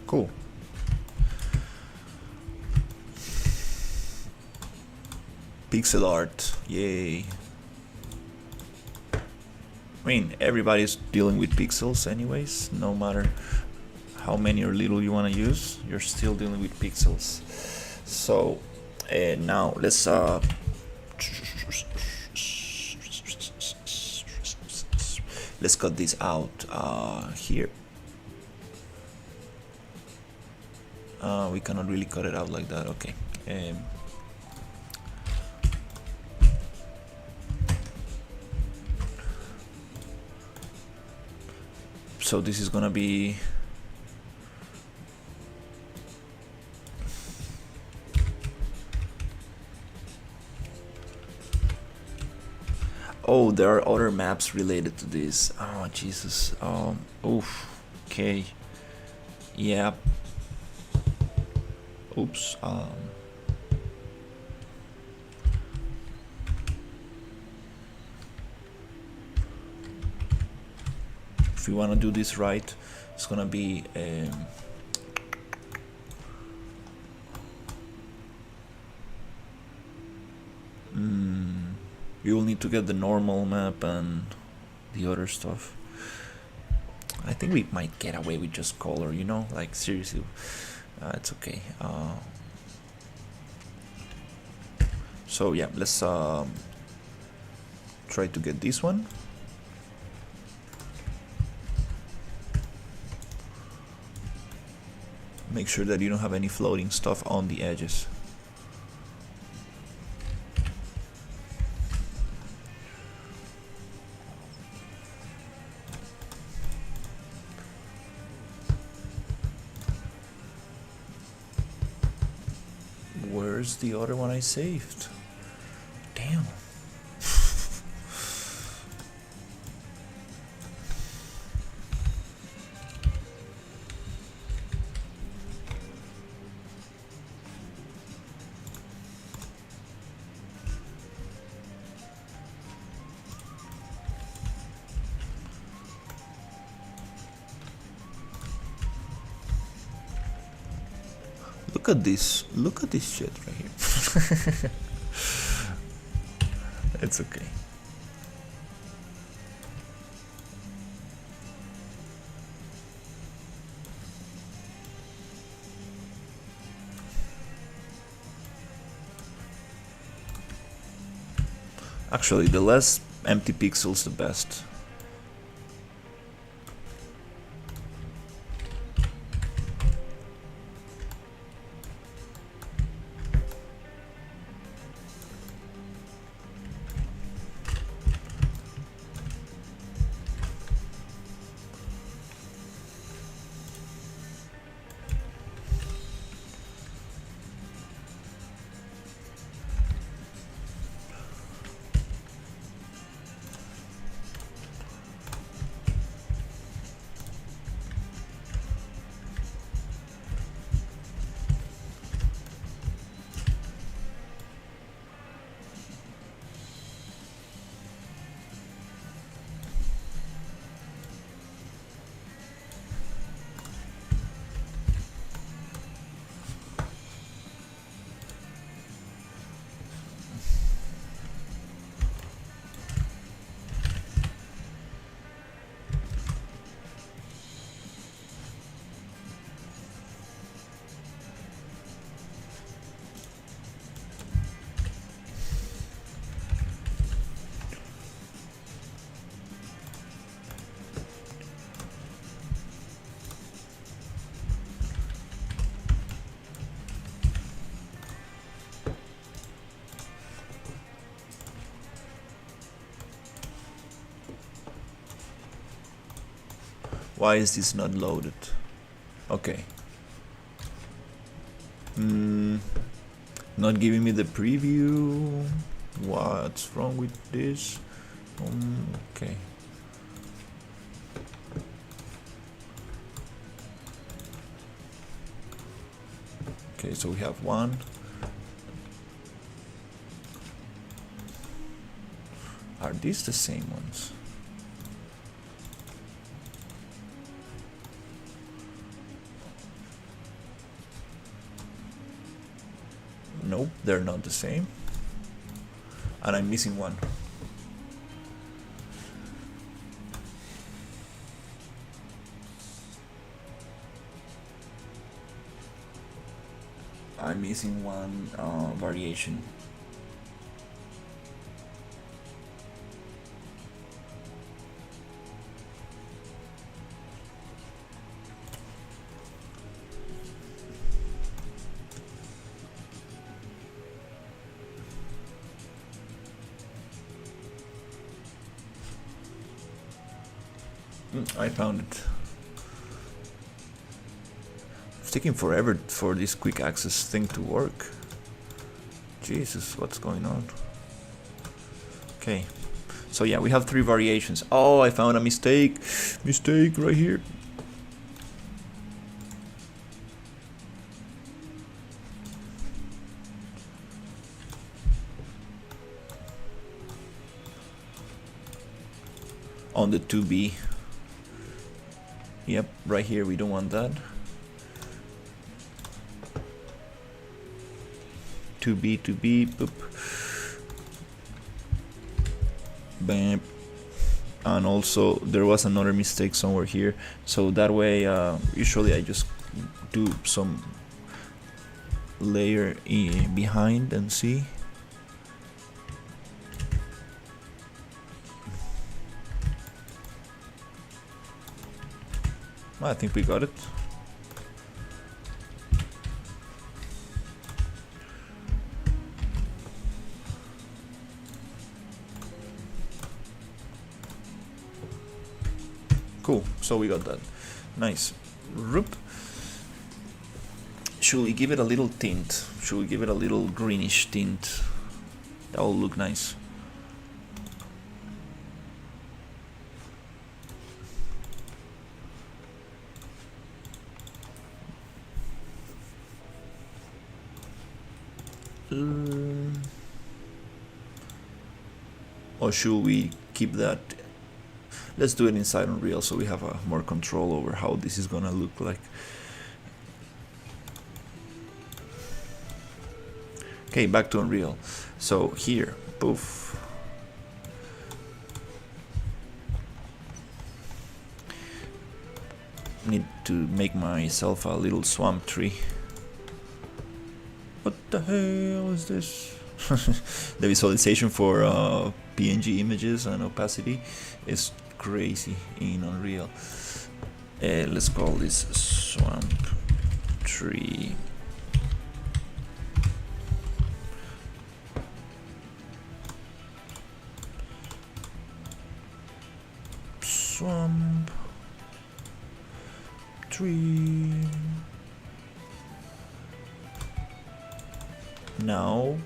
Cool. Pixel art, yay. I mean, everybody's dealing with pixels anyways, no matter how many or little you want to use, you're still dealing with pixels. So now let's cut this out here. We cannot really cut it out like that. Okay. So this is gonna be oh, there are other maps related to this. Oh Jesus. Oof. Okay. Yeah. Oops. If we want to do this right, it's gonna be we will need to get the normal map and the other stuff. I think we might get away with just color, you know, like seriously, it's okay. So yeah, let's try to get this one. Make sure that you don't have any floating stuff on the edges. Where's the other one I saved? Damn. Look at this shit right here. It's okay. Actually, the less empty pixels, the best. Why is this not loaded? Okay. Not giving me the preview. What's wrong with this? Okay. Okay, so we have one. Are these the same ones? Nope, they're not the same. And I'm missing one. I'm missing one variation. I found it. It's taking forever for this quick access thing to work. Jesus, what's going on? Okay, so yeah, we have 3 variations. Oh, I found a mistake. Mistake right here. On the 2B. Yep, right here, we don't want that. 2B, boop. Bam. And also, there was another mistake somewhere here. So that way, usually I just do some layer behind and see. I think we got it. Cool, so we got that. Nice. Roop. Should we give it a little tint? Should we give it a little greenish tint? That will look nice. Or should we keep that? Let's do it inside Unreal so we have more control over how this is gonna look like. Okay, back to Unreal. So here, poof. Need to make myself a little swamp tree. What the hell is this? The visualization for PNG images and opacity is crazy in Unreal. Let's call this swamp tree. Swamp tree. Now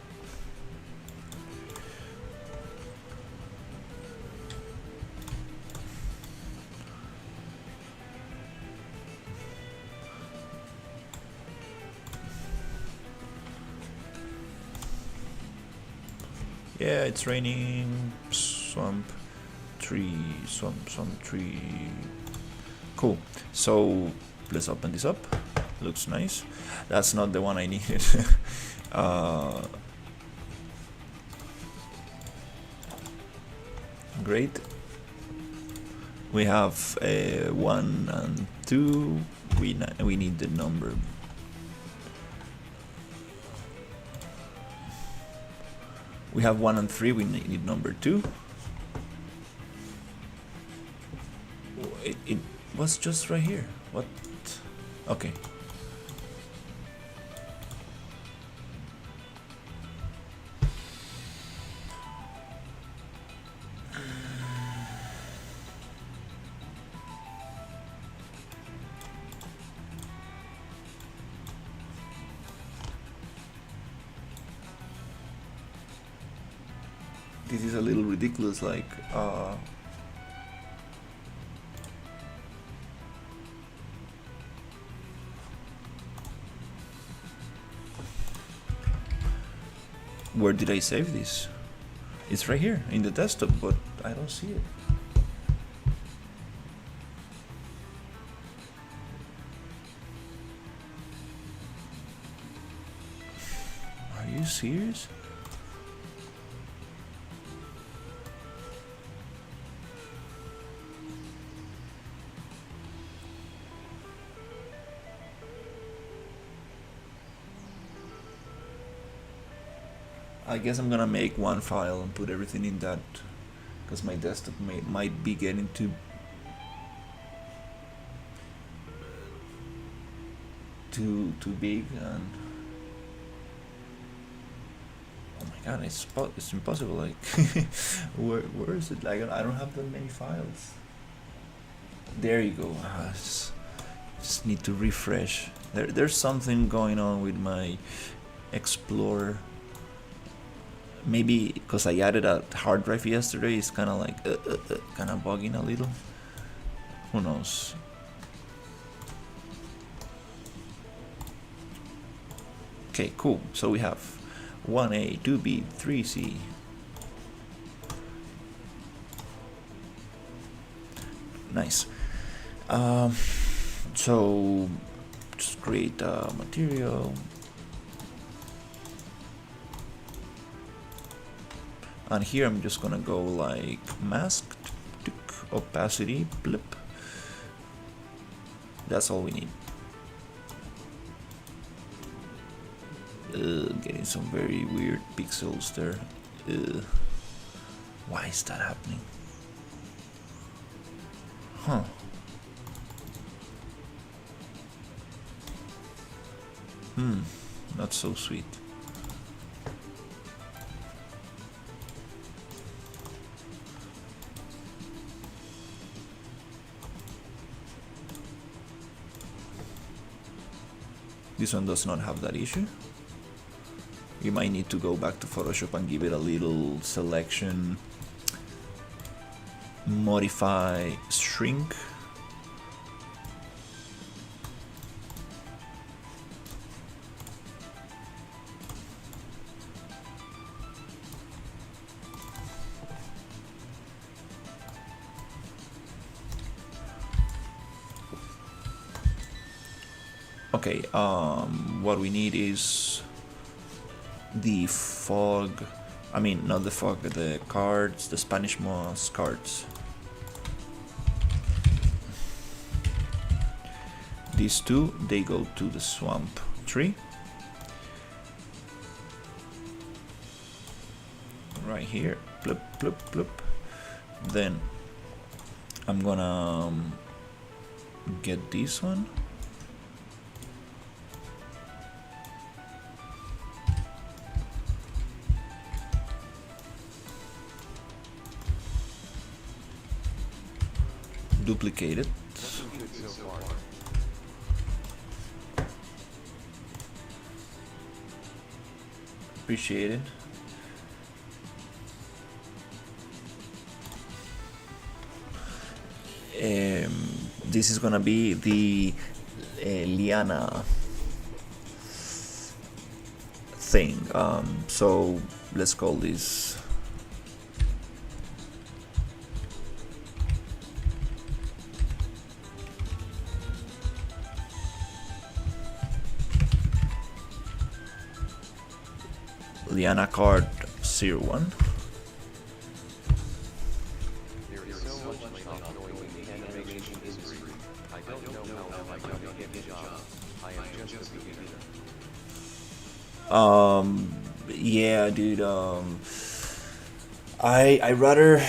yeah, it's raining. Swamp tree. Swamp tree. Cool. So let's open this up. Looks nice. That's not the one I needed. Great. We have 1 and 2. We need the number. We have 1 and 3. We need number 2. It was just right here. What? Okay. This is a little ridiculous, like where did I save this? It's right here in the desktop, but I don't see it. Are you serious? I guess I'm gonna make one file and put everything in that, because my desktop might be getting too big, and oh my god, it's impossible. Like, where is it? Like, I don't have that many files. There you go. Just need to refresh. There's something going on with my Explorer. Maybe because I added a hard drive yesterday, it's kind of like kind of bugging a little. Who knows? Okay, cool. So we have 1A, 2B, 3C. Nice. So just create a material. And here I'm just gonna go like mask, opacity, blip. That's all we need. Getting some very weird pixels there. Why is that happening? Huh. Not so sweet. This one does not have that issue. You might need to go back to Photoshop and give it a little selection, modify, shrink. Okay, what we need is the fog, I mean not the fog, the cards, the Spanish moss cards. These two, they go to the swamp tree. right here. Plop, plop, plop. Then I'm gonna get this one. Duplicate it. Looking good so far. Appreciate it. This is gonna be the Liana thing. So let's call this Liana card 01. There is so much stuff going in the animation industry. I don't know how I'm gonna get the job. I am just a beginner. Yeah, dude. I rather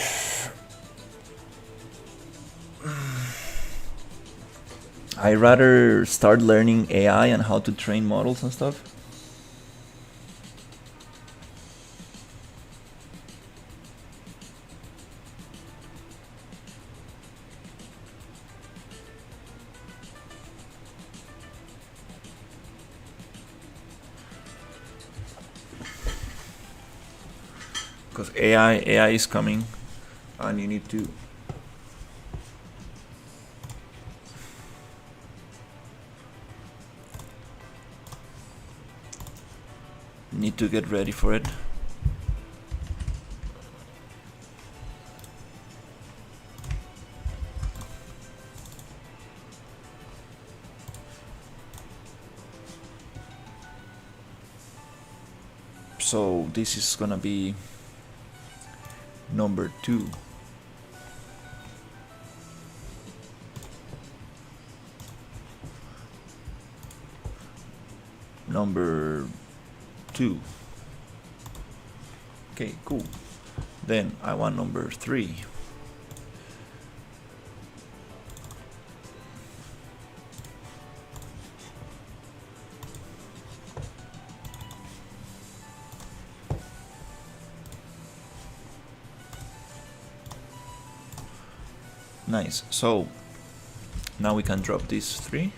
I rather start learning AI and how to train models and stuff. Because AI is coming, and you need to get ready for it. So this is gonna be number 2. Number 2. Okay, cool. Then I want number 3. Nice. So now we can drop these 3.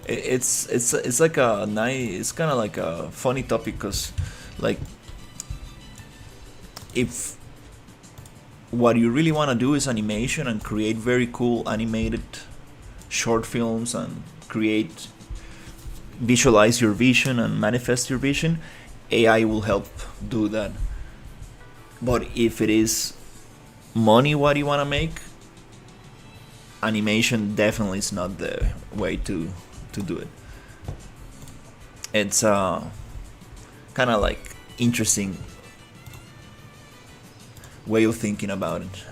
It's like a nice. It's kind of like a funny topic, because like if what you really want to do is animation and create very cool animated short films and visualize your vision and manifest your vision, AI will help do that. But if it is money what you want to make, animation definitely is not the way to do it. It's kind of like interesting way of thinking about it.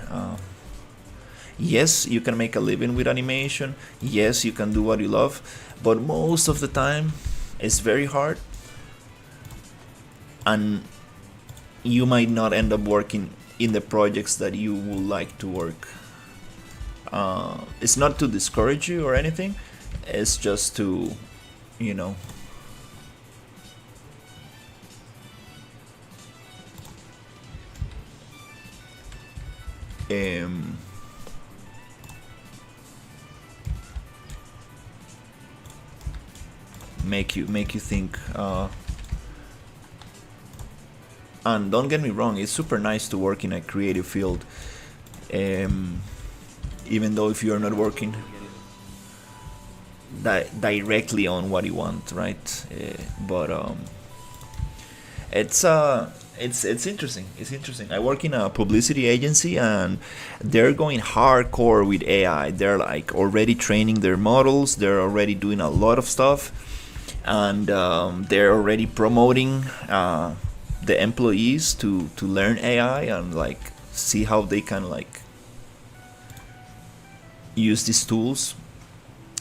Yes, you can make a living with animation. Yes, you can do what you love, but most of the time it's very hard, and you might not end up working in the projects that you would like to work. It's not to discourage you or anything. It's just to, you know, make you think. And don't get me wrong, it's super nice to work in a creative field, even though if you're not working directly on what you want, right? But it's interesting. It's interesting. I work in a publicity agency, and they're going hardcore with AI. They're like already training their models. They're already doing a lot of stuff, and they're already promoting the employees to learn AI and like see how they can like use these tools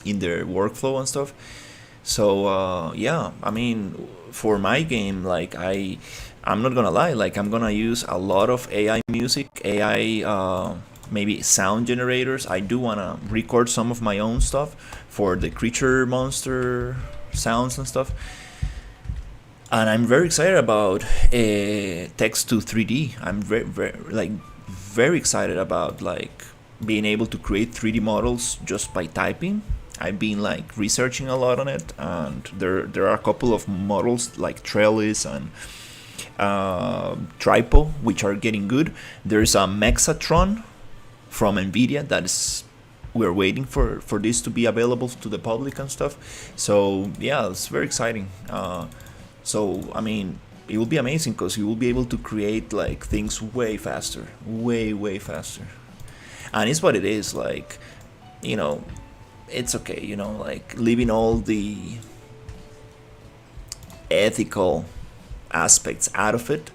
in their workflow and stuff. So yeah, I mean, for my game, like I'm not gonna lie, like I'm gonna use a lot of AI music, AI maybe sound generators. I do wanna record some of my own stuff for the creature monster sounds and stuff. And I'm very excited about text to 3D. I'm very excited about like being able to create 3D models just by typing. I've been like researching a lot on it, and there are a couple of models like Trellis and Tripo, which are getting good. There's a Mexatron from Nvidia that is, we're waiting for this to be available to the public and stuff. So yeah, it's very exciting. So I mean, it will be amazing because you will be able to create like things way faster, way faster. And it's what it is, like, you know, it's okay, you know, like leaving all the ethical aspects out of it.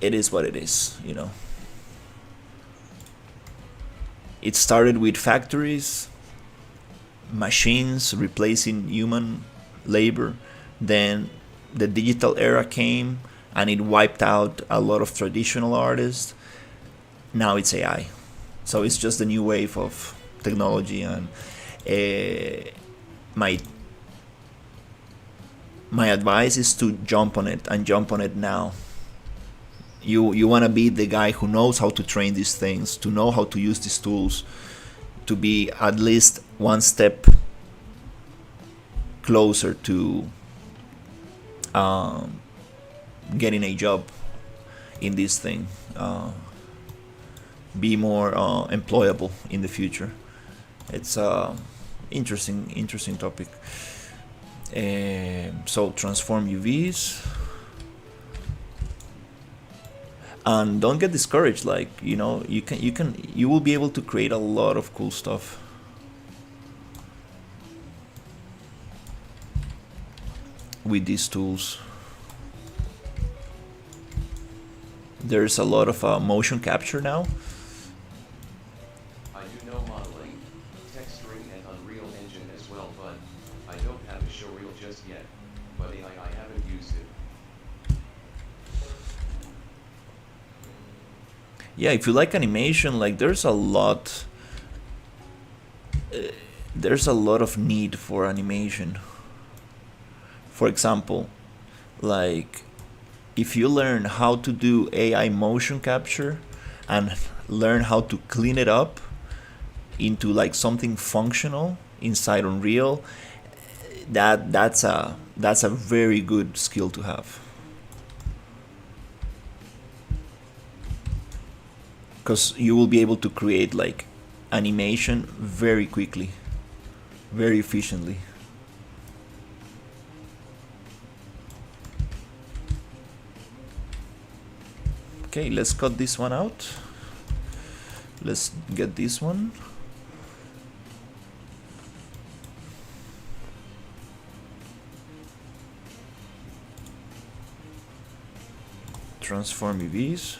It is what it is, you know. It started with factories, machines replacing human labor. Then the digital era came and it wiped out a lot of traditional artists. Now it's AI. So it's just a new wave of technology, and my advice is to jump on it, and jump on it now. You want to be the guy who knows how to train these things, to know how to use these tools, to be at least one step closer to getting a job in this thing, be more employable in the future. It's interesting topic. So transform UVs, and don't get discouraged. Like, you know, you will be able to create a lot of cool stuff. With these tools. There's a lot of motion capture now. I do know modeling, texturing, and Unreal Engine as well, but I don't have a showreel just yet. But I haven't used it. Yeah, if you like animation, like there's a lot of need for animation. For example, like if you learn how to do AI motion capture and learn how to clean it up into like something functional inside Unreal, that's a very good skill to have. Because you will be able to create like animation very quickly, very efficiently. Okay, let's cut this one out. Let's get this one. Transform UVs.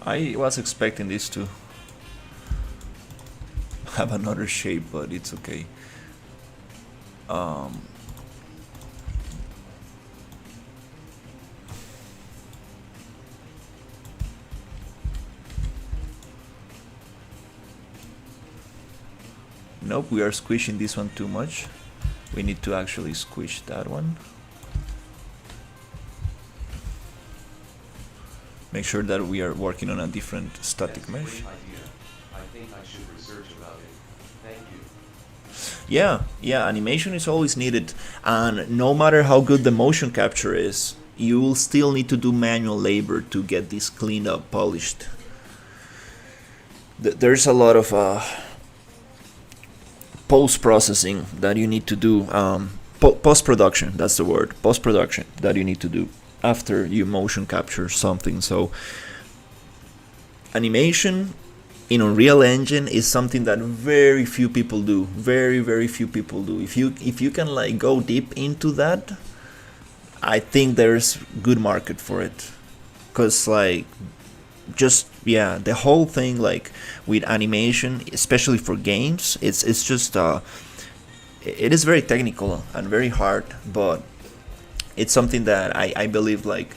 I was expecting this to have another shape, but it's okay. Nope, we are squishing this one too much. We need to actually squish that one. Make sure that we are working on a different static mesh. Great idea. I think I should research about it. Thank you. Yeah, animation is always needed, and no matter how good the motion capture is, you will still need to do manual labor to get this cleaned up, polished. there's a lot of post processing that you need to do. Post production, that's the word. Post production that you need to do after you motion capture something. So animation in Unreal Engine is something that very few people do. Very few people do. If you can like go deep into that, I think there's good market for it. Cause like just the whole thing like with animation, especially for games, it's just it is very technical and very hard, but it's something that I believe like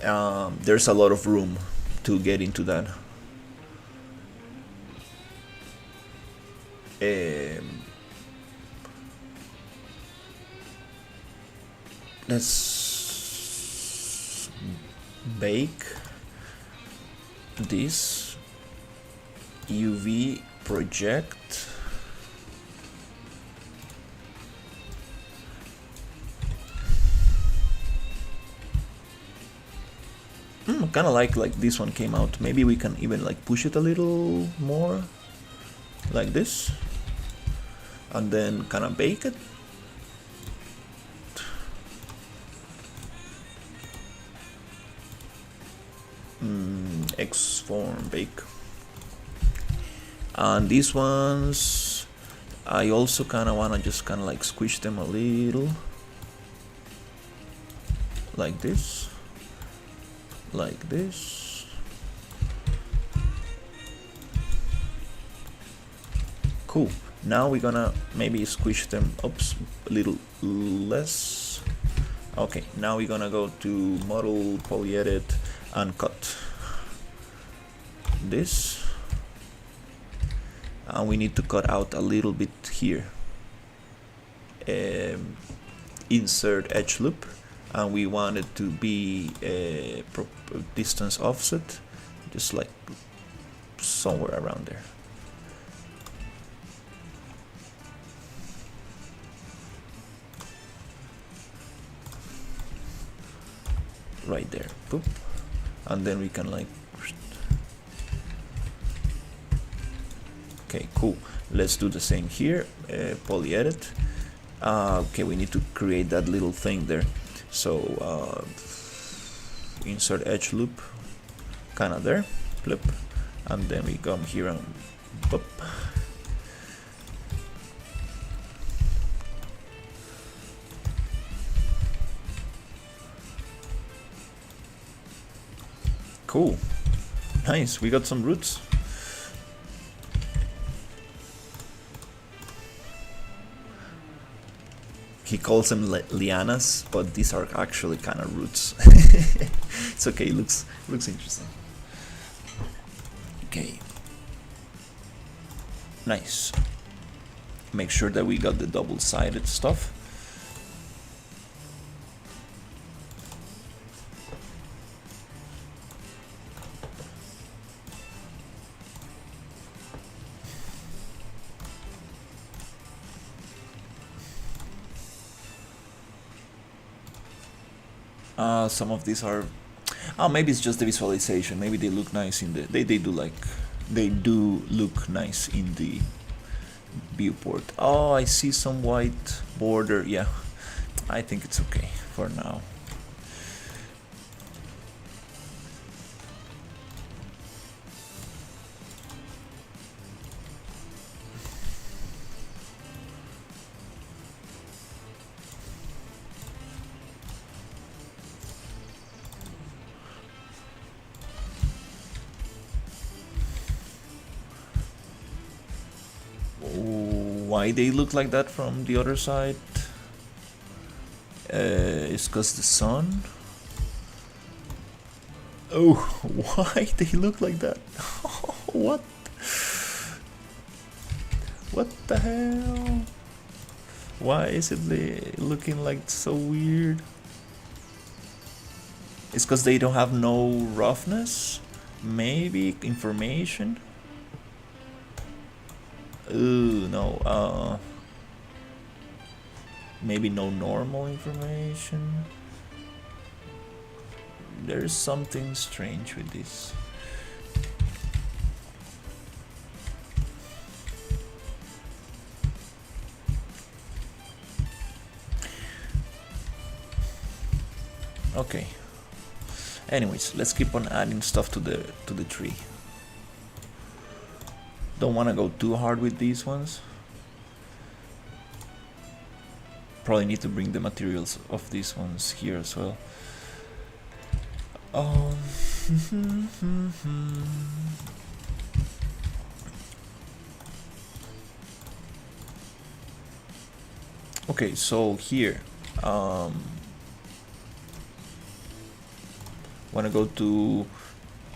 there's a lot of room to get into that. Let's bake this UV project. Kind of like this one came out. Maybe we can even like push it a little more like this and then kind of bake it. Xform bake. And these ones I also kind of want to just kind of like squish them a little like this, like this. Cool. Now we're gonna maybe squish them up a little less. Okay, now we're gonna go to model, poly edit, and cut this. And we need to cut out a little bit here. Insert edge loop, and we want it to be a distance offset, just like somewhere around there. Right there. Boop. And then we can like, okay, cool. Let's do the same here. Poly edit. Okay, we need to create that little thing there. So insert edge loop, kind of there, flip, and then we come here and boop. Cool, nice. We got some roots. He calls them lianas, but these are actually kind of roots. It's okay. Looks interesting. Okay. Nice. Make sure that we got the double-sided stuff. Some of these are, maybe it's just the visualization. Maybe they look nice in the, they do look nice in the viewport. Oh, I see some white border. Yeah, I think it's okay for now. Why they look like that from the other side? It's because the sun. Oh, why they look like that? What? What the hell? Why is it looking like so weird? It's because they don't have no roughness? Maybe information? Ooh, no, maybe no normal information. There's something strange with this. Okay. Anyways, let's keep on adding stuff to the tree. Don't want to go too hard with these ones. Probably need to bring the materials of these ones here as well. Okay, so here, wanna go to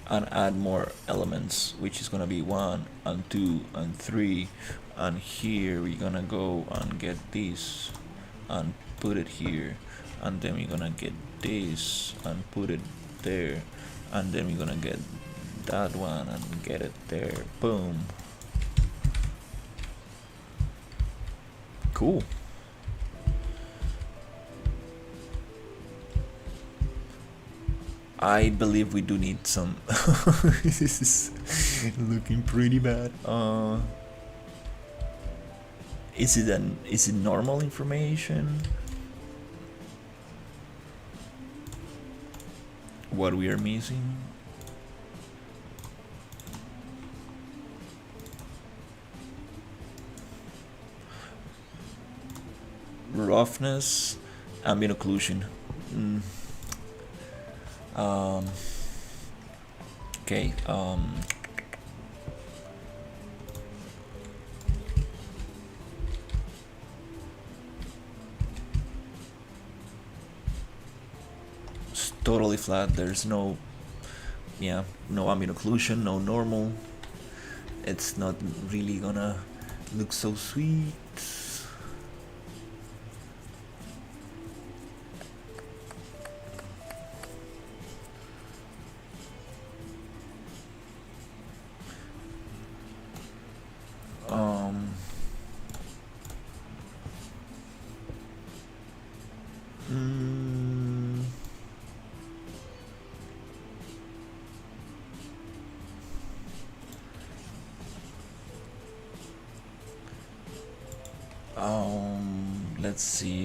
and add more elements, which is gonna be 1 and 2 and 3, and here we're gonna go and get this and put it here, and then we're gonna get this and put it there, and then we're gonna get that one and get it there. Boom. Cool. I believe we do need some. This is looking pretty bad. Is it normal information? What we are missing? Roughness, ambient occlusion. Okay. It's totally flat. There's no, no ambient occlusion, no normal. It's not really gonna look so sweet.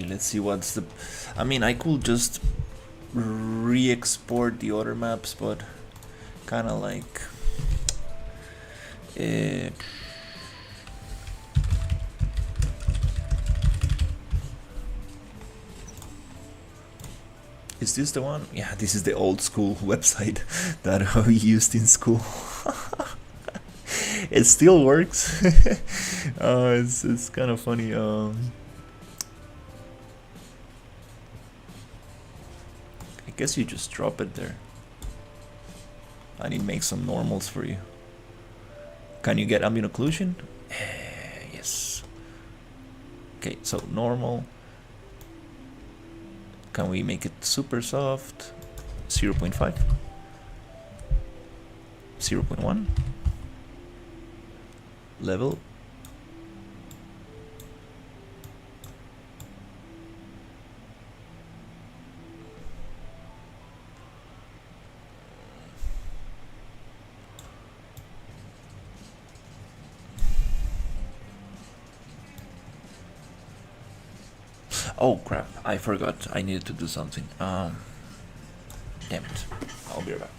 Let's see what's the, I mean, I could just re-export the other maps, but kind of like is this the one? Yeah, this is the old school website that we used in school. It still works. It's kind of funny. I guess you just drop it there. I need to make some normals for you. Can you get ambient occlusion? Yes. Okay, so normal. Can we make it super soft? 0.5? 0.1? Level? Oh crap, I forgot. I needed to do something. Damn it. I'll be right back.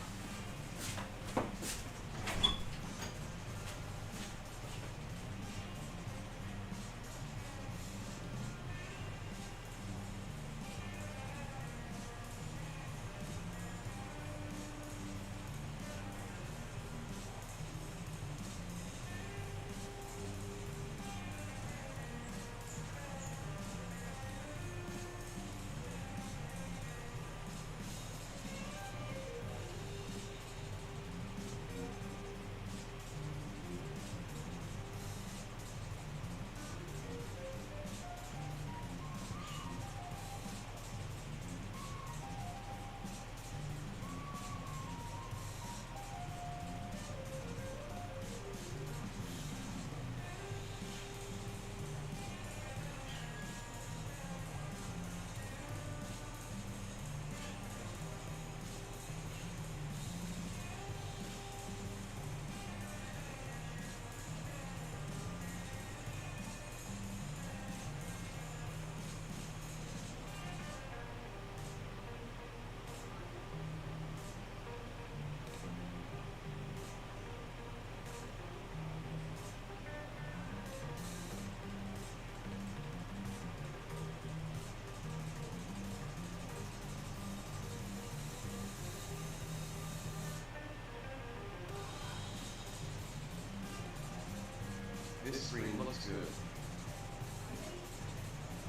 This screen looks good.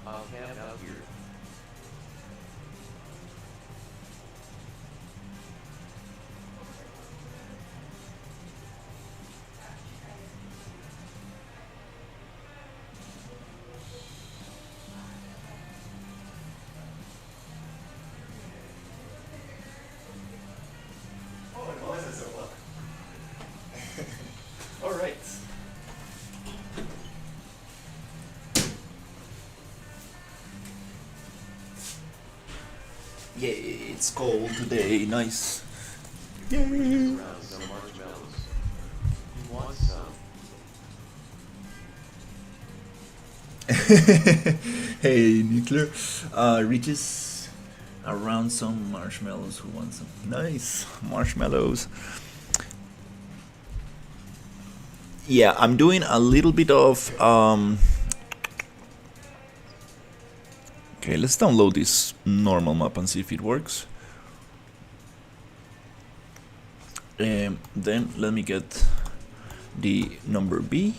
I'll camp out here. All right. Yeah, it's cold today. Nice. Yay. Around some marshmallows. You want some? Hey, Nuclear. Reaches around some marshmallows. Who wants some? Nice marshmallows. Yeah, I'm doing a little bit of okay, let's download this normal map and see if it works. Then let me get the number B.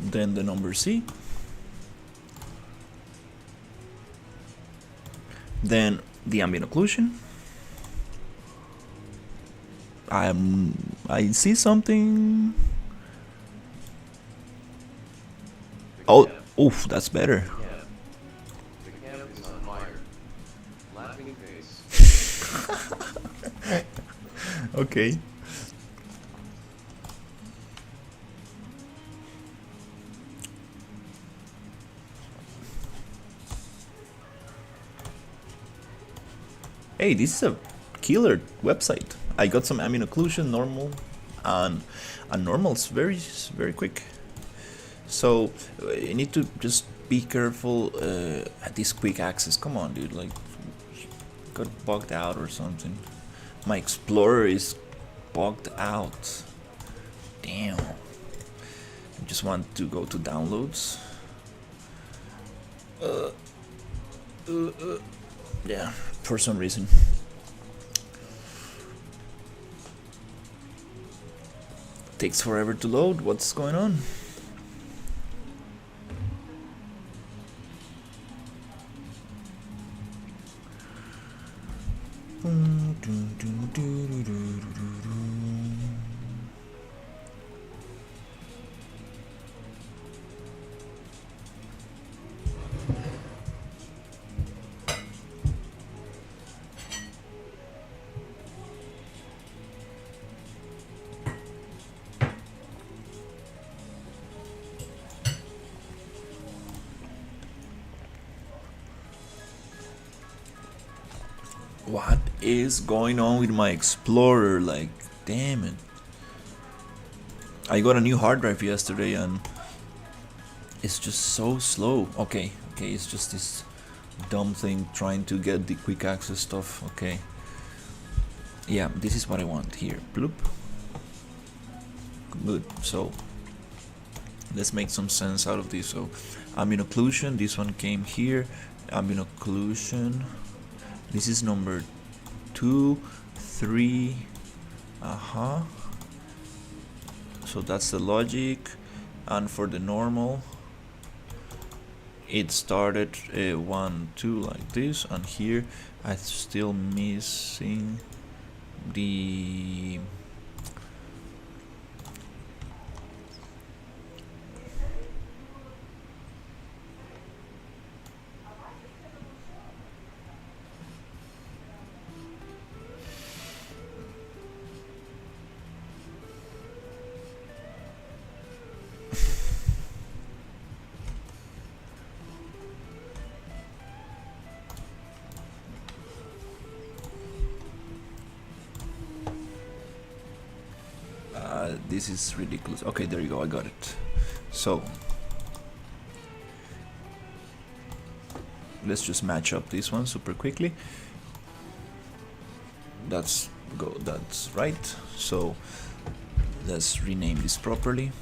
Then the number C. Then the ambient occlusion. I see something. Oh, oof, that's better. The camp is on fire. Laughing face. Okay. Hey, this is a killer website. I got some ambient occlusion, normal, and normal's very quick. So you need to just be careful at this quick access. Come on, dude, like got bugged out or something. My Explorer is bugged out. Damn. I just want to go to downloads. Yeah, for some reason. Takes forever to load. What's going on? What is going on with my Explorer? Like, damn it. I got a new hard drive yesterday and it's just so slow. Okay, it's just this dumb thing trying to get the quick access stuff. Okay. Yeah, this is what I want here. Bloop. Good. So let's make some sense out of this. So ambient occlusion, this one came here. Ambient occlusion. This is number 2, 3. So that's the logic. And for the normal, it started 1, 2 like this, and here I'm still missing the this is ridiculous. Okay, there you go, I got it. So let's just match up this one super quickly. That's right. So let's rename this properly.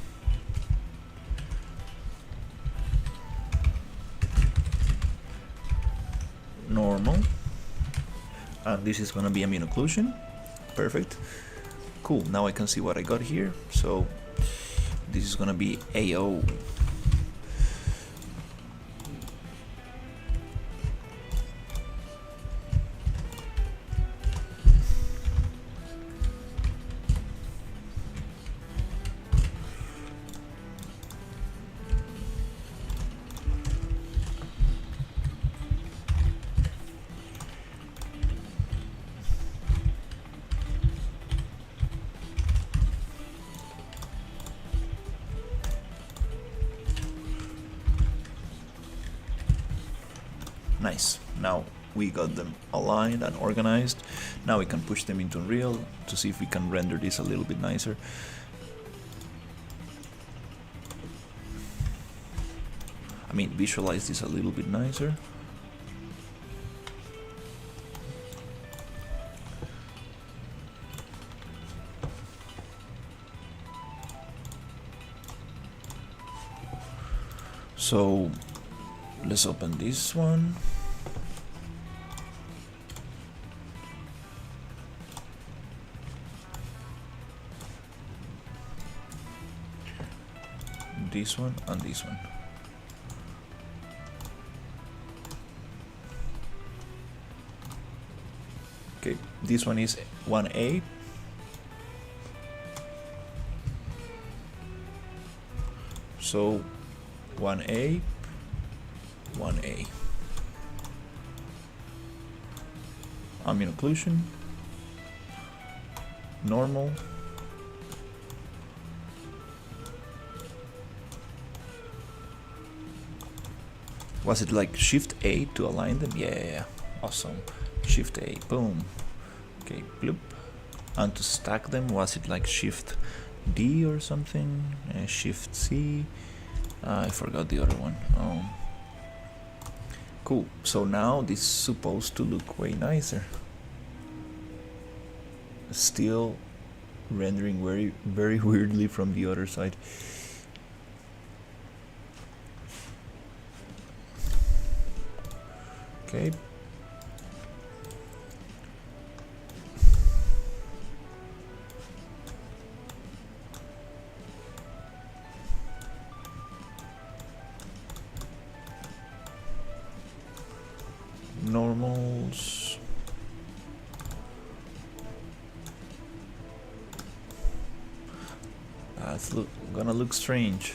Normal. And this is gonna be ambient occlusion. Perfect. Cool, now I can see what I got here. So this is gonna be AO. Nice. Now we got them aligned and organized. Now we can push them into Unreal to see if we can render this a little bit nicer. I mean, visualize this a little bit nicer. So let's open this one. This one and this one. Okay, this one is 1A. So 1A, 1A. Ambient occlusion, normal. Was it like Shift A to align them? Yeah, awesome. Shift A, boom. Okay, bloop. And to stack them, was it like Shift D or something? Shift C. I forgot the other one. Cool. So now this is supposed to look way nicer. Still rendering very weirdly from the other side. Okay. Normals. That's gonna look strange.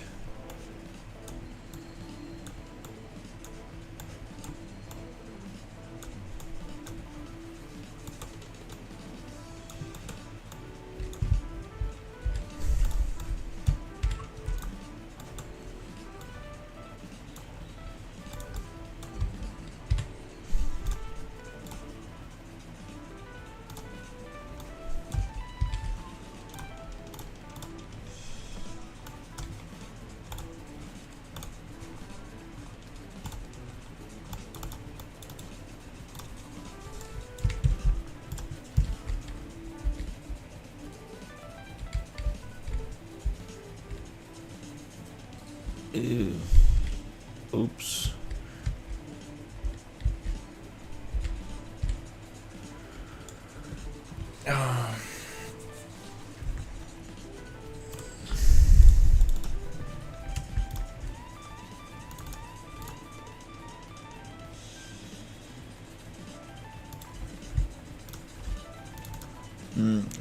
Ew. Oops.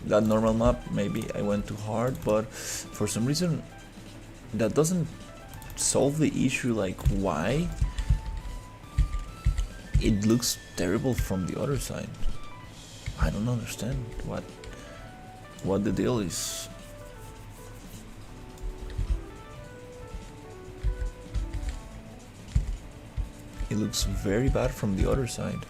That normal map, maybe I went too hard, but for some reason that doesn't solve the issue. Like, why it looks terrible from the other side. I don't understand what the deal is. It looks very bad from the other side.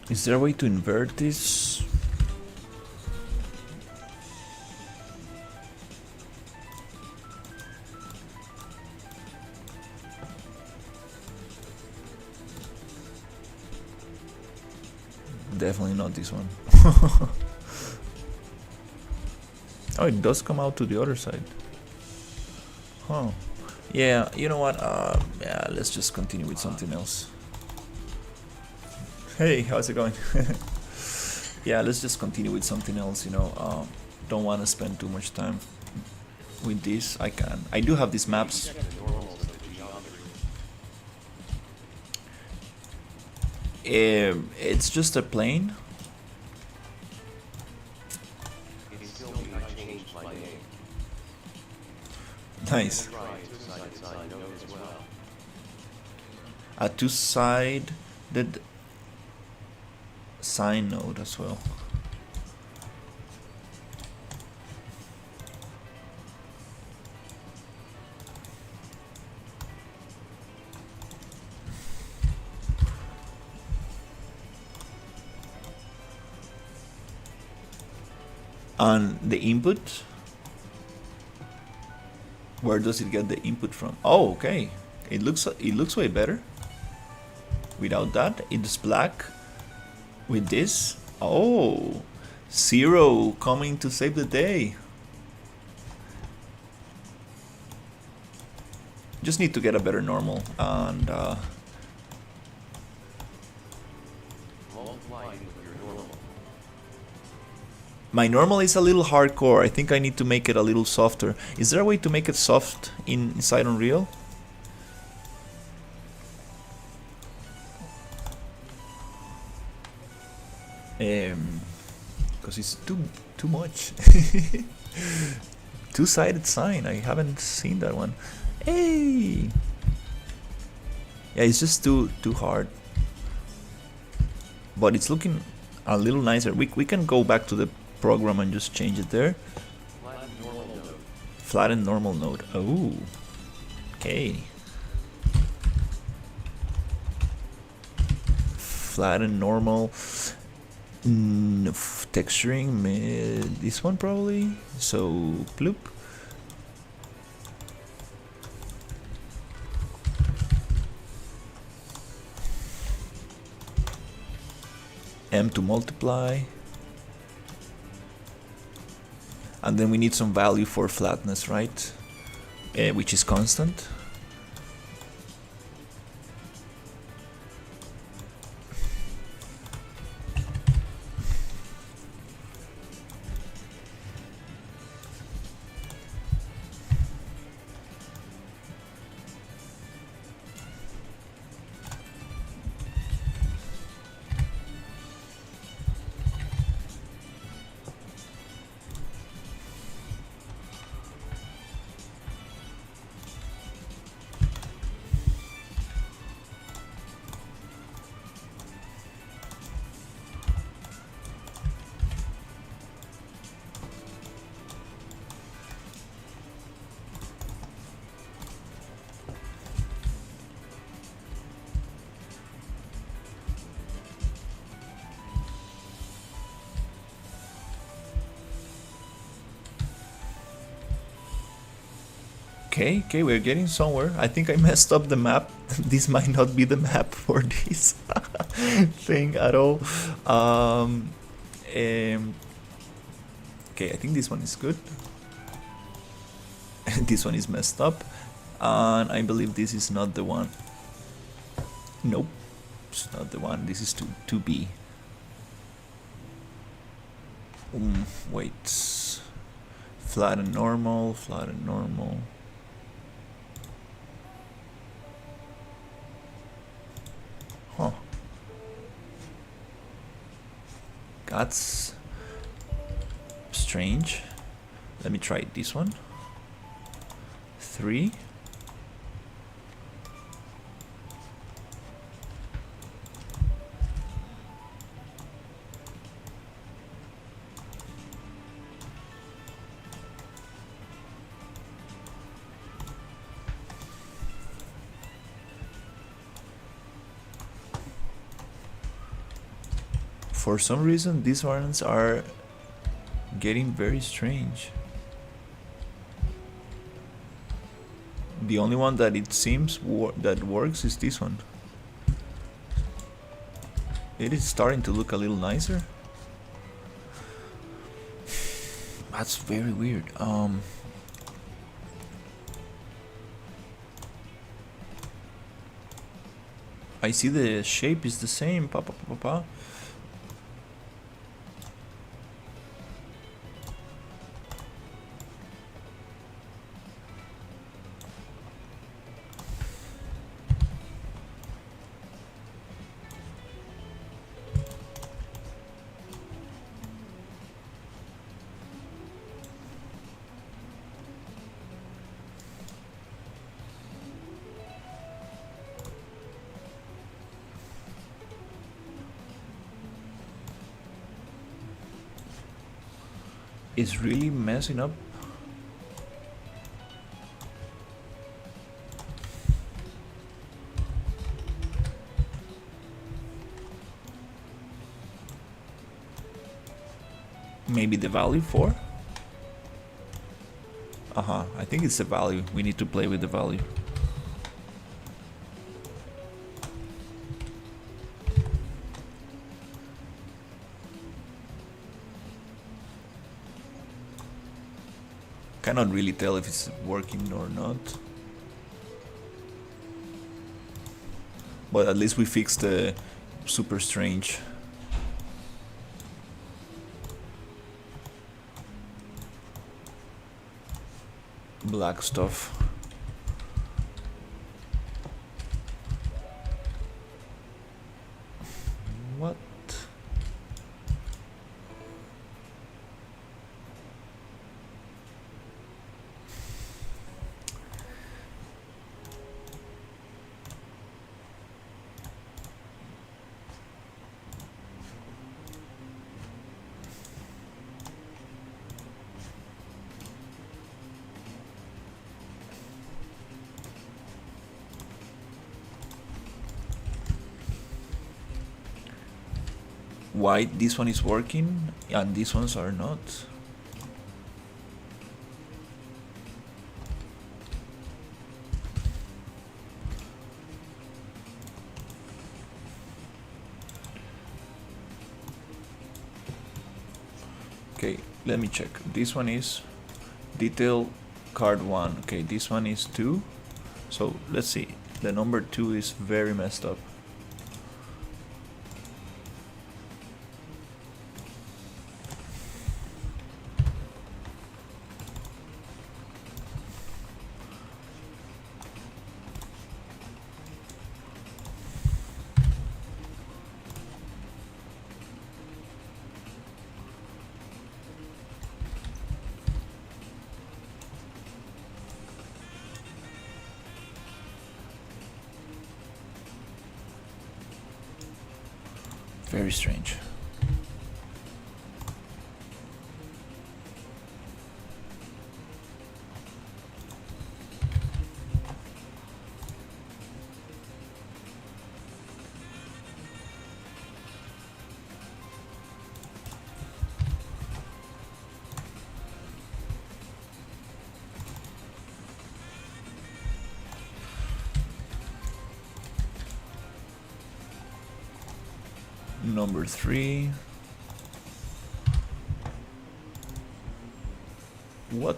Is there a way to invert this? Definitely not this one. Oh, it does come out to the other side. Huh. Yeah, you know what? Yeah, let's just continue with something else. Hey, how's it going? Yeah, let's just continue with something else, you know. Don't want to spend too much time with this. I do have these maps. It's just a plane. Nice. A two-sided sine node as well. On the input, where does it get the input from? Oh, okay. It looks way better. Without that, it's black. With this, oh, Zero coming to save the day. Just need to get a better normal and my normal is a little hardcore. I think I need to make it a little softer. Is there a way to make it soft inside Unreal? Because it's too much. Two-sided sine. I haven't seen that one. Hey. Yeah, it's just too hard. But it's looking a little nicer. We can go back to the program and just change it there. Flatten normal node. Oh. Okay. Flatten normal. Texturing this one probably. So bloop. M to multiply. And then we need some value for flatness, right? Which is constant. Okay, we're getting somewhere. I think I messed up the map. This might not be the map for this thing at all. Okay, I think this one is good. This one is messed up. And I believe this is not the one. Nope, it's not the one. This is 2B. Wait. Flatten normal, flatten normal. Huh. That's strange. Let me try this one. 3. For some reason, these ones are getting very strange. The only one that it seems that works is this one. It is starting to look a little nicer. That's very weird. I see the shape is the same. Pa, pa, pa, pa, pa. Is really messing up. Maybe the value 4? I think it's the value. We need to play with the value. Cannot really tell if it's working or not. But at least we fixed the super strange. Black stuff. What? Why this one is working and these ones are not? Okay, let me check. This one is detail card 1. Okay, this one is 2. So let's see. The number 2 is very messed up. Very strange. Number 3. What?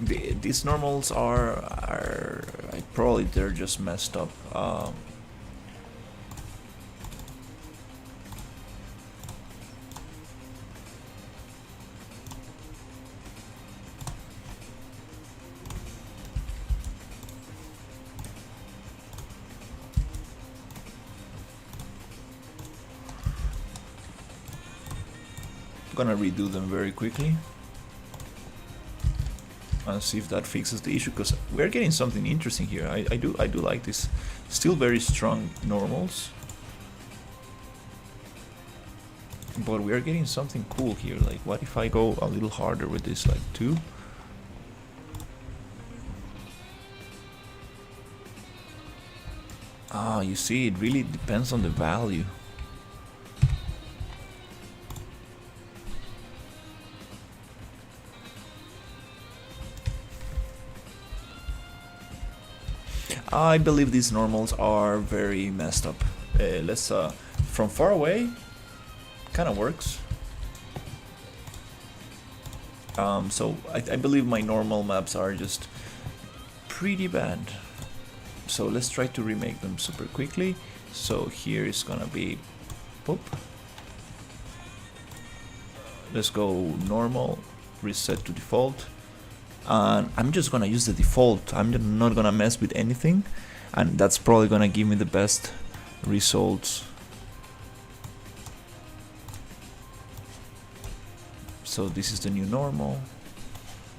These normals are probably they're just messed up. Gonna redo them very quickly and see if that fixes the issue, because we're getting something interesting here. I do like this. Still very strong normals, but we are getting something cool here. Like, what if I go a little harder with this, like 2? You see, it really depends on the value. I believe these normals are very messed up. Let's from far away, kind of works. So I believe my normal maps are just pretty bad. So let's try to remake them super quickly. So here is gonna be, whoop. Let's go normal, reset to default. And I'm just gonna use the default. I'm not gonna mess with anything, and that's probably gonna give me the best results. So this is the new normal.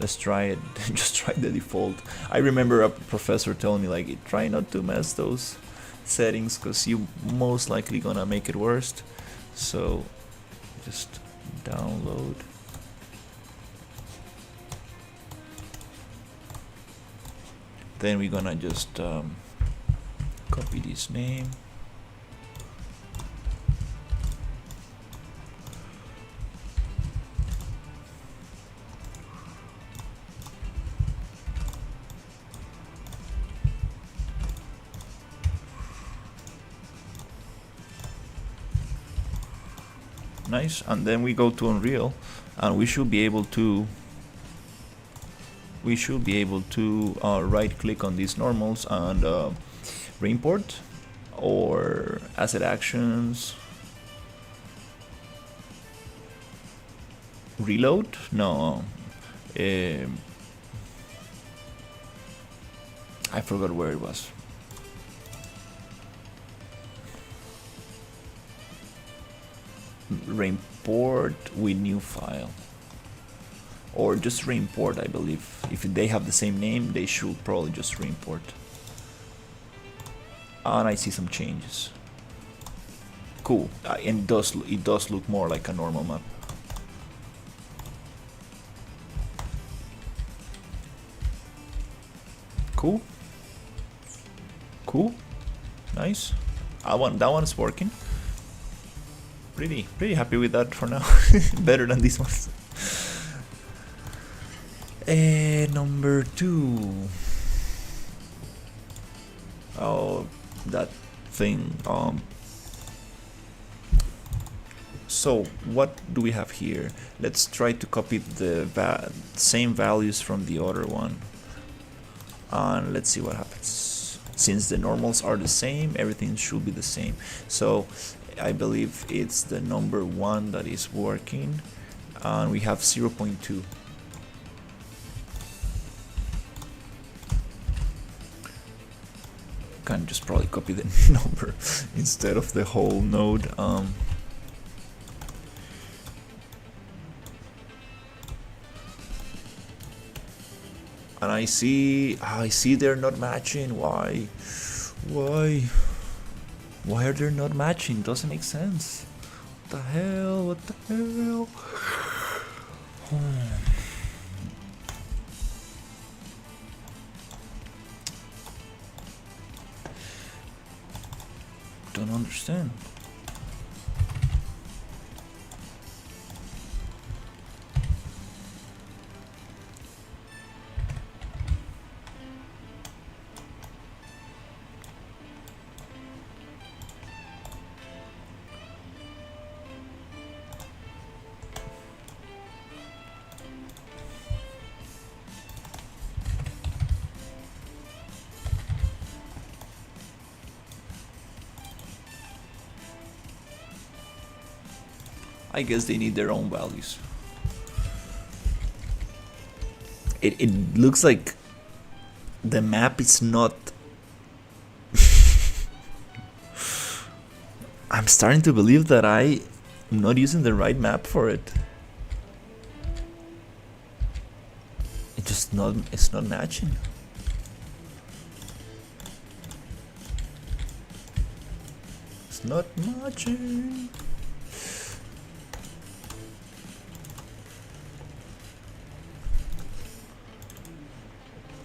Let's try it. Just try the default. I remember a professor telling me like, try not to mess those settings because you most likely gonna make it worse. So just download. Then we're gonna just copy this name. Nice, and then we go to Unreal, and we should be able to right click on these normals and reimport or asset actions, reload. No, I forgot where it was. Reimport with new file, or just reimport. I believe if they have the same name, they should probably just reimport. And I see some changes. Cool, and it does look more like a normal map. Cool, nice. That one's working. Pretty happy with that for now. Better than this one. Number 2. Oh, that thing. So what do we have here? Let's try to copy the same values from the other one, and let's see what happens. Since the normals are the same, everything should be the same. So I believe it's the number 1 that is working, and we have 0.2. Can just probably copy the number instead of the whole node. And I see they're not matching. Why are they not matching? Doesn't make sense. What the hell? Don't understand. I guess they need their own values. It looks like the map is not... I'm starting to believe that I'm not using the right map for it. It's not matching. It's not matching.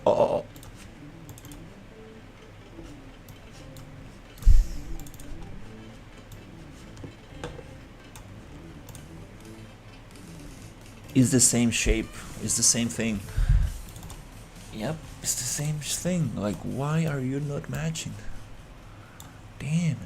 Oh. It's the same shape. It's the same thing. Yep, it's the same thing. Like, why are you not matching? Damn it.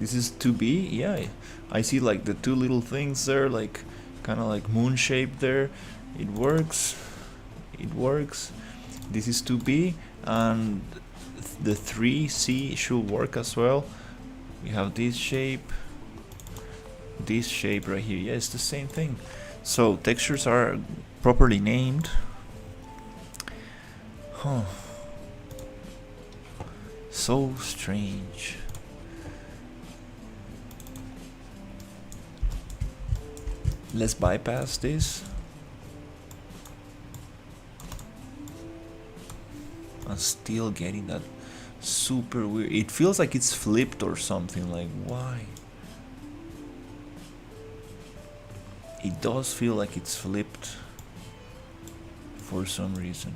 This is 2B, yeah. I see like the two little things there, like kind of like moon shape there. It works. It works. This is 2B, and the 3C should work as well. We have this shape right here. Yeah, it's the same thing. So textures are properly named. Huh. So strange. Let's bypass this. I'm still getting that super weird. It feels like it's flipped or something. Like, why? It does feel like it's flipped for some reason.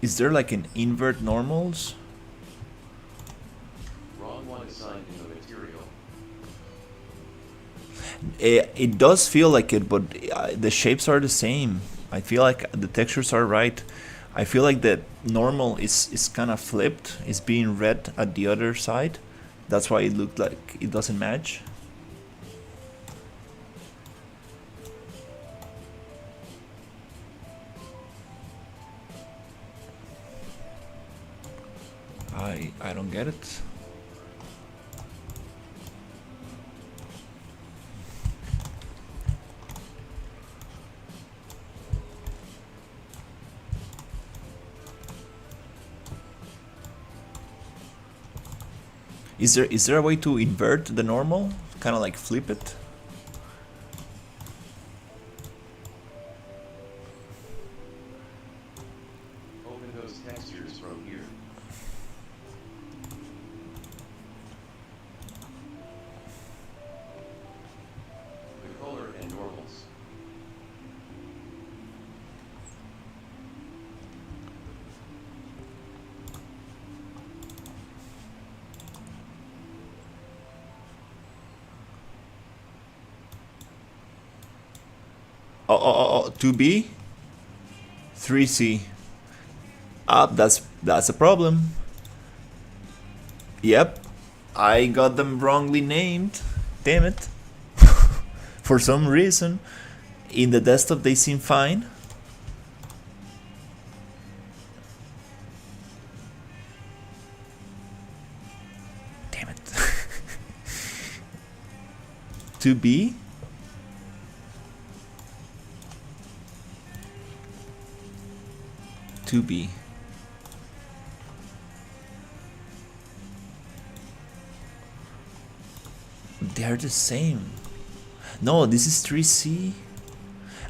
Is there like an invert normals? Wrong one assigned in the material. It does feel like it, but the shapes are the same. I feel like the textures are right. I feel like the normal is kind of flipped. It's being read at the other side. That's why it looked like it doesn't match. I don't get it. Is there a way to invert the normal? Kind of like flip it? Open those textures from here. The color and normals. Oh, 2B, 3C. That's a problem. Yep, I got them wrongly named. Damn it. For some reason, in the desktop they seem fine. Damn it. 2B. To be. They're the same. No, this is 3C.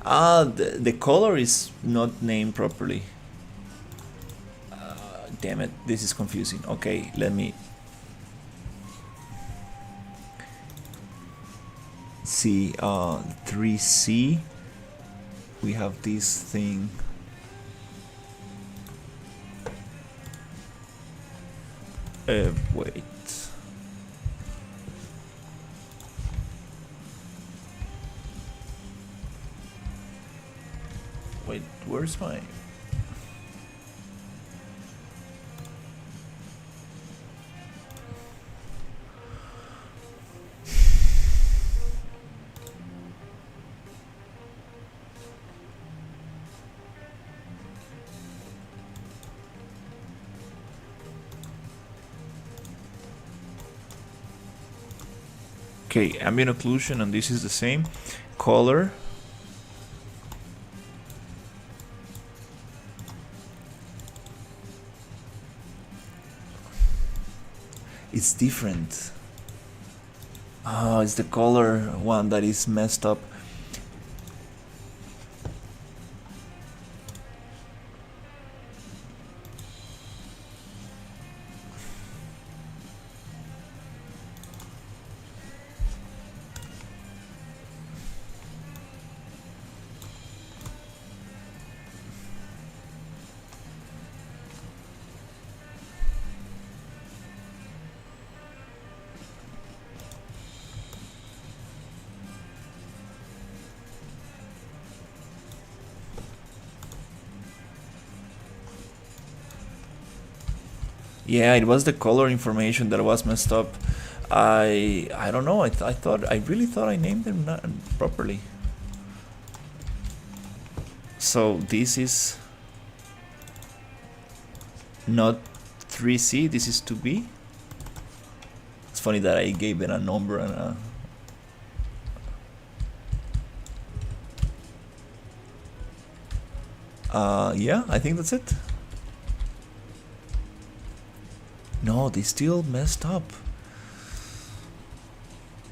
The color is not named properly. Damn it, this is confusing. Okay, let me see. 3C. We have this thing. Wait. Wait, where's my... Okay, ambient occlusion, and this is the same. Color. It's different. Oh, it's the color one that is messed up. Yeah, it was the color information that was messed up. I don't know. I really thought I named them not properly. So this is not 3C. This is 2B. It's funny that I gave it a number and a. Yeah, I think that's it. No, they still messed up.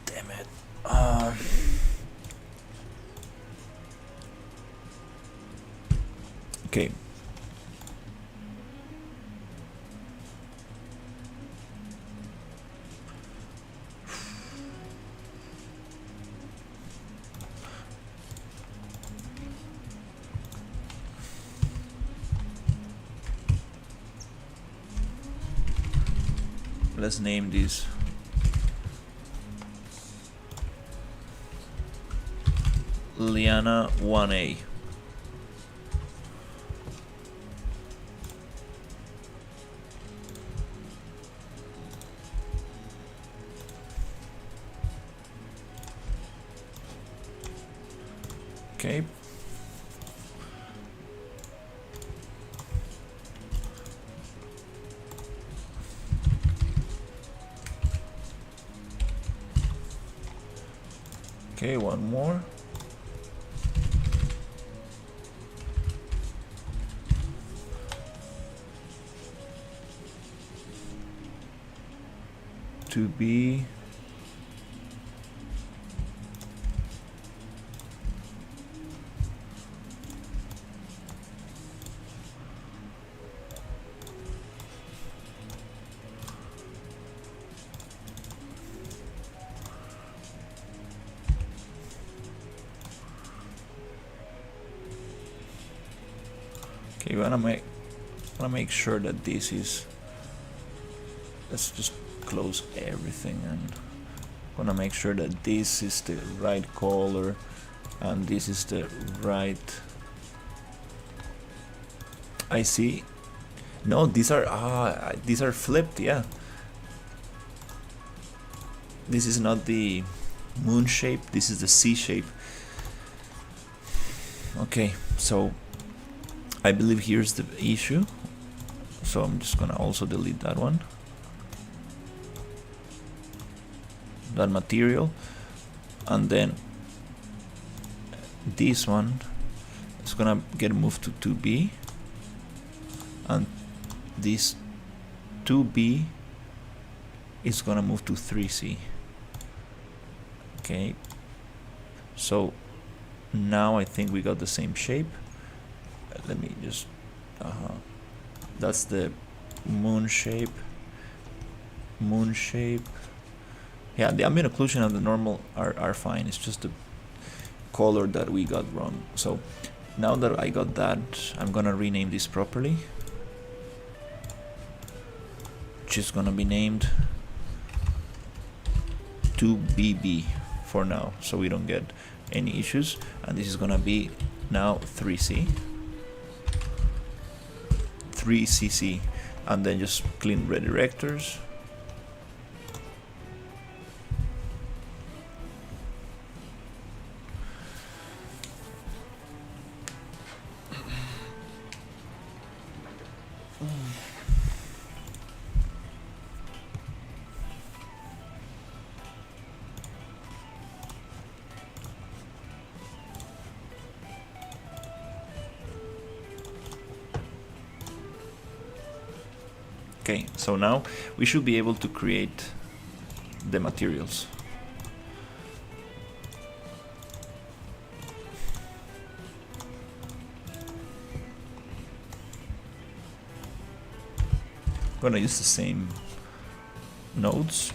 Damn it. Okay. Let's name this Liana 1A. Okay. Okay, one more. To be okay, we wanna make sure that this is. Let's just close everything and wanna make sure that this is the right color and this is the right. I see. No, these are flipped. Yeah, this is not the moon shape. This is the C shape. Okay, so I believe here's the issue. So I'm just gonna also delete that one. That material, and then this one is gonna get moved to 2B, and this 2B is gonna move to 3C. Okay, so now I think we got the same shape. Let me just that's the moon shape. Yeah, the ambient occlusion and the normal are fine. It's just the color that we got wrong. So now that I got that, I'm gonna rename this properly. Just gonna be named 2BB for now, so we don't get any issues. And this is gonna be now 3C, 3CC, and then just clean redirectors. Okay, so now we should be able to create the materials. I'm gonna use the same nodes.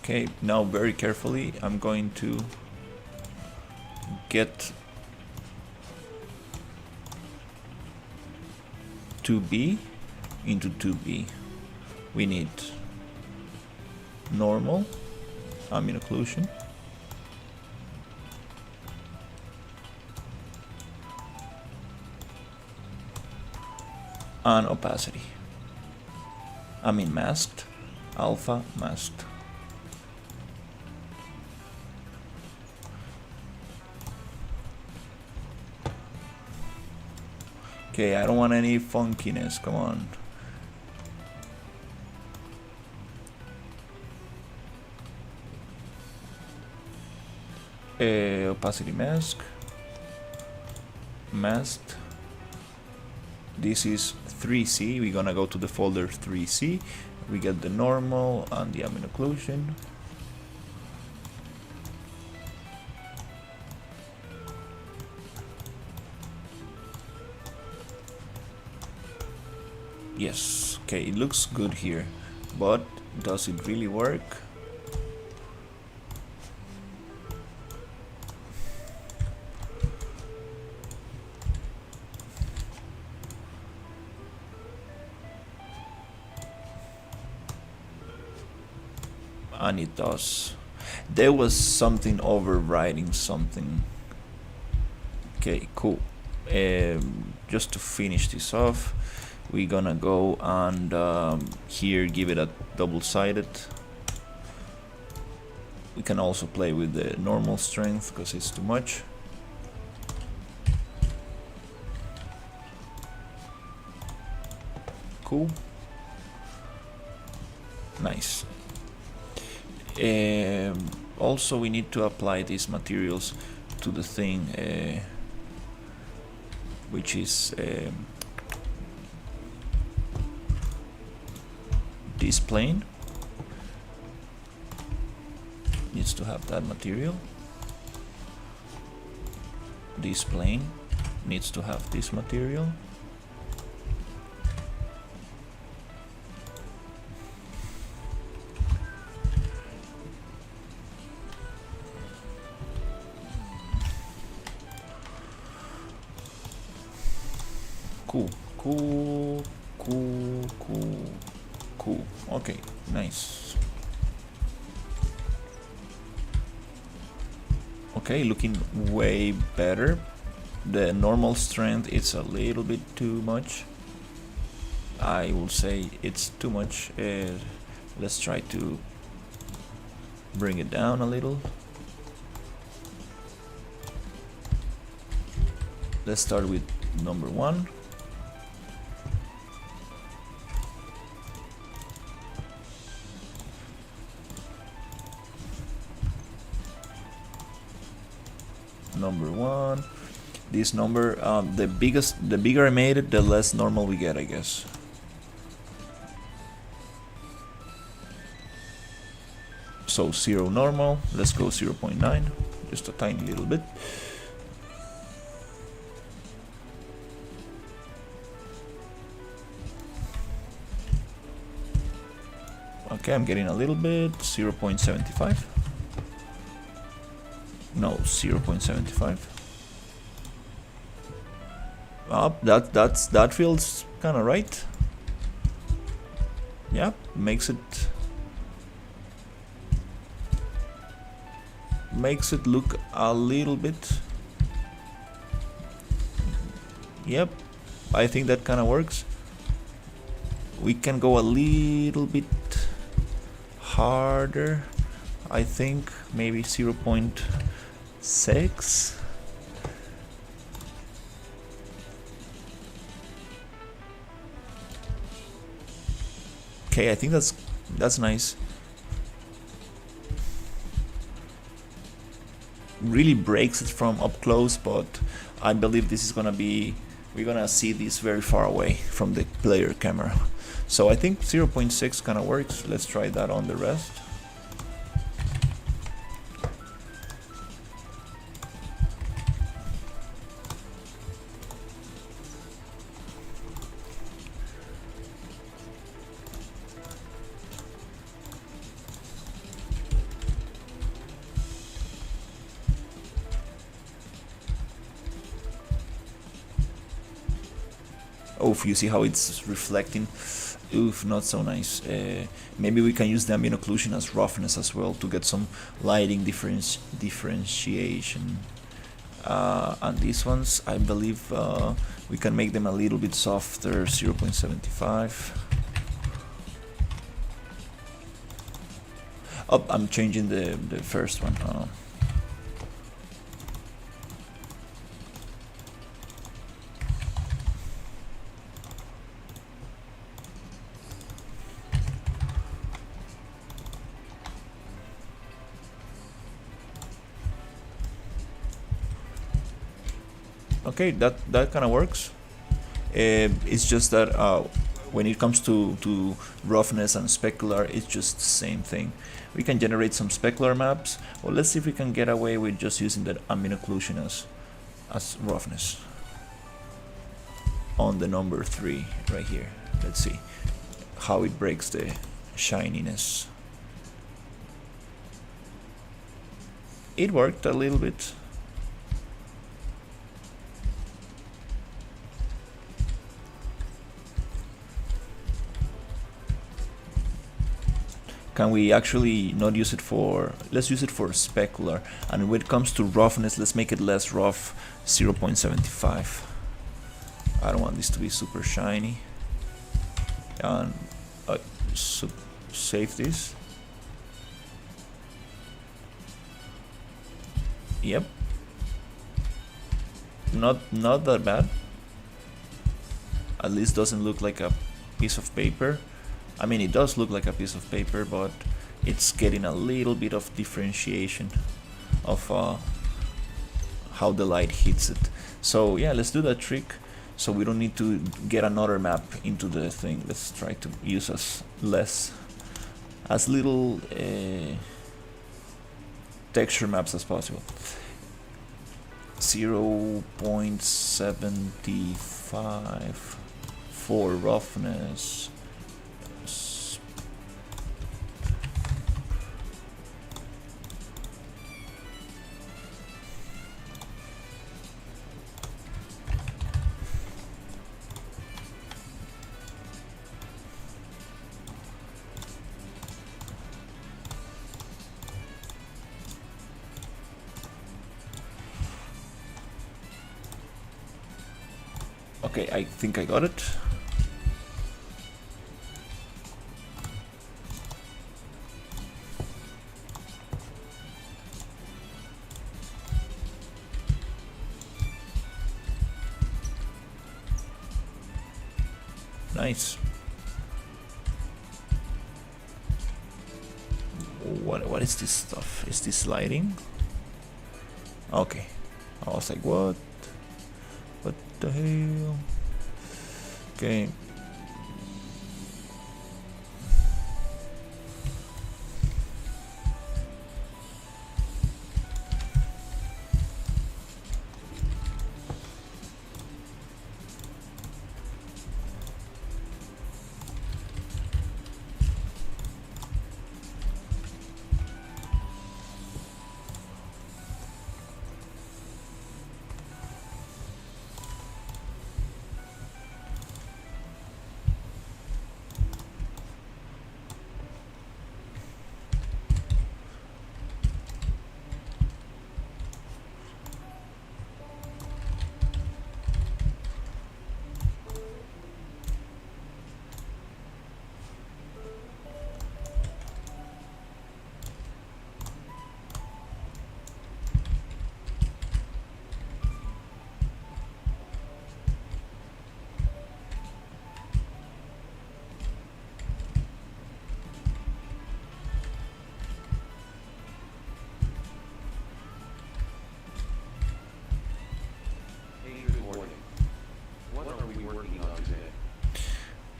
Okay, now very carefully, I'm going to get 2B into 2B. We need normal, ambient occlusion, and opacity. I mean masked, alpha masked. Okay, I don't want any funkiness, come on. Opacity mask, masked. This is 3C, we're gonna go to the folder 3C. We get the normal and the ambient occlusion. Yes, okay, it looks good here, but does it really work? And it does. There was something overriding something. Okay, cool. Just to finish this off, we're gonna go and here give it a double-sided. We can also play with the normal strength because it's too much. Cool. Nice. Also we need to apply these materials to the thing, which is this plane. Needs to have that material. This plane needs to have this material. Cool. Okay, nice. Okay, looking way better. The normal strength is a little bit too much. I will say it's too much. Let's try to bring it down a little. Let's start with number 1. Number 1. This number, the bigger I made it, the less normal we get, I guess. So 0 normal. Let's go 0.9, just a tiny little bit. Okay, I'm getting a little bit. 0.75. No, 0.75. That feels kind of right. Yeah, makes it look a little bit. Yep, I think that kind of works. We can go a little bit harder. I think maybe 0.6. Okay, I think that's nice. Really breaks it from up close, but I believe this is gonna be, we're gonna see this very far away from the player camera. So I think 0.6 kind of works. Let's try that on the rest. Oh, you see how it's reflecting? Oof, not so nice. Maybe we can use the ambient occlusion as roughness as well to get some lighting differentiation. And these ones, I believe we can make them a little bit softer, 0.75. Oh, I'm changing the first one. Okay, that kind of works. It's just that when it comes to roughness and specular, it's just the same thing. We can generate some specular maps. Well, let's see if we can get away with just using that ambient occlusion as roughness on the number 3 right here. Let's see how it breaks the shininess. It worked a little bit. Can we actually not use it for, let's use it for specular, and when it comes to roughness, let's make it less rough, 0.75. I don't want this to be super shiny. And save this. Yep. Not that bad. At least doesn't look like a piece of paper. I mean, it does look like a piece of paper, but it's getting a little bit of differentiation of how the light hits it. So yeah, let's do that trick. So we don't need to get another map into the thing. Let's try to use as little texture maps as possible. 0.75 for roughness. Okay, I think I got it. Nice. What is this stuff? Is this lighting? Okay. I was like, what? What the hell? Okay.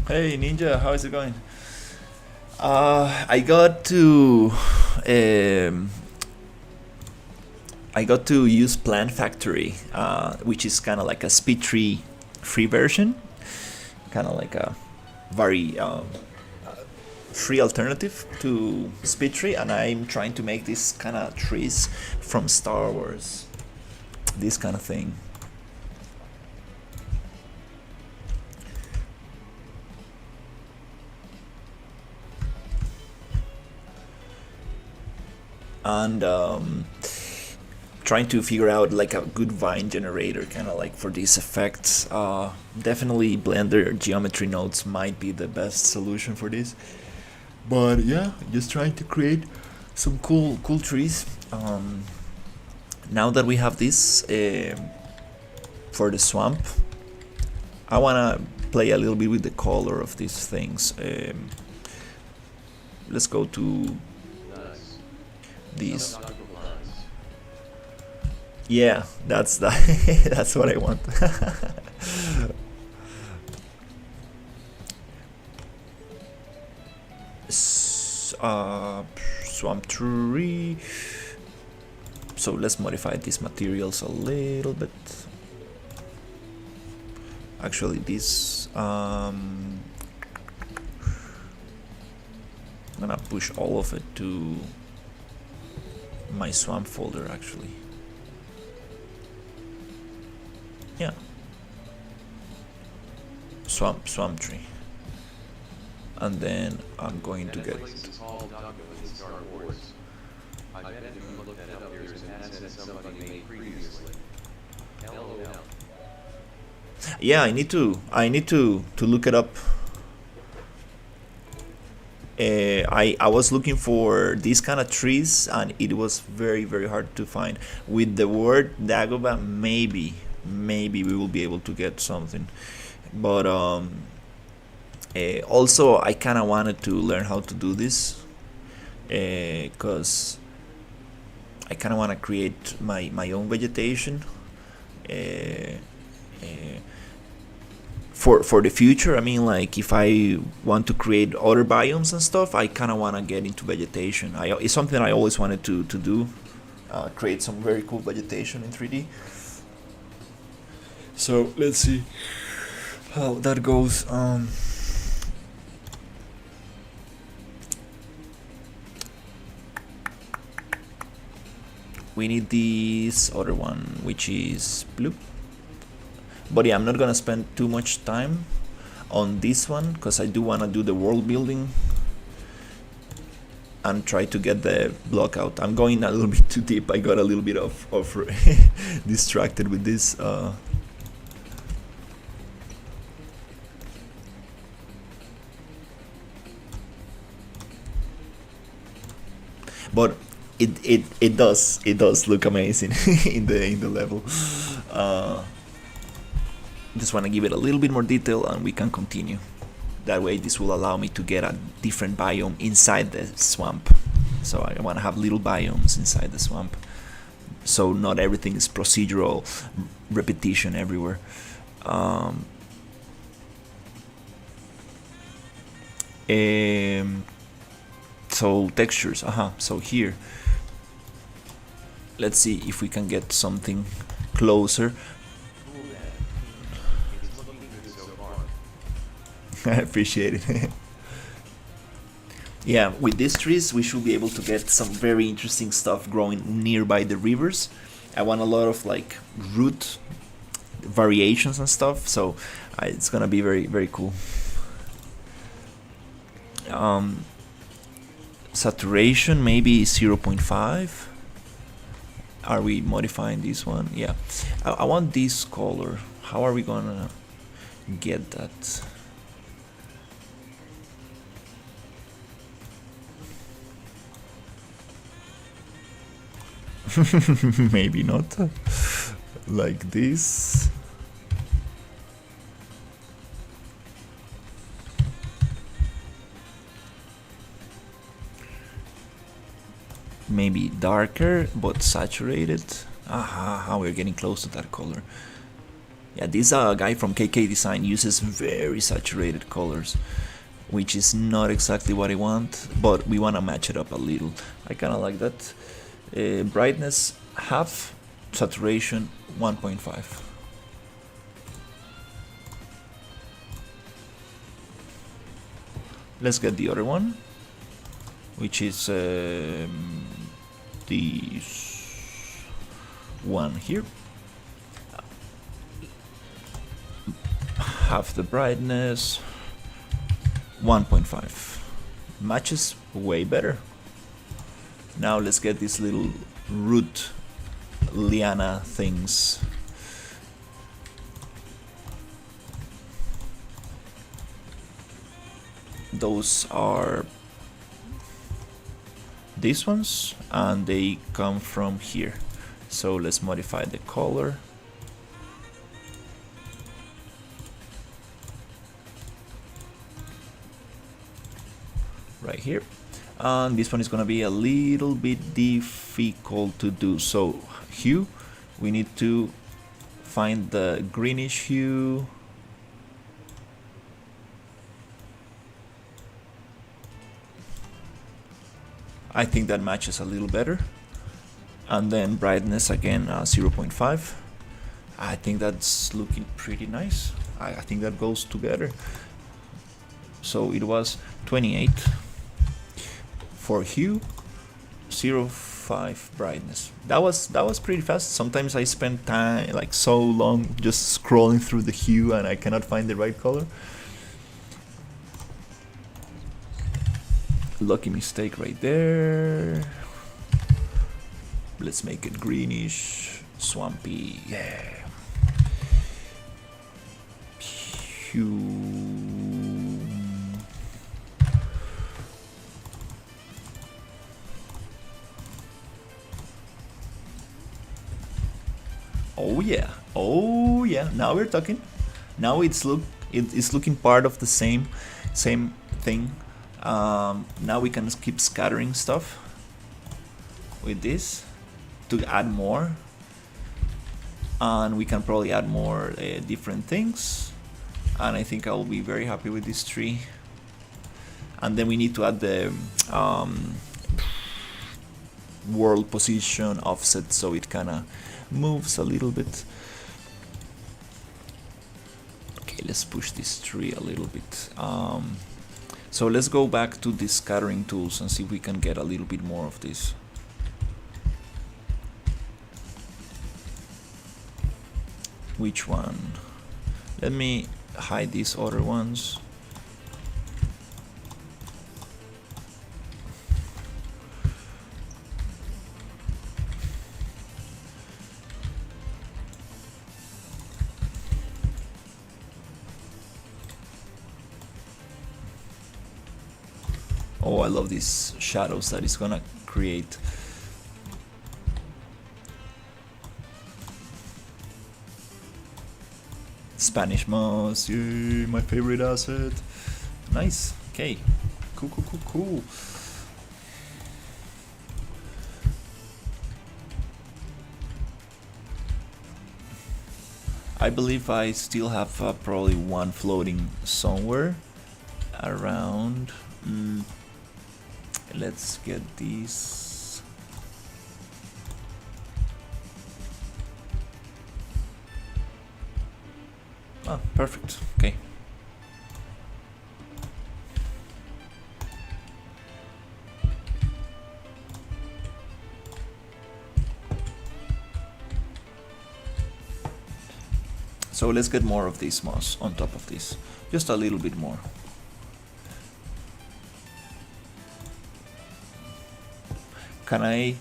Hey Ninja, how is it going? I got to use Plant Factory, which is kind of like a SpeedTree free version, kind of like a very free alternative to SpeedTree, and I'm trying to make this kind of trees from Star Wars, this kind of thing. and trying to figure out like a good vine generator, kind of like for these effects. Definitely Blender geometry nodes might be the best solution for this. But yeah, just trying to create some cool trees. Now that we have this for the swamp, I wanna play a little bit with the color of these things. Let's go to these. Yeah, that's that's what I want. Swamp tree. So let's modify these materials a little bit. Actually, this I'm gonna push all of it to my swamp folder actually. Yeah, swamp tree, and then I'm going to get. I bet if you look that up, there's an asset somebody made previously. LOL. Yeah, I need to look it up. I was looking for these kind of trees, and it was very hard to find. With the word Dagobah, maybe we will be able to get something. But also I kind of wanted to learn how to do this, because I kind of want to create my own vegetation for the future. I mean, like if I want to create other biomes and stuff, I kind of want to get into vegetation. It's something I always wanted to do, create some very cool vegetation in 3D. So let's see how that goes. We need this other one, which is blue. But yeah, I'm not gonna spend too much time on this one because I do want to do the world building and try to get the block out. I'm going a little bit too deep. I got a little bit of distracted with this. But it does look amazing in the level. Just want to give it a little bit more detail and we can continue. That way this will allow me to get a different biome inside the swamp. So I want to have little biomes inside the swamp, so not everything is procedural repetition everywhere. So textures, so here let's see if we can get something closer. I appreciate it. Yeah, with these trees we should be able to get some very interesting stuff growing nearby the rivers. I want a lot of like root variations and stuff, so it's gonna be very cool. Saturation maybe 0.5. Are we modifying this one? Yeah, I want this color. How are we gonna get that? Maybe not like this. Maybe darker but saturated. We're getting close to that color. Yeah, this guy from KK Design uses very saturated colors, which is not exactly what I want, but we want to match it up a little. I kind of like that. Brightness half, saturation 1.5. Let's get the other one, which is this one here. Half the brightness, 1.5. Matches way better. Now let's get these little root liana things. Those are these ones, and they come from here. So let's modify the color. Right here. And this one is gonna be a little bit difficult to do. So hue, we need to find the greenish hue. I think that matches a little better. And then brightness again, 0.5. I think that's looking pretty nice. I think that goes together. So it was 28 for hue, 0.5 brightness. That was pretty fast. Sometimes I spend time, like so long, just scrolling through the hue and I cannot find the right color. Lucky mistake right there. Let's make it greenish, swampy, yeah. Hue. Oh yeah, oh yeah. Now we're talking. Now it's looking part of the same thing. Now we can keep scattering stuff with this to add more, and we can probably add more different things, and I think I'll be very happy with this tree. And then we need to add the world position offset so it kind of moves a little bit. Okay, let's push this tree a little bit. So let's go back to the scattering tools and see if we can get a little bit more of this. Which one? Let me hide these other ones. Oh, I love these shadows that it's gonna create. Spanish moss, yay, my favorite asset. Nice, okay, cool. I believe I still have probably one floating somewhere around. Let's get these. Ah, perfect. Okay. So let's get more of this moss on top of this. Just a little bit more. Can I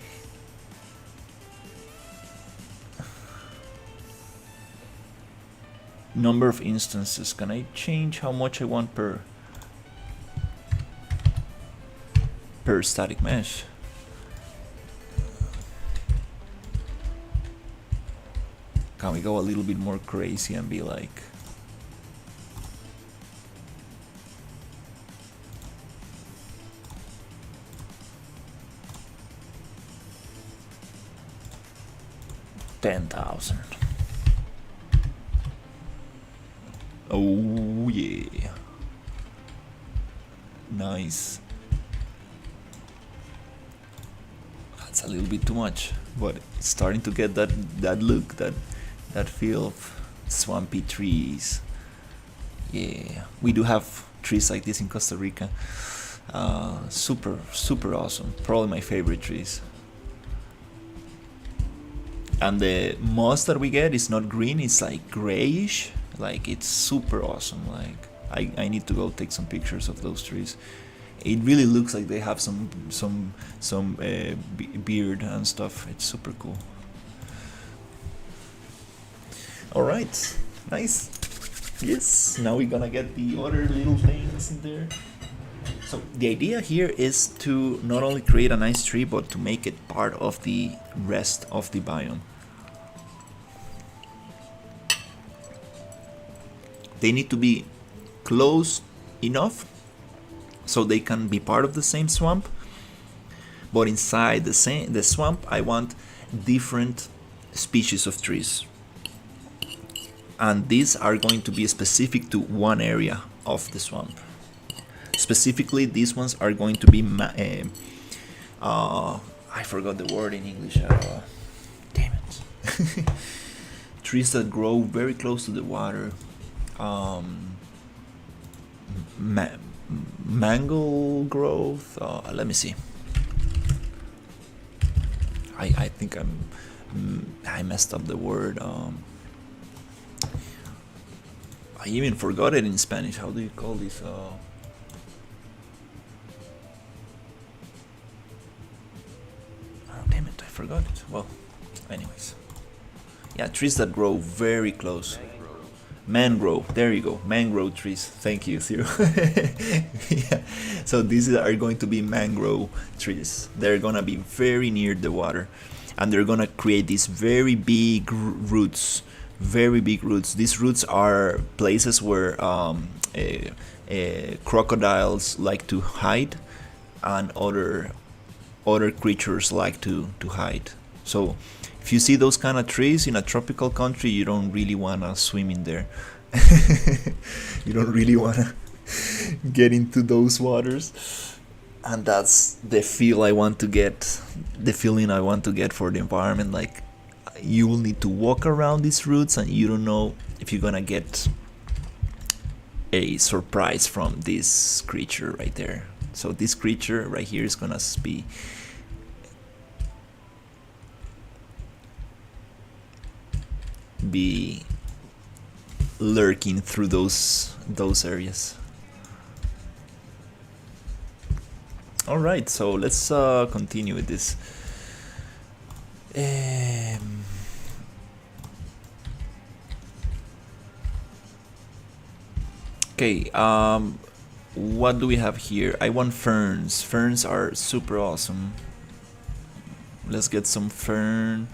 number of instances? Can I change how much I want per static mesh? Can we go a little bit more crazy and be like $10,000? Oh yeah, nice. That's a little bit too much, but it's starting to get that look, that feel of swampy trees. Yeah, we do have trees like this in Costa Rica. Super awesome. Probably my favorite trees. And the moss that we get is not green, it's like grayish. Like, it's super awesome. Like, I need to go take some pictures of those trees. It really looks like they have some beard and stuff. It's super cool. All right, nice. Yes, now we're gonna get the other little things in there. So the idea here is to not only create a nice tree, but to make it part of the rest of the biome. They need to be close enough so they can be part of the same swamp, but inside the swamp I want different species of trees, and these are going to be specific to one area of the swamp. Specifically, these ones are going to be I forgot the word in English. Damn it. Trees that grow very close to the water. Mango growth. Let me see. I think I messed up the word. I even forgot it in Spanish. How do you call this? Oh damn it! I forgot it. Well, anyways, yeah, trees that grow very close. Mangrove, there you go, mangrove trees. Thank you, Theo. Yeah. So these are going to be mangrove trees. They're gonna be very near the water, and they're gonna create these very big roots. Very big roots. These roots are places where crocodiles like to hide, and other creatures like to hide. So if you see those kind of trees in a tropical country, you don't really want to swim in there. You don't really want to get into those waters. And that's the feel I want to get, the feeling I want to get for the environment. Like, you will need to walk around these roots and you don't know if you're gonna get a surprise from this creature right there. So this creature right here is gonna be lurking through those areas. All right, so let's continue with this. Okay, what do we have here? I want ferns. Ferns are super awesome. Let's get some fern.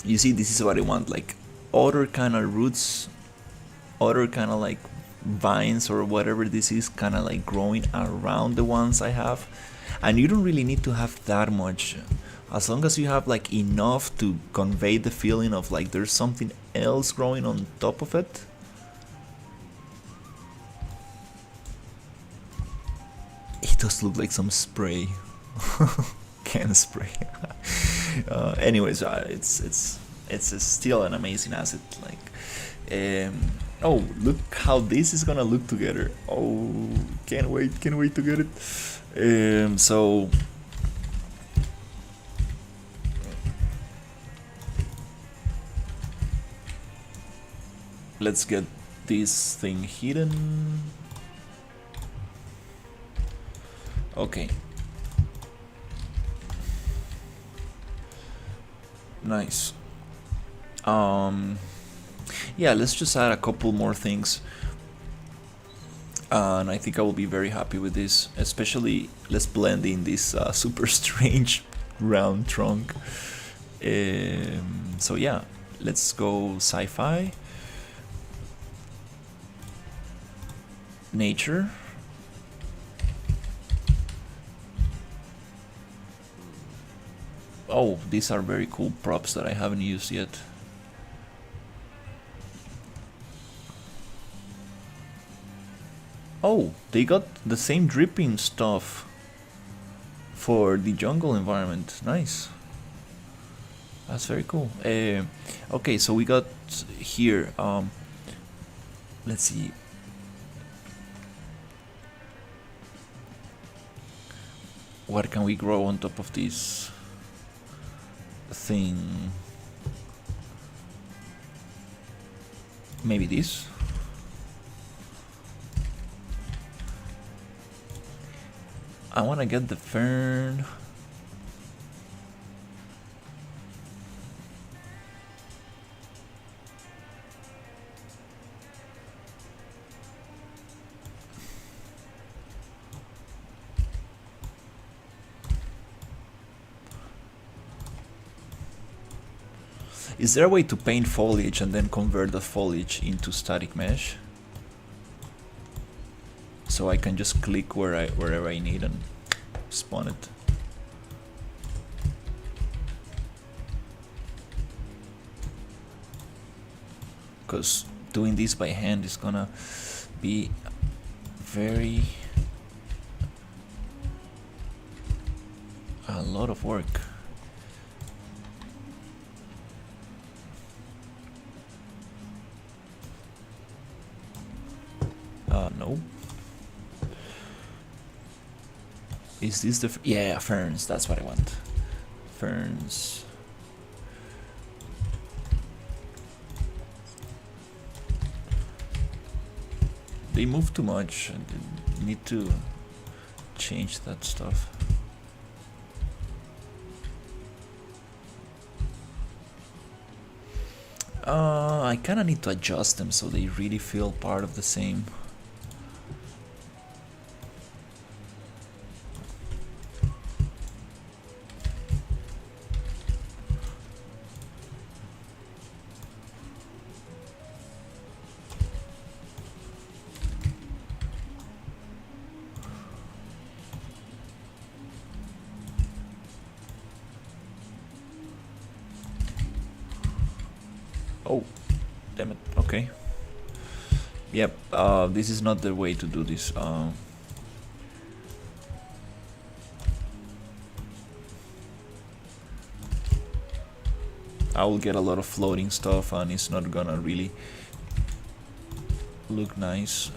You see, this is what I want, like other kind of roots, other kind of like vines or whatever this is, kind of like growing around the ones I have. And you don't really need to have that much, as long as you have like enough to convey the feeling of like there's something else growing on top of it. It does look like some spray. Can spray. Anyways, it's still an amazing asset. Like, oh, look how this is gonna look together. Oh, can't wait to get it. So let's get this thing hidden. Okay. Nice. Yeah, let's just add a couple more things, and I think I will be very happy with this. Especially, let's blend in this super strange round trunk. So yeah, let's go sci-fi, nature. Oh, these are very cool props that I haven't used yet. Oh, they got the same dripping stuff for the jungle environment. Nice. That's very cool. Okay, so we got here. Let's see. What can we grow on top of this thing? Maybe this. I want to get the fern. Is there a way to paint foliage and then convert the foliage into static mesh? So I can just click wherever I need and spawn it. Because doing this by hand is gonna be very... a lot of work. No. Is this the... yeah, ferns, that's what I want. Ferns. They move too much and they need to change that stuff. I kinda need to adjust them so they really feel part of the same. Oh, damn it. Okay. Yep, this is not the way to do this. I will get a lot of floating stuff and it's not gonna really look nice.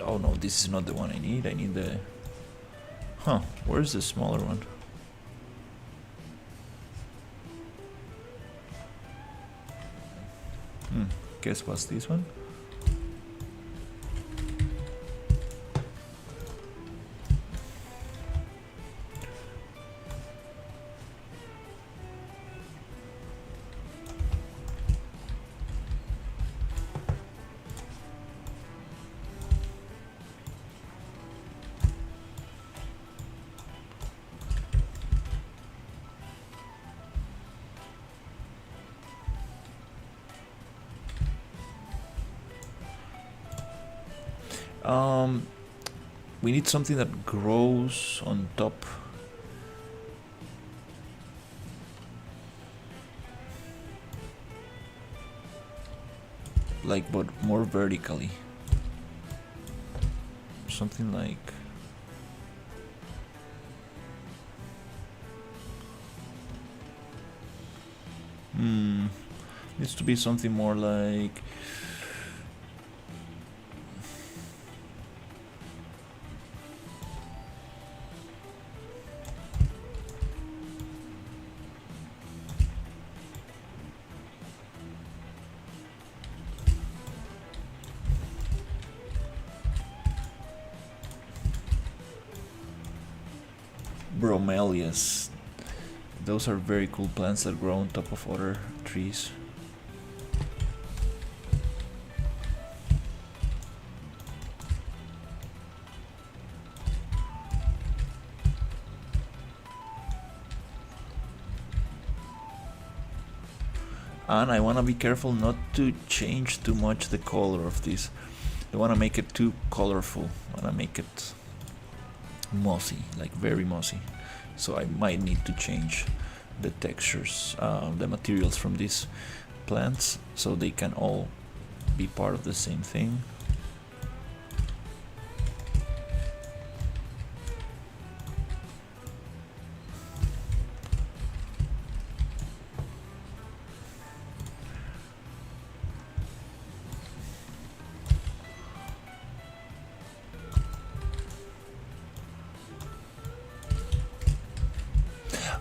Oh no, this is not the one I need. I need the... huh, where's the smaller one? Guess what's this one? We need something that grows on top. Like, but more vertically. Something like... needs to be something more like... bromelias. Those are very cool plants that grow on top of other trees. And I want to be careful not to change too much the color of this. I want to make it too colorful. I want to make it mossy, like very mossy. So I might need to change the textures, the materials from these plants, so they can all be part of the same thing.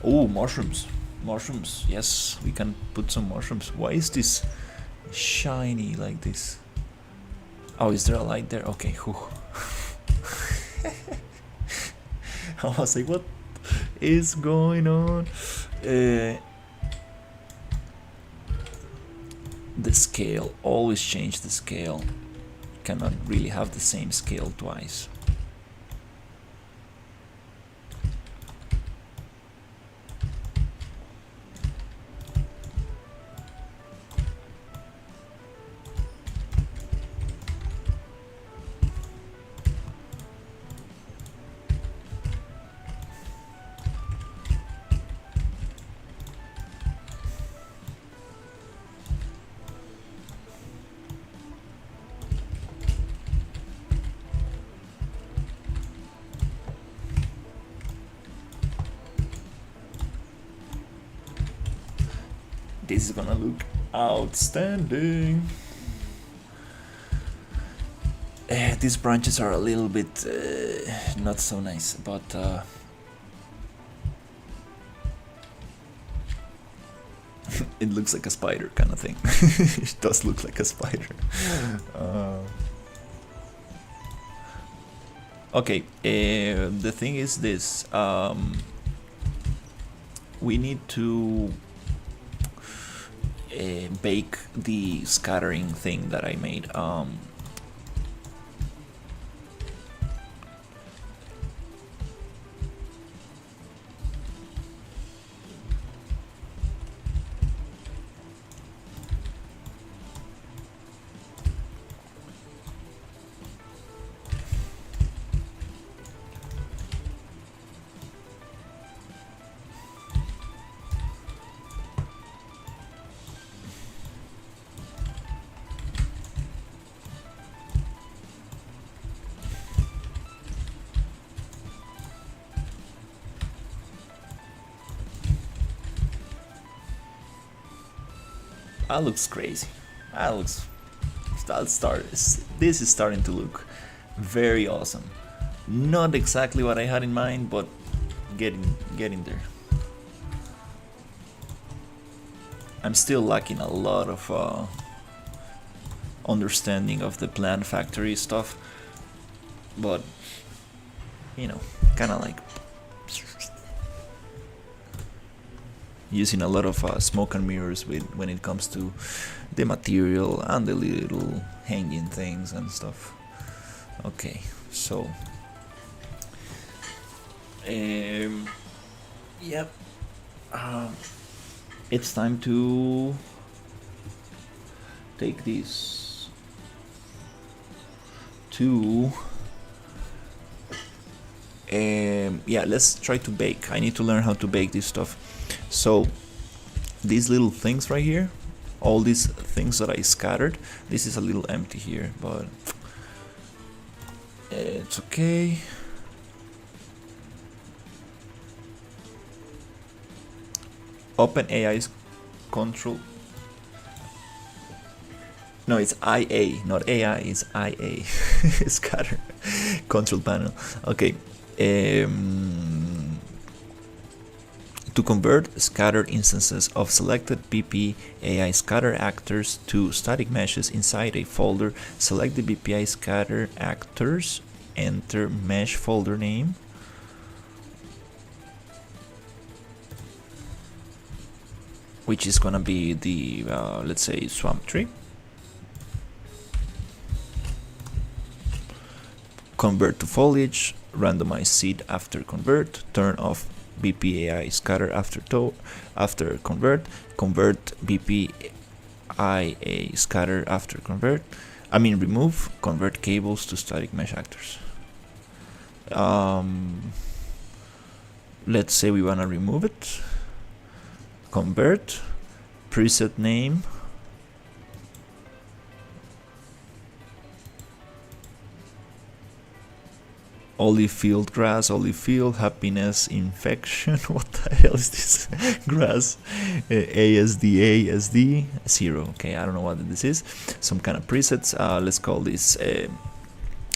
Oh, mushrooms. Mushrooms. Yes, we can put some mushrooms. Why is this shiny like this? Oh, is there a light there? Okay. Whew. I was like, what is going on? The scale. Always change the scale. Cannot really have the same scale twice. This is gonna look outstanding. These branches are a little bit not so nice, but it looks like a spider kind of thing. It does look like a spider. Okay, the thing is this. We need to bake the scattering thing that I made. That looks crazy. This is starting to look very awesome. Not exactly what I had in mind, but getting there. I'm still lacking a lot of understanding of the plant factory stuff, but you know, kind of like using a lot of smoke and mirrors when it comes to the material and the little hanging things and stuff. Okay, so yep, it's time to take this to yeah, let's try to bake. I need to learn how to bake this stuff. So these little things right here, all these things that I scattered, this is a little empty here, but it's okay. OpenAI's control. No, it's IA, not AI, it's IA. Scatter control panel. Okay. To convert scattered instances of selected BP AI scatter actors to static meshes inside a folder, select the BPI scatter actors, enter mesh folder name. which is gonna be the let's say swamp tree. Convert to foliage, randomize seed after convert, turn off BPAI scatter after convert BPIA scatter after convert. Remove, convert cables to static mesh actors. Let's say we wanna remove it. Convert, preset name, olive field grass, olive field, happiness, infection. What the hell is this? Grass, ASD, ASD, 0. Okay, I don't know what this is. Some kind of presets. Let's call this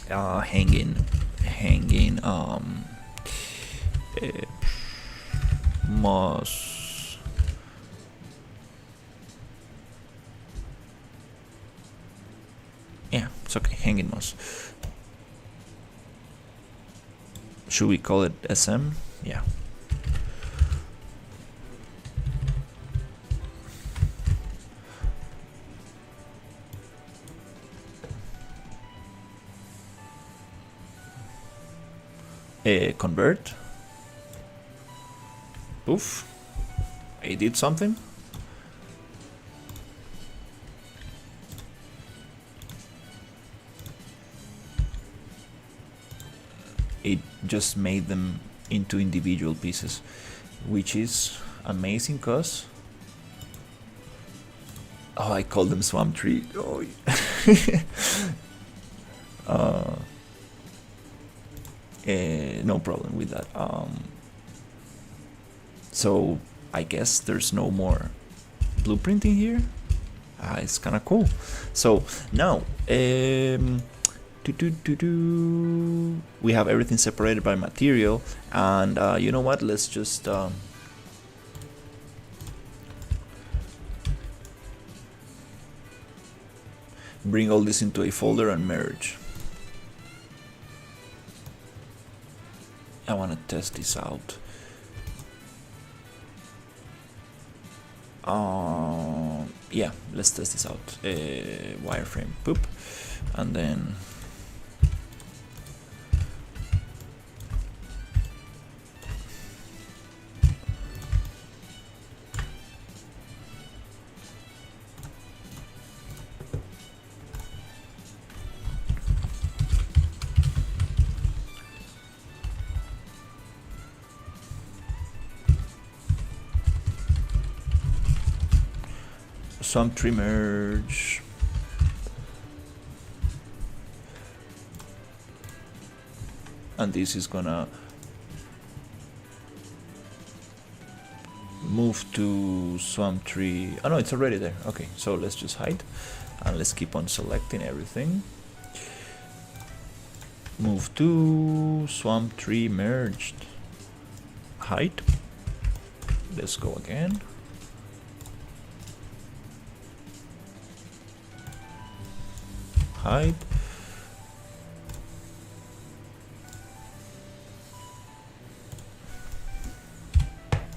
hanging moss. Yeah, it's okay. Hanging moss. Should we call it SM? Yeah. Convert. Oof. I did something. It just made them into individual pieces, which is amazing cause I call them swamp tree. No problem with that. So I guess there's no more blueprinting here. It's kind of cool. So now we have everything separated by material, and you know what, let's just bring all this into a folder and merge. I want to test this out. Yeah, let's test this out. Wireframe, poop, and then swamp tree merge. And this is gonna move to swamp tree. Oh no, it's already there. Okay, so let's just hide and let's keep on selecting everything. Move to swamp tree merged. Hide. Let's go again. Hide.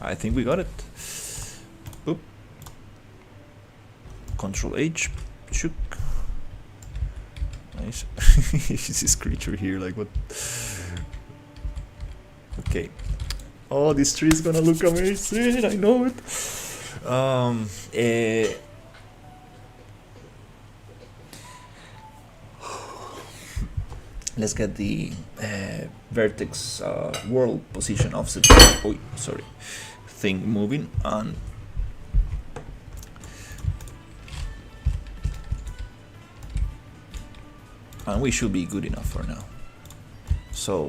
I think we got it. Oop. Control H. Shook. Nice. Is this creature here? Like what? Okay. Oh, this tree is gonna look amazing. I know it. Let's get the vertex world position offset. Oh, sorry, thing moving on. And we should be good enough for now. So,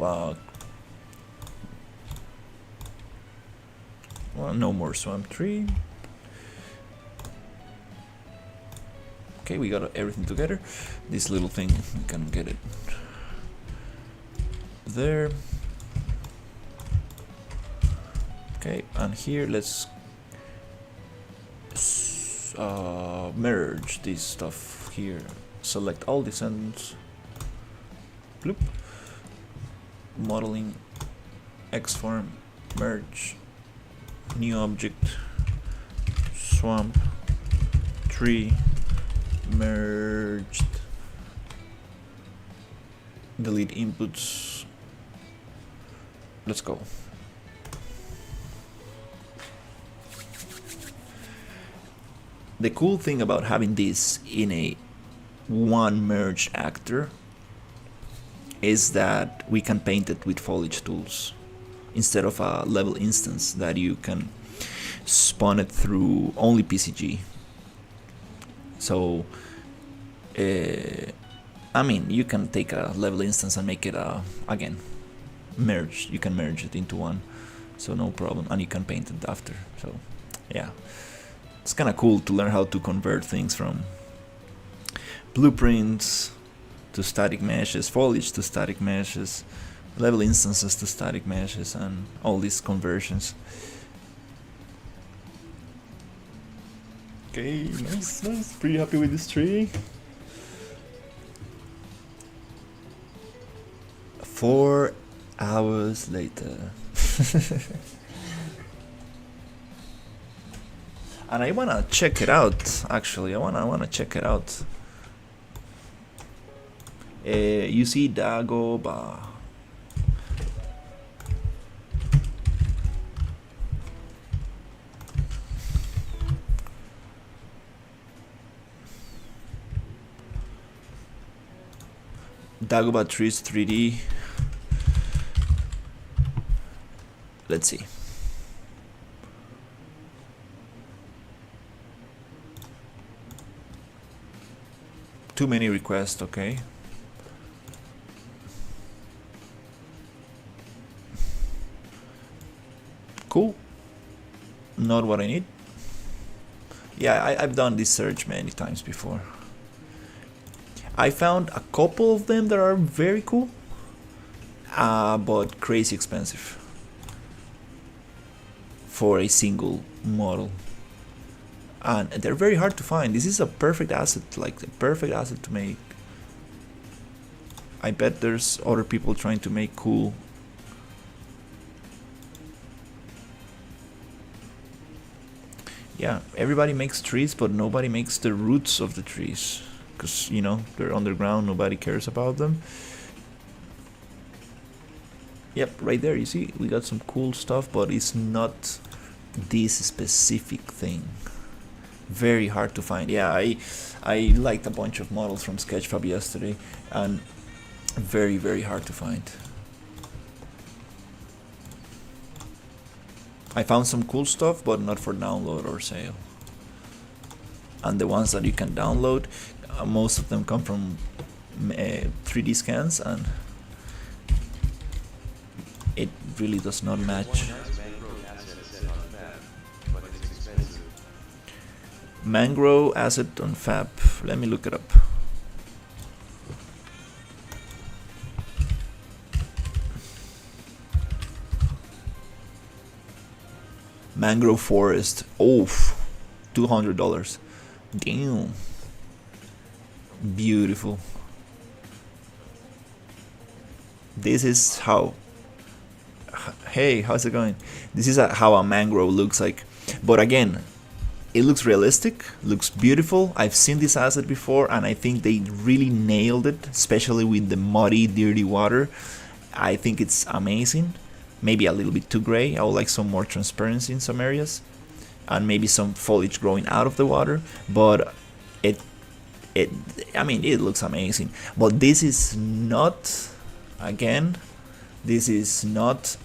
well, no more swamp tree. Okay, we got everything together. This little thing, we can get it there. Okay, and here let's merge this stuff here. Select all descendants. Bloop. Modeling, Xform, merge, new object, swamp, tree, merged, delete inputs. Let's go. The cool thing about having this in a one merge actor is that we can paint it with foliage tools instead of a level instance that you can spawn it through only PCG. So I mean, you can take a level instance and make it again merge. You can merge it into one, so no problem, and you can paint it after. So yeah, it's kind of cool to learn how to convert things from blueprints to static meshes, foliage to static meshes, level instances to static meshes, and all these conversions. Okay, nice. Pretty happy with this tree. 4 hours later. And I wanna check it out. Actually, I wanna check it out. You see Dagoba. Dagobah trees 3D. Let's see. Too many requests, okay. Cool. Not what I need. Yeah, I've done this search many times before. I found a couple of them that are very cool, but crazy expensive for a single model. And they're very hard to find. This is a perfect asset, like the perfect asset to make. I bet there's other people trying to make cool. Yeah, everybody makes trees, but nobody makes the roots of the trees. Because, you know, they're underground, nobody cares about them. Yep, right there, you see, we got some cool stuff, but it's not this specific thing. Very hard to find. Yeah, I liked a bunch of models from Sketchfab yesterday, and very, very hard to find. I found some cool stuff, but not for download or sale. And the ones that you can download, most of them come from 3D scans, and it really does not match. Mangrove asset on Fab. Let me look it up. Mangrove forest. Oh, $200. Damn. Beautiful. This is how. Hey, how's it going? This is how a mangrove looks like. But again, it looks realistic, looks beautiful. I've seen this asset before, and I think they really nailed it, especially with the muddy, dirty water. I think it's amazing. Maybe a little bit too gray. I would like some more transparency in some areas, and maybe some foliage growing out of the water. But I mean, it looks amazing. But this is not, again, this is not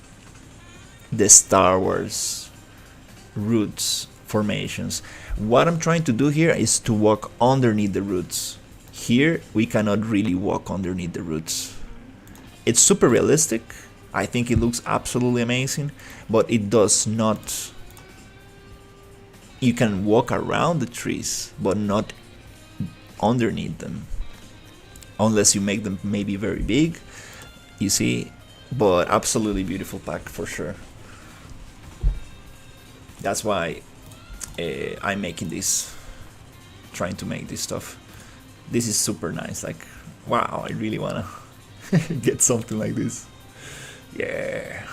the Star Wars roots formations. What I'm trying to do here is to walk underneath the roots. Here we cannot really walk underneath the roots. It's super realistic. I think it looks absolutely amazing, but it does not. You can walk around the trees, but not underneath them, unless you make them maybe very big, you see. But absolutely beautiful pack for sure. That's why I'm making this, trying to make this stuff. This is super nice. Like, wow, I really wanna get something like this. Yeah.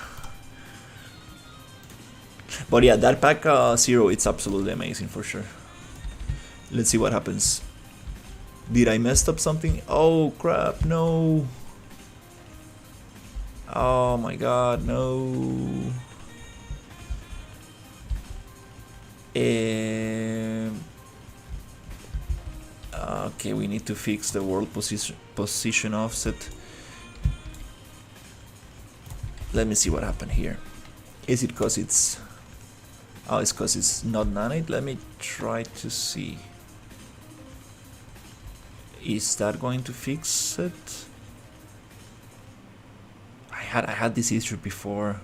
But yeah, that pack 0, it's absolutely amazing for sure. Let's see what happens. Did I mess up something? Oh crap, no. Oh my god, no. Okay, we need to fix the world position offset. Let me see what happened here. Is it because it's... Oh, it's because it's not nanite? Let me try to see. Is that going to fix it? I had this issue before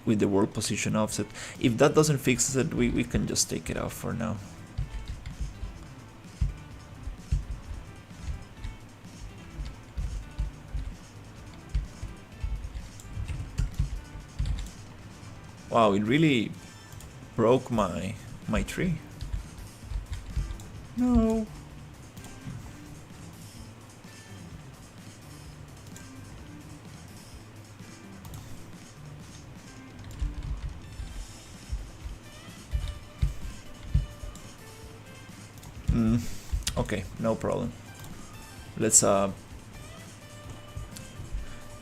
with the world position offset. If that doesn't fix it, we can just take it off for now. Wow, it really broke my tree. No. Okay, no problem. Let's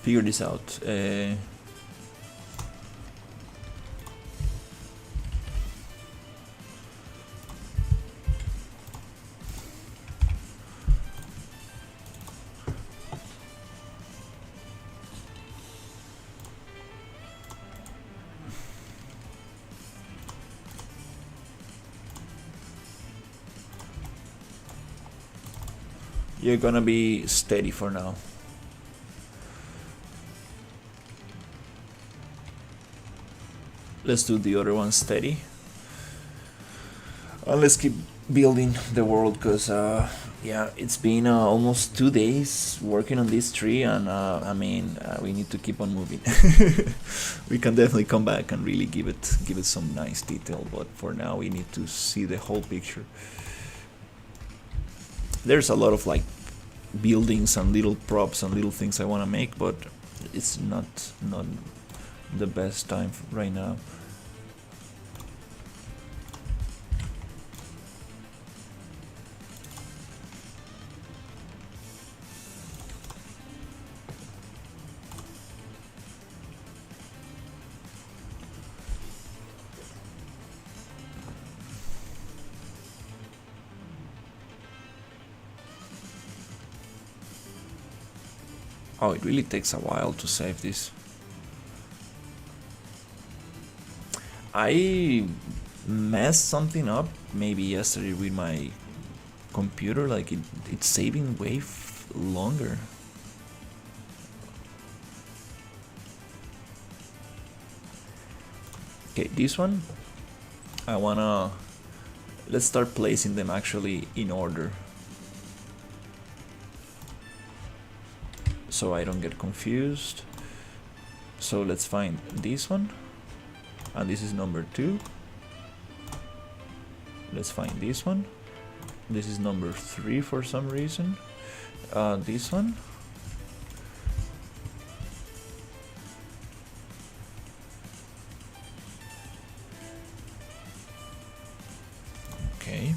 figure this out. You're gonna be steady for now. Let's do the other one steady. Let's keep building the world, because yeah, it's been almost 2 days working on this tree, and I mean, we need to keep on moving. We can definitely come back and really give it some nice detail, but for now we need to see the whole picture. There's a lot of like buildings and little props and little things I want to make, but it's not the best time right now. Oh, it really takes a while to save this. I messed something up maybe yesterday with my computer, like it's saving way longer. Okay, this one I wanna... Let's start placing them actually in order, so I don't get confused. So let's find this one, and this is number 2. Let's find this one. This is number 3 for some reason. This one. Okay.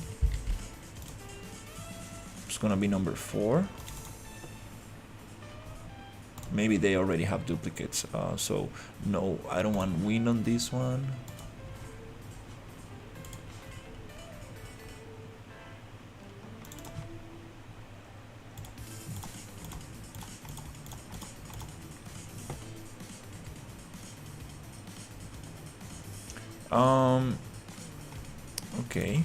It's gonna be number 4. Maybe they already have duplicates, so no, I don't want win on this one. Okay.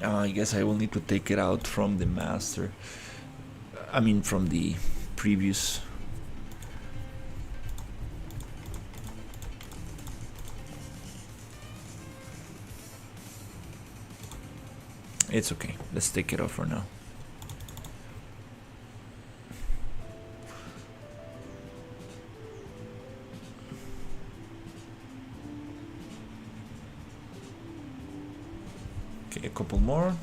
I guess I will need to take it out from the master. I mean, from the previous. It's okay. Let's take it off for now. Okay, a couple more.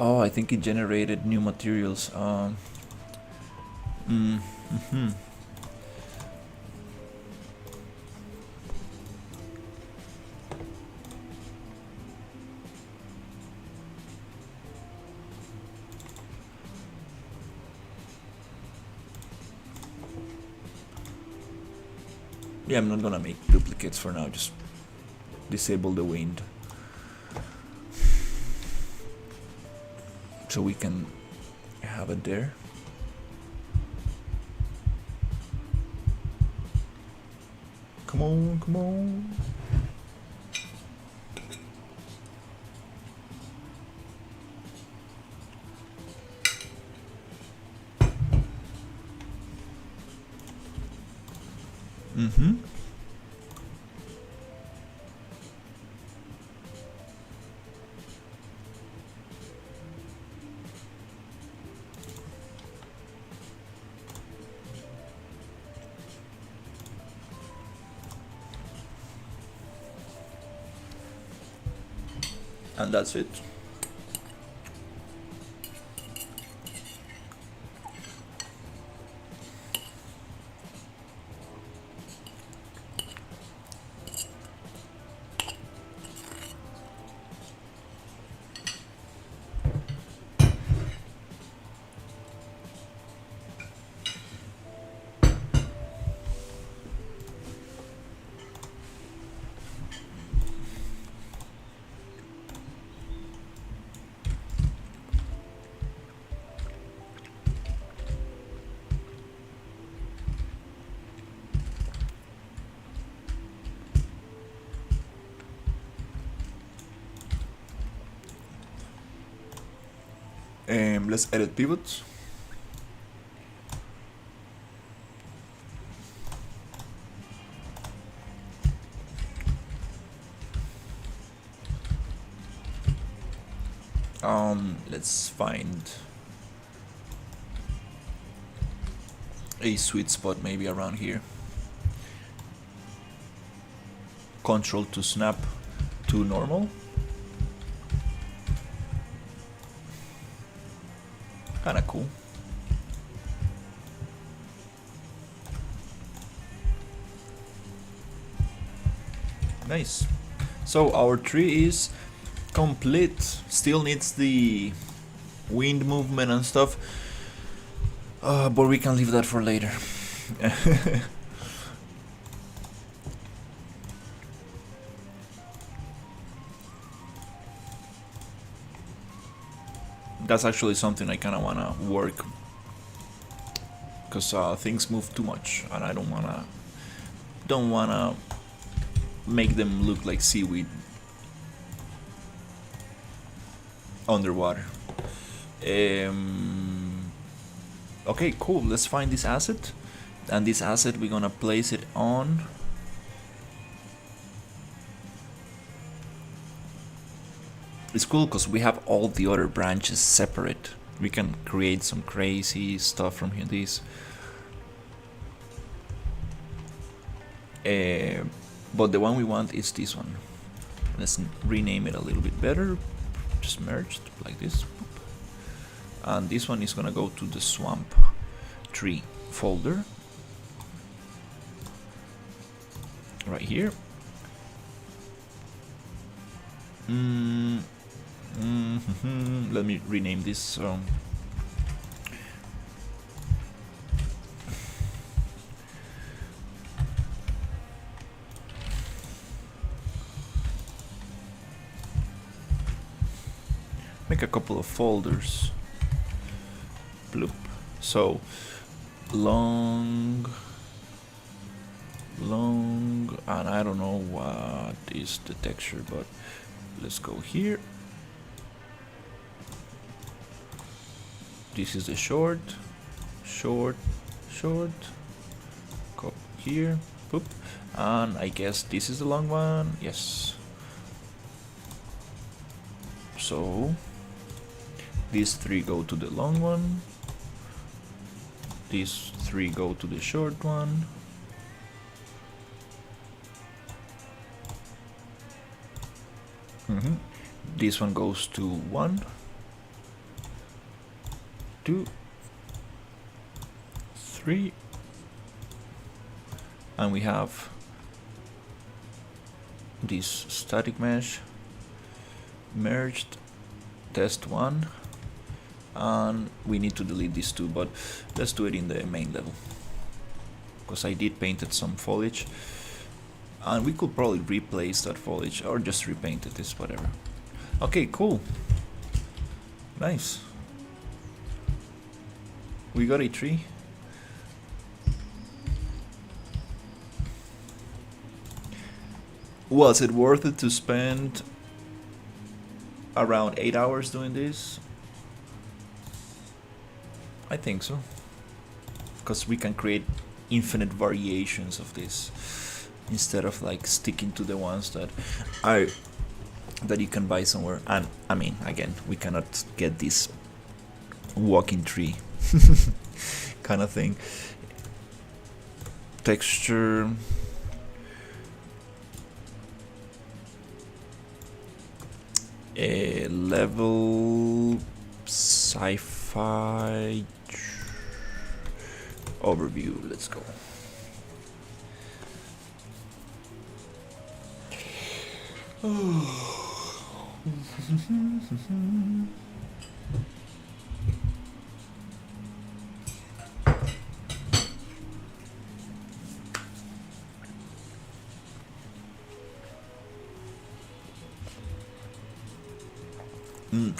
Oh, I think it generated new materials. Mm, mhm. Yeah, I'm not gonna make duplicates for now, just disable the wind. So we can have it there. Come on, come on. Mm-hmm. And that's it. Let's edit pivots. Let's find a sweet spot maybe around here. Control to snap to normal. Kinda cool. Nice. So our tree is complete. Still needs the wind movement and stuff, but we can leave that for later. That's actually something I kind of want to work, because things move too much and I don't want to make them look like seaweed underwater. Okay, cool. Let's find this asset, and this asset we're gonna place it on. It's cool because we have all the other branches separate. We can create some crazy stuff from here. But the one we want is this one. Let's rename it a little bit better. Just merged like this. And this one is gonna go to the swamp tree folder right here. Let me rename this. Make a couple of folders. Bloop. So long, and I don't know what is the texture, but let's go here. This is the short. Go here. Boop. And I guess this is the long one. Yes. So these three go to the long one. These three go to the short one. This one goes to 1. 2, 3, and we have this static mesh merged, test 1, and we need to delete these 2, but let's do it in the main level because I did painted some foliage, and we could probably replace that foliage or just repaint it, it's whatever. Okay, cool, nice. We got a tree. Was it worth it to spend around 8 hours doing this? I think so, because we can create infinite variations of this instead of like sticking to the ones that you can buy somewhere. And I mean, again, we cannot get this walking tree kind of thing. Texture, a level, sci-fi overview, let's go.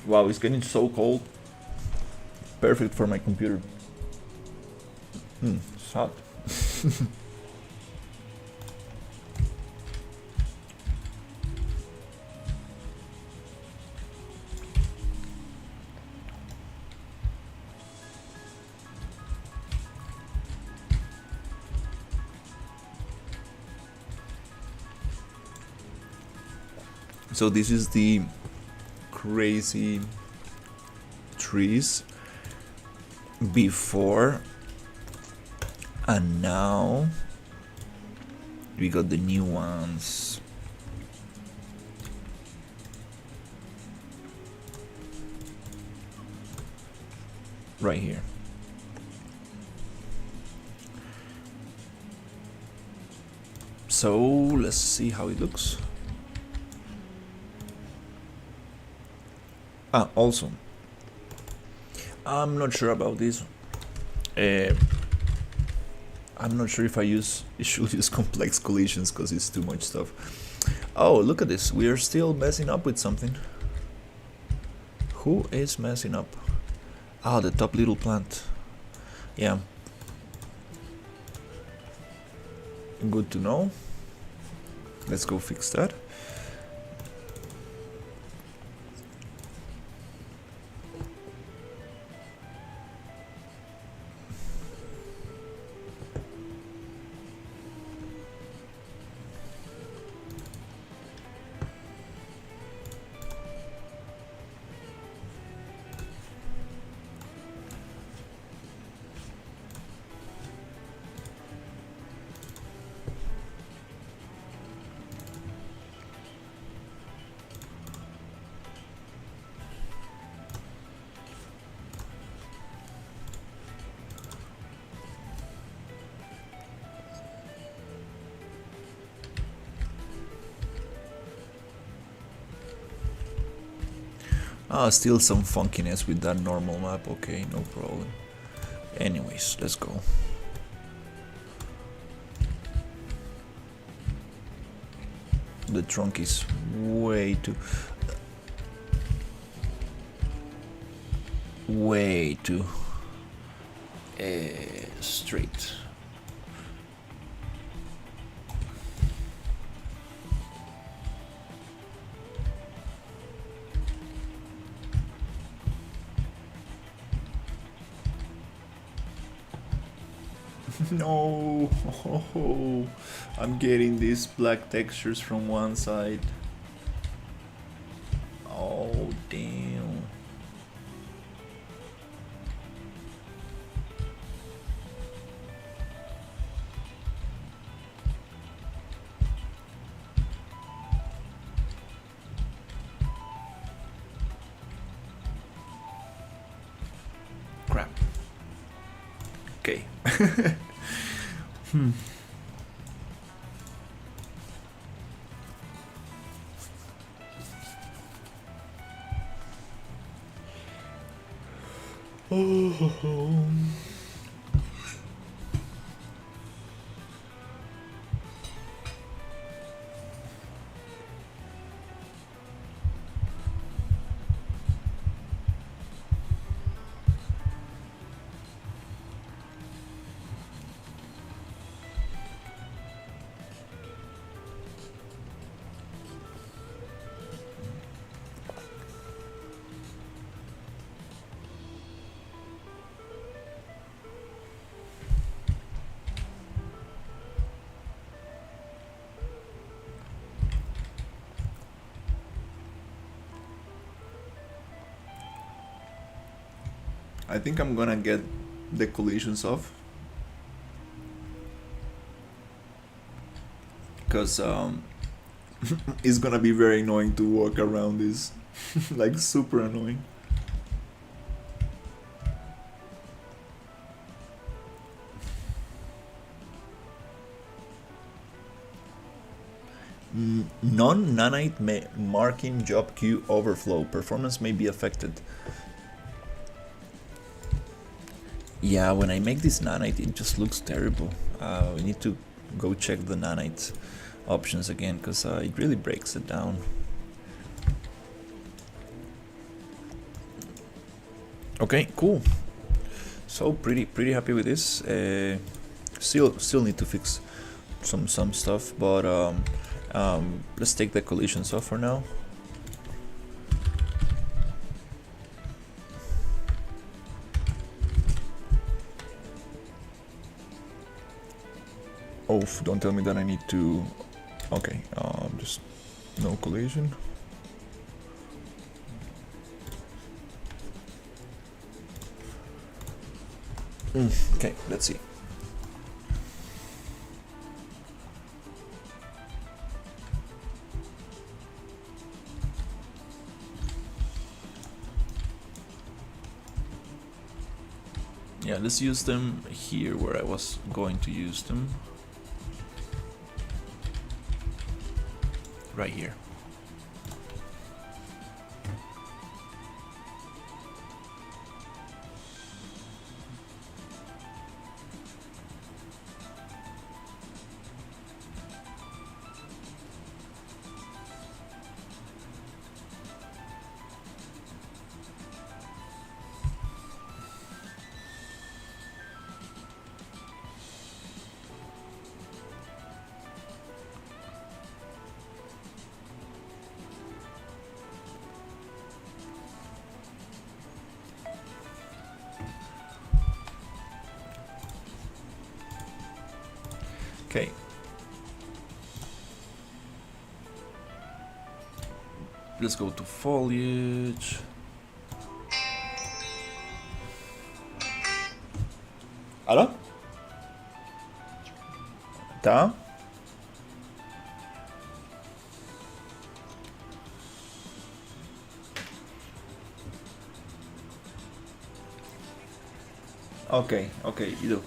Wow, it's getting so cold. Perfect for my computer. It's hot. So this is the crazy trees before, and now we got the new ones. Right here. So let's see how it looks. Also, I'm not sure about this. I'm not sure if I should use complex collisions because it's too much stuff. Oh, look at this. We are still messing up with something. Who is messing up? Ah, the top little plant. Yeah. Good to know. Let's go fix that. Still some funkiness with that normal map. Okay, no problem. Anyways, let's go. The trunk is way too straight. No, oh, I'm getting these black textures from one side. Oh, damn. Okay. I think I'm gonna get the collisions off because it's gonna be very annoying to walk around this. Like super annoying. Non-nanite marking job queue overflow. Performance may be affected. Yeah, when I make this nanite, it just looks terrible. We need to go check the nanite options again, because it really breaks it down. Okay, cool. So pretty happy with this. Still need to fix some stuff, but let's take the collisions off for now. Oh, don't tell me that I need to. Okay, just no collision. Okay, let's see. Yeah, let's use them here where I was going to use them. Right here. Okay. Let's go to foliage. Alô? Tá? Ok, ido.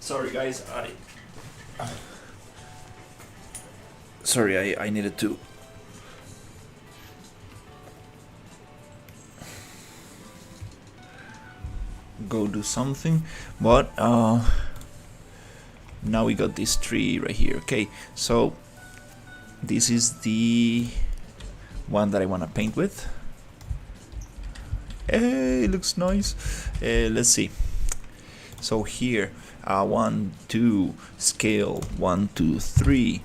Sorry guys, Sorry, I needed to go do something, but now we got this tree right here. Okay, so this is the one that I want to paint with. Hey, it looks nice. Let's see. So here, 1, 2, scale, 1, 2, 3,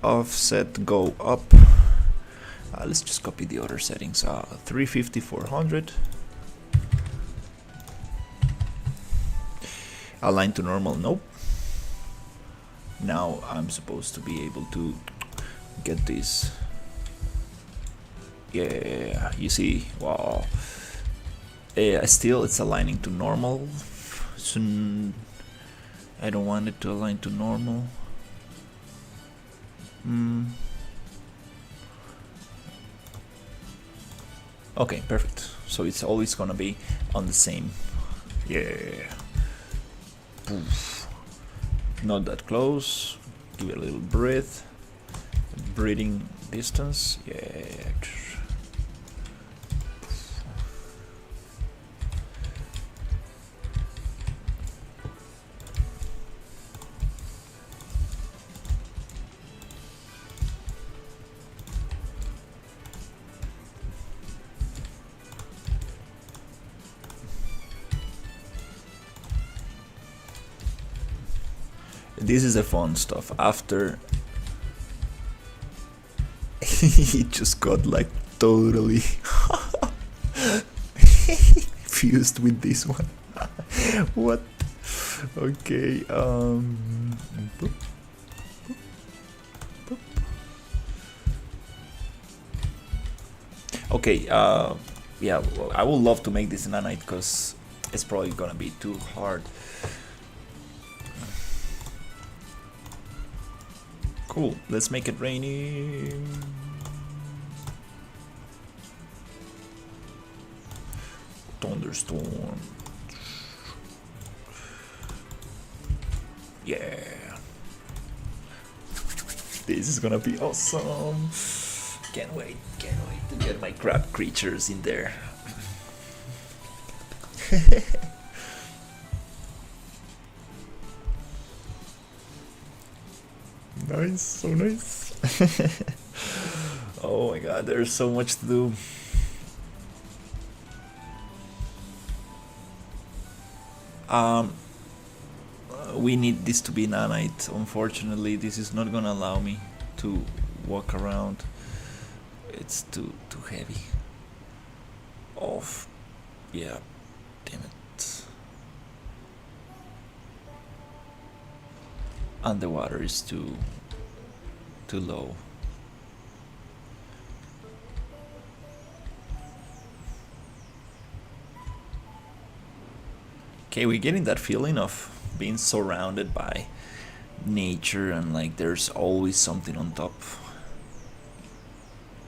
offset, go up. Let's just copy the other settings. 350, 400. Align to normal, nope. Now I'm supposed to be able to get this. Yeah, you see, wow. Still, it's aligning to normal. So I don't want it to align to normal. Okay, perfect. So it's always gonna be on the same. Yeah. Poof. Not that close. Give it a little breath. Breathing distance. Yeah. This is the fun stuff. After he just got like totally fused with this one. What? Okay. Boop, boop. Okay. Yeah. Well, I would love to make this nanite because it's probably gonna be too hard. Cool, let's make it rainy. Thunderstorm. Yeah. This is gonna be awesome. Can't wait to get my crab creatures in there. Nice, so nice. Oh my god, there's so much to do. We need this to be nanite. Unfortunately, this is not gonna allow me to walk around. It's too heavy. Off. Yeah, damn it. And the water is too low. Okay, we're getting that feeling of being surrounded by nature and like there's always something on top.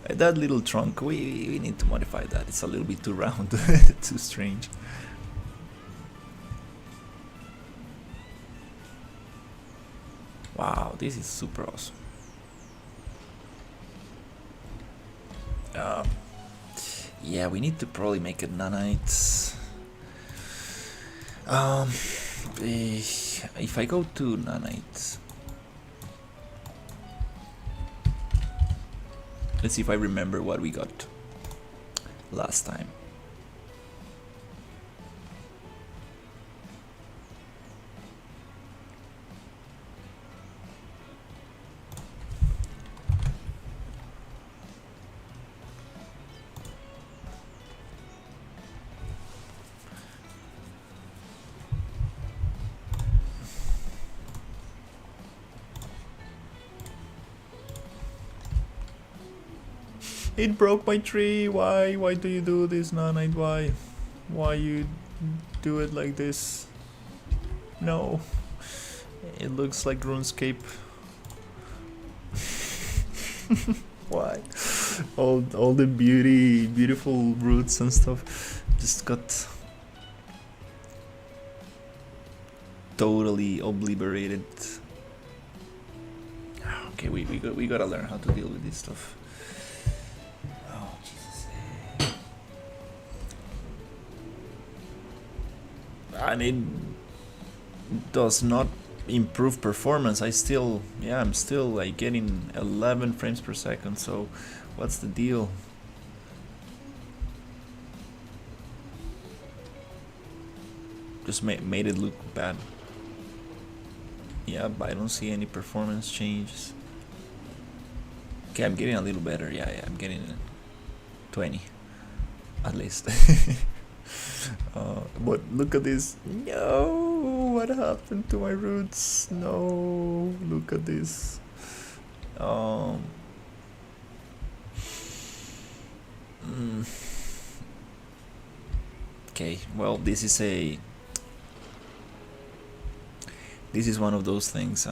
That little trunk, we need to modify that. It's a little bit too round, too strange. Wow, this is super awesome. Yeah, we need to probably make it nanite. If I go to nanite, let's see if I remember what we got last time. It broke my tree. Why? Why do you do this, nanite? Why? Why you do it like this? No. It looks like RuneScape. Why? All the beautiful roots and stuff just got totally obliterated. Okay, we gotta learn how to deal with this stuff. Oh Jesus! And it does not improve performance. I'm still like getting 11 frames per second. So, what's the deal? Just made it look bad. Yeah, but I don't see any performance changes. Okay, I'm getting a little better. Yeah, I'm getting 20 at least. But look at this. No, what happened to my roots? No, look at this. Okay, well, this is one of those things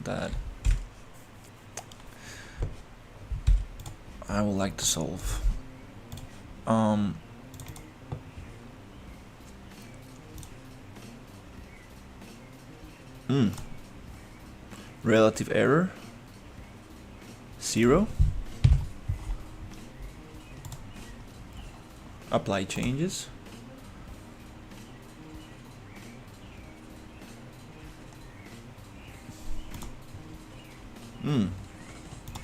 that I would like to solve. Relative error 0. Apply changes.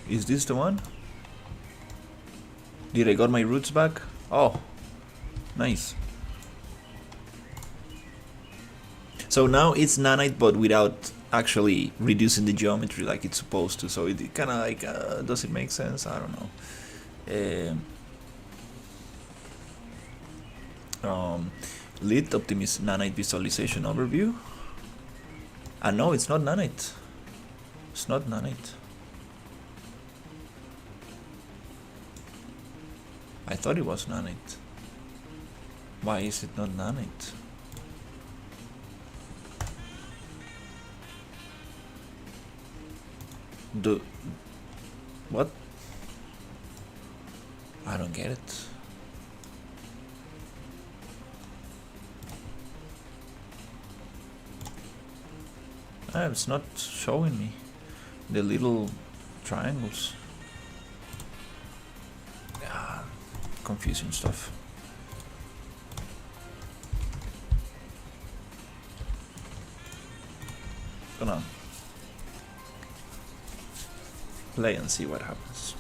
Is this the one? Did I got my roots back? Oh, nice. So now it's nanite, but without actually reducing the geometry like it's supposed to. So it kind of like, does it make sense? I don't know. Lit Optimus nanite visualization overview. No, it's not nanite. It's not nanite. I thought it was nanite. Why is it not nanite? What? I don't get it. It's not showing me the little triangles. Confusing stuff. Gonna play and see what happens.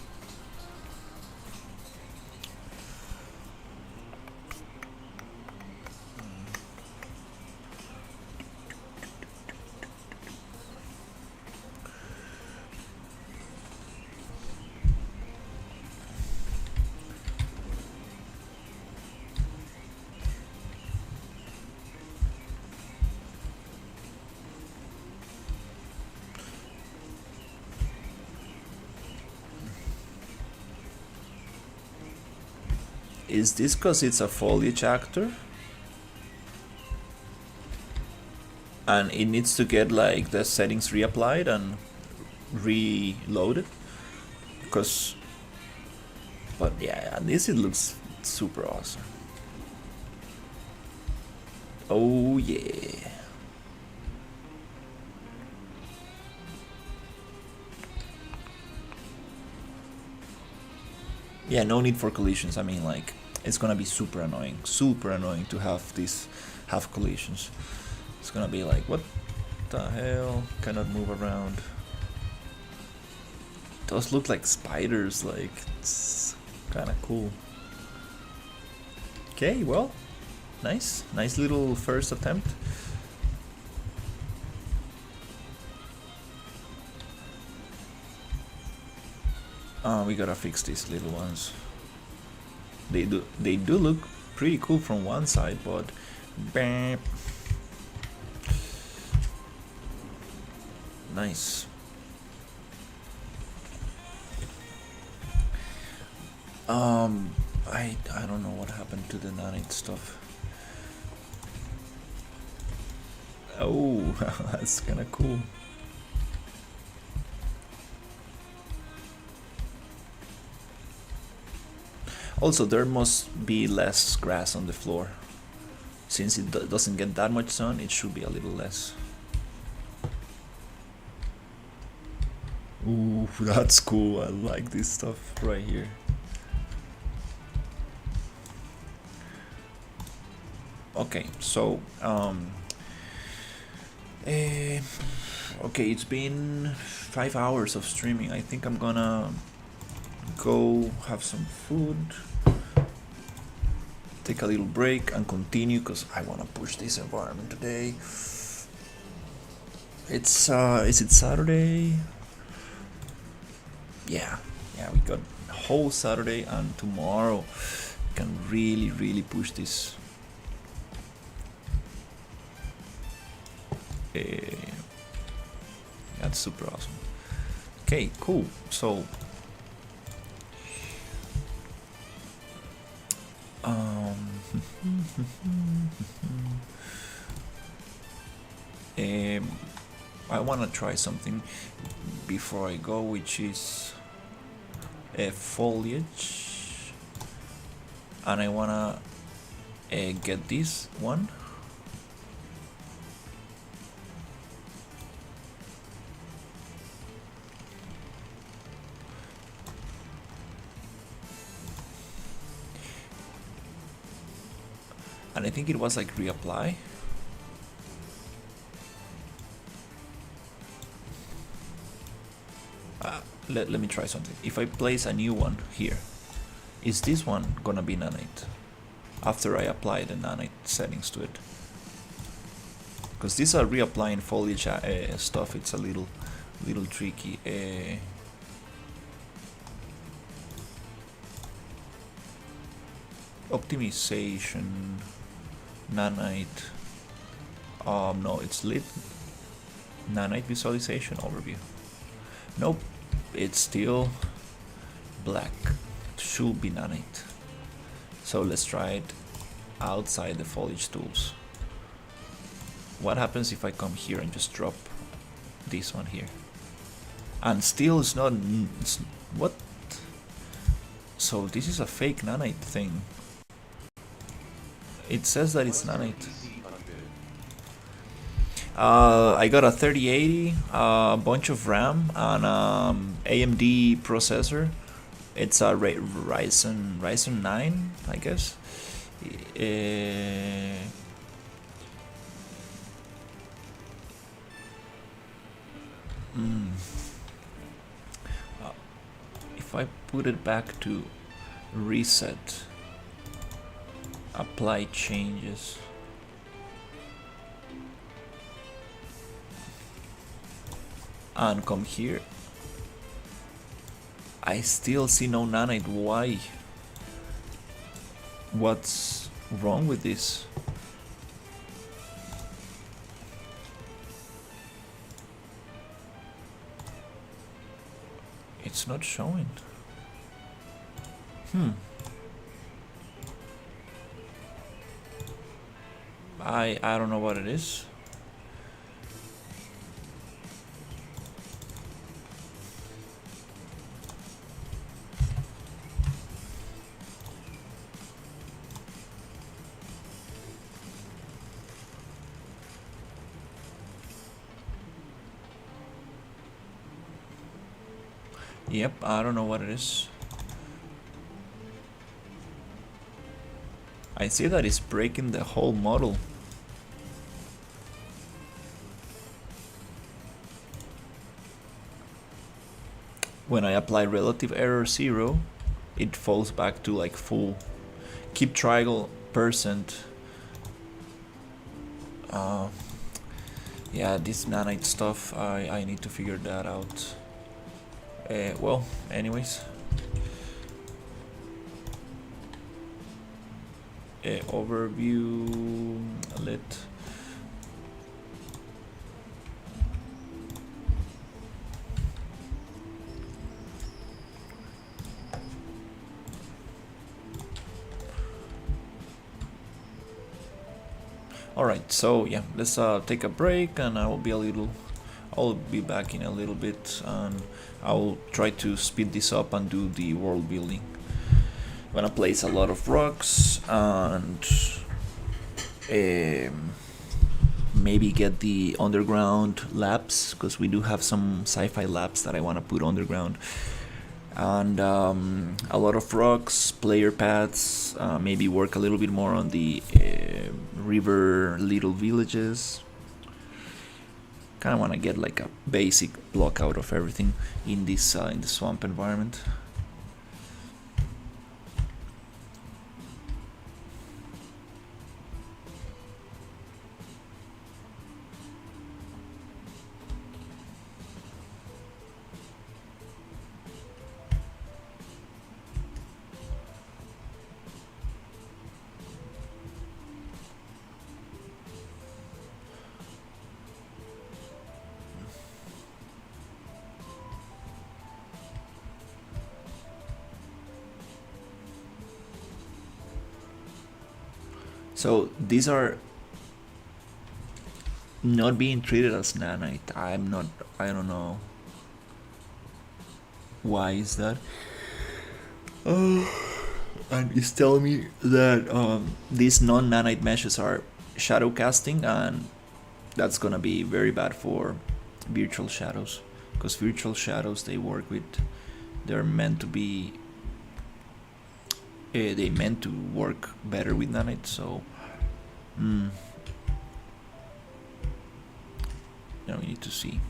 Is this because it's a foliage actor? And it needs to get like the settings reapplied and reloaded? Because, but yeah, this it looks super awesome. Oh yeah. Yeah, no need for collisions. I mean, like, it's gonna be super annoying to have these have collisions. It's gonna be like, what the hell? Cannot move around. Those look like spiders, like, it's kinda cool. Okay, well, nice little first attempt. We gotta fix these little ones. They do look pretty cool from one side, but nice. I don't know what happened to the nanite stuff. Oh, that's kinda cool. Also, there must be less grass on the floor, since it doesn't get that much sun, it should be a little less. Ooh, that's cool. I like this stuff right here. Okay, so okay, it's been 5 hours of streaming. I think I'm gonna go have some food, take a little break, and continue because I want to push this environment today. It's is it Saturday? Yeah, we got whole Saturday, and tomorrow we can really push this. That's super awesome. Okay, cool. So I want to try something before I go, which is foliage, and I want to get this one. And I think it was like reapply. Let me try something. If I place a new one here, is this one gonna be nanite after I apply the nanite settings to it? Because these are reapplying foliage stuff. It's a little tricky. Optimization, nanite. No, it's lit. Nanite visualization overview. Nope, it's still black. It should be nanite. So let's try it outside the foliage tools. What happens if I come here and just drop this one here? And still it's not. What? So this is a fake nanite thing. It says that it's nanite. I got a 3080, a bunch of RAM, and AMD processor. It's a Ryzen 9, I guess. If I put it back to reset, apply changes, and come here, I still see no nanite. Why? What's wrong with this? It's not showing. I don't know what it is. Yep, I don't know what it is. I see that it's breaking the whole model. When I apply relative error 0, it falls back to like full. Keep triangle %. Yeah, this nanite stuff, I need to figure that out. Well, anyways. Overview, lit. Alright, so yeah, let's take a break, and I'll be back in a little bit, and I'll try to speed this up and do the world building. I'm gonna place a lot of rocks, and maybe get the underground labs, because we do have some sci-fi labs that I want to put underground, and a lot of rocks, player paths, maybe work a little bit more on the river little villages. Kind of want to get like a basic block out of everything in this in the swamp environment. So these are not being treated as nanite. I don't know why is that. And it's telling me that these non-nanite meshes are shadow casting, and that's gonna be very bad for virtual shadows, because virtual shadows they're meant to be they meant to work better with nanite. So now we need to see.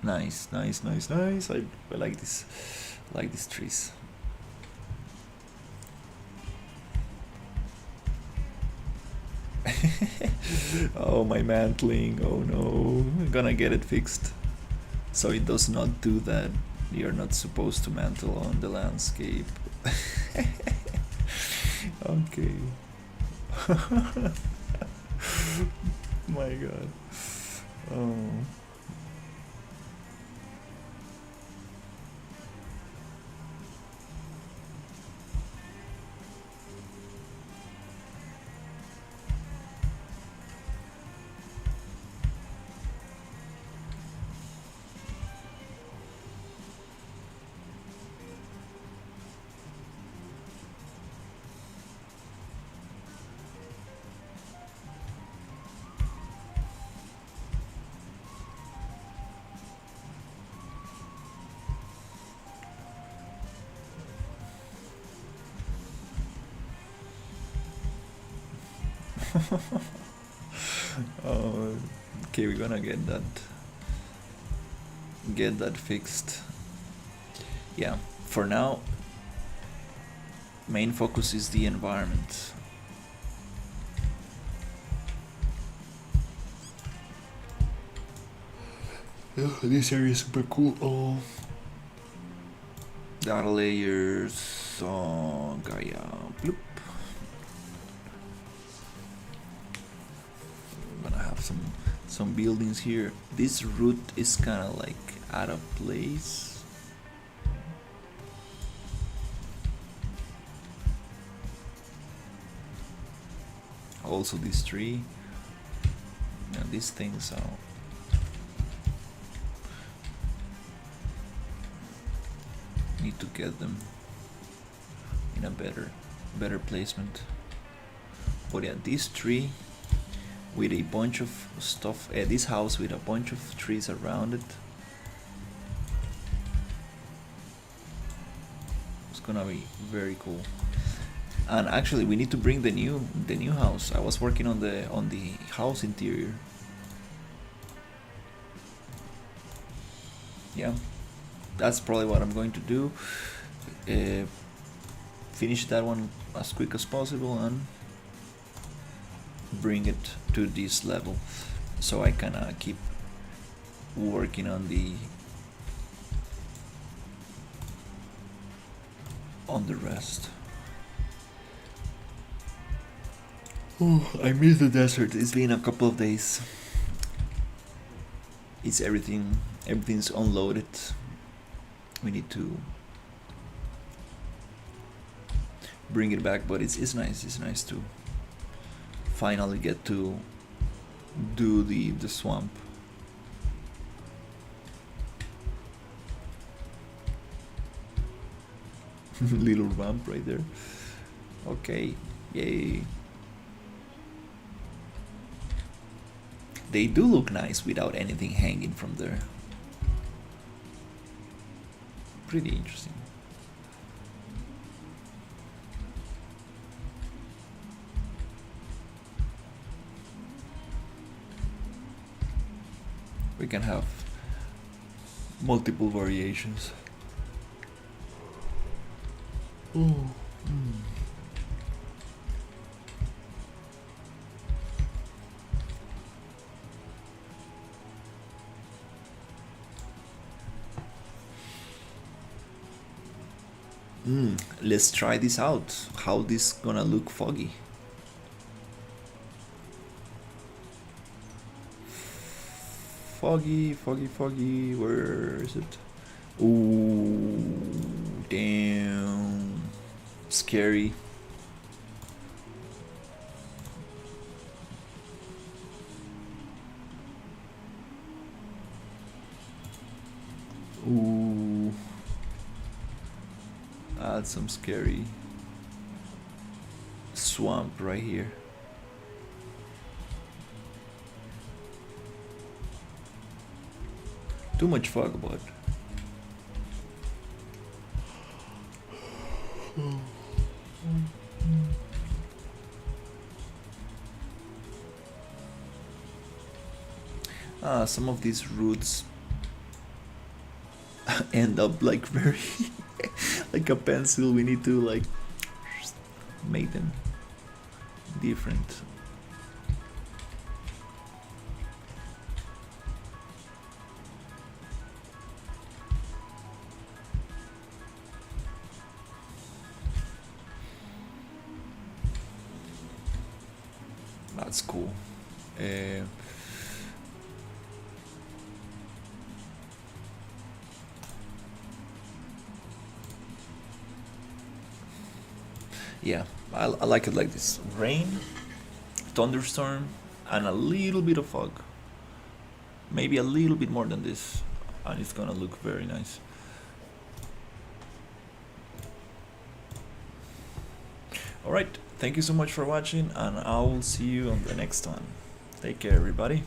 Nice. I like this. I like these trees. Oh, my mantling. Oh no, I'm gonna get it fixed. So it does not do that. You're not supposed to mantle on the landscape. Okay. My god. Oh. Okay, we're gonna get that fixed. Yeah, for now main focus is the environment. Oh, this area is super cool. Oh, data layers. Oh, Gaia. Bloop. Some buildings here. This route is kind of like out of place. Also this tree. Yeah, these things are need to get them in a better placement. But yeah, this tree with a bunch of stuff, this house with a bunch of trees around it, it's gonna be very cool. And actually we need to bring the new house. I was working on the house interior. Yeah, that's probably what I'm going to do. Finish that one as quick as possible and bring it to this level, so I can keep working on the rest. Oh, I miss the desert. It's been a couple of days. It's everything's unloaded. We need to bring it back, but it's nice. It's nice to finally get to do the swamp. Little ramp right there. Okay, yay. They do look nice without anything hanging from there. Pretty interesting. We can have multiple variations. Ooh. Let's try this out. How this gonna look foggy? Foggy, foggy, foggy. Where is it? Ooh, damn. Scary. Ooh. That's some scary swamp right here. Too much fog, but some of these roots end up like very like a pencil. We need to like make them different. That's cool. Yeah, I like it like this. Rain, thunderstorm, and a little bit of fog. Maybe a little bit more than this, and it's gonna look very nice. Alright, thank you so much for watching, and I will see you on the next one. Take care, everybody.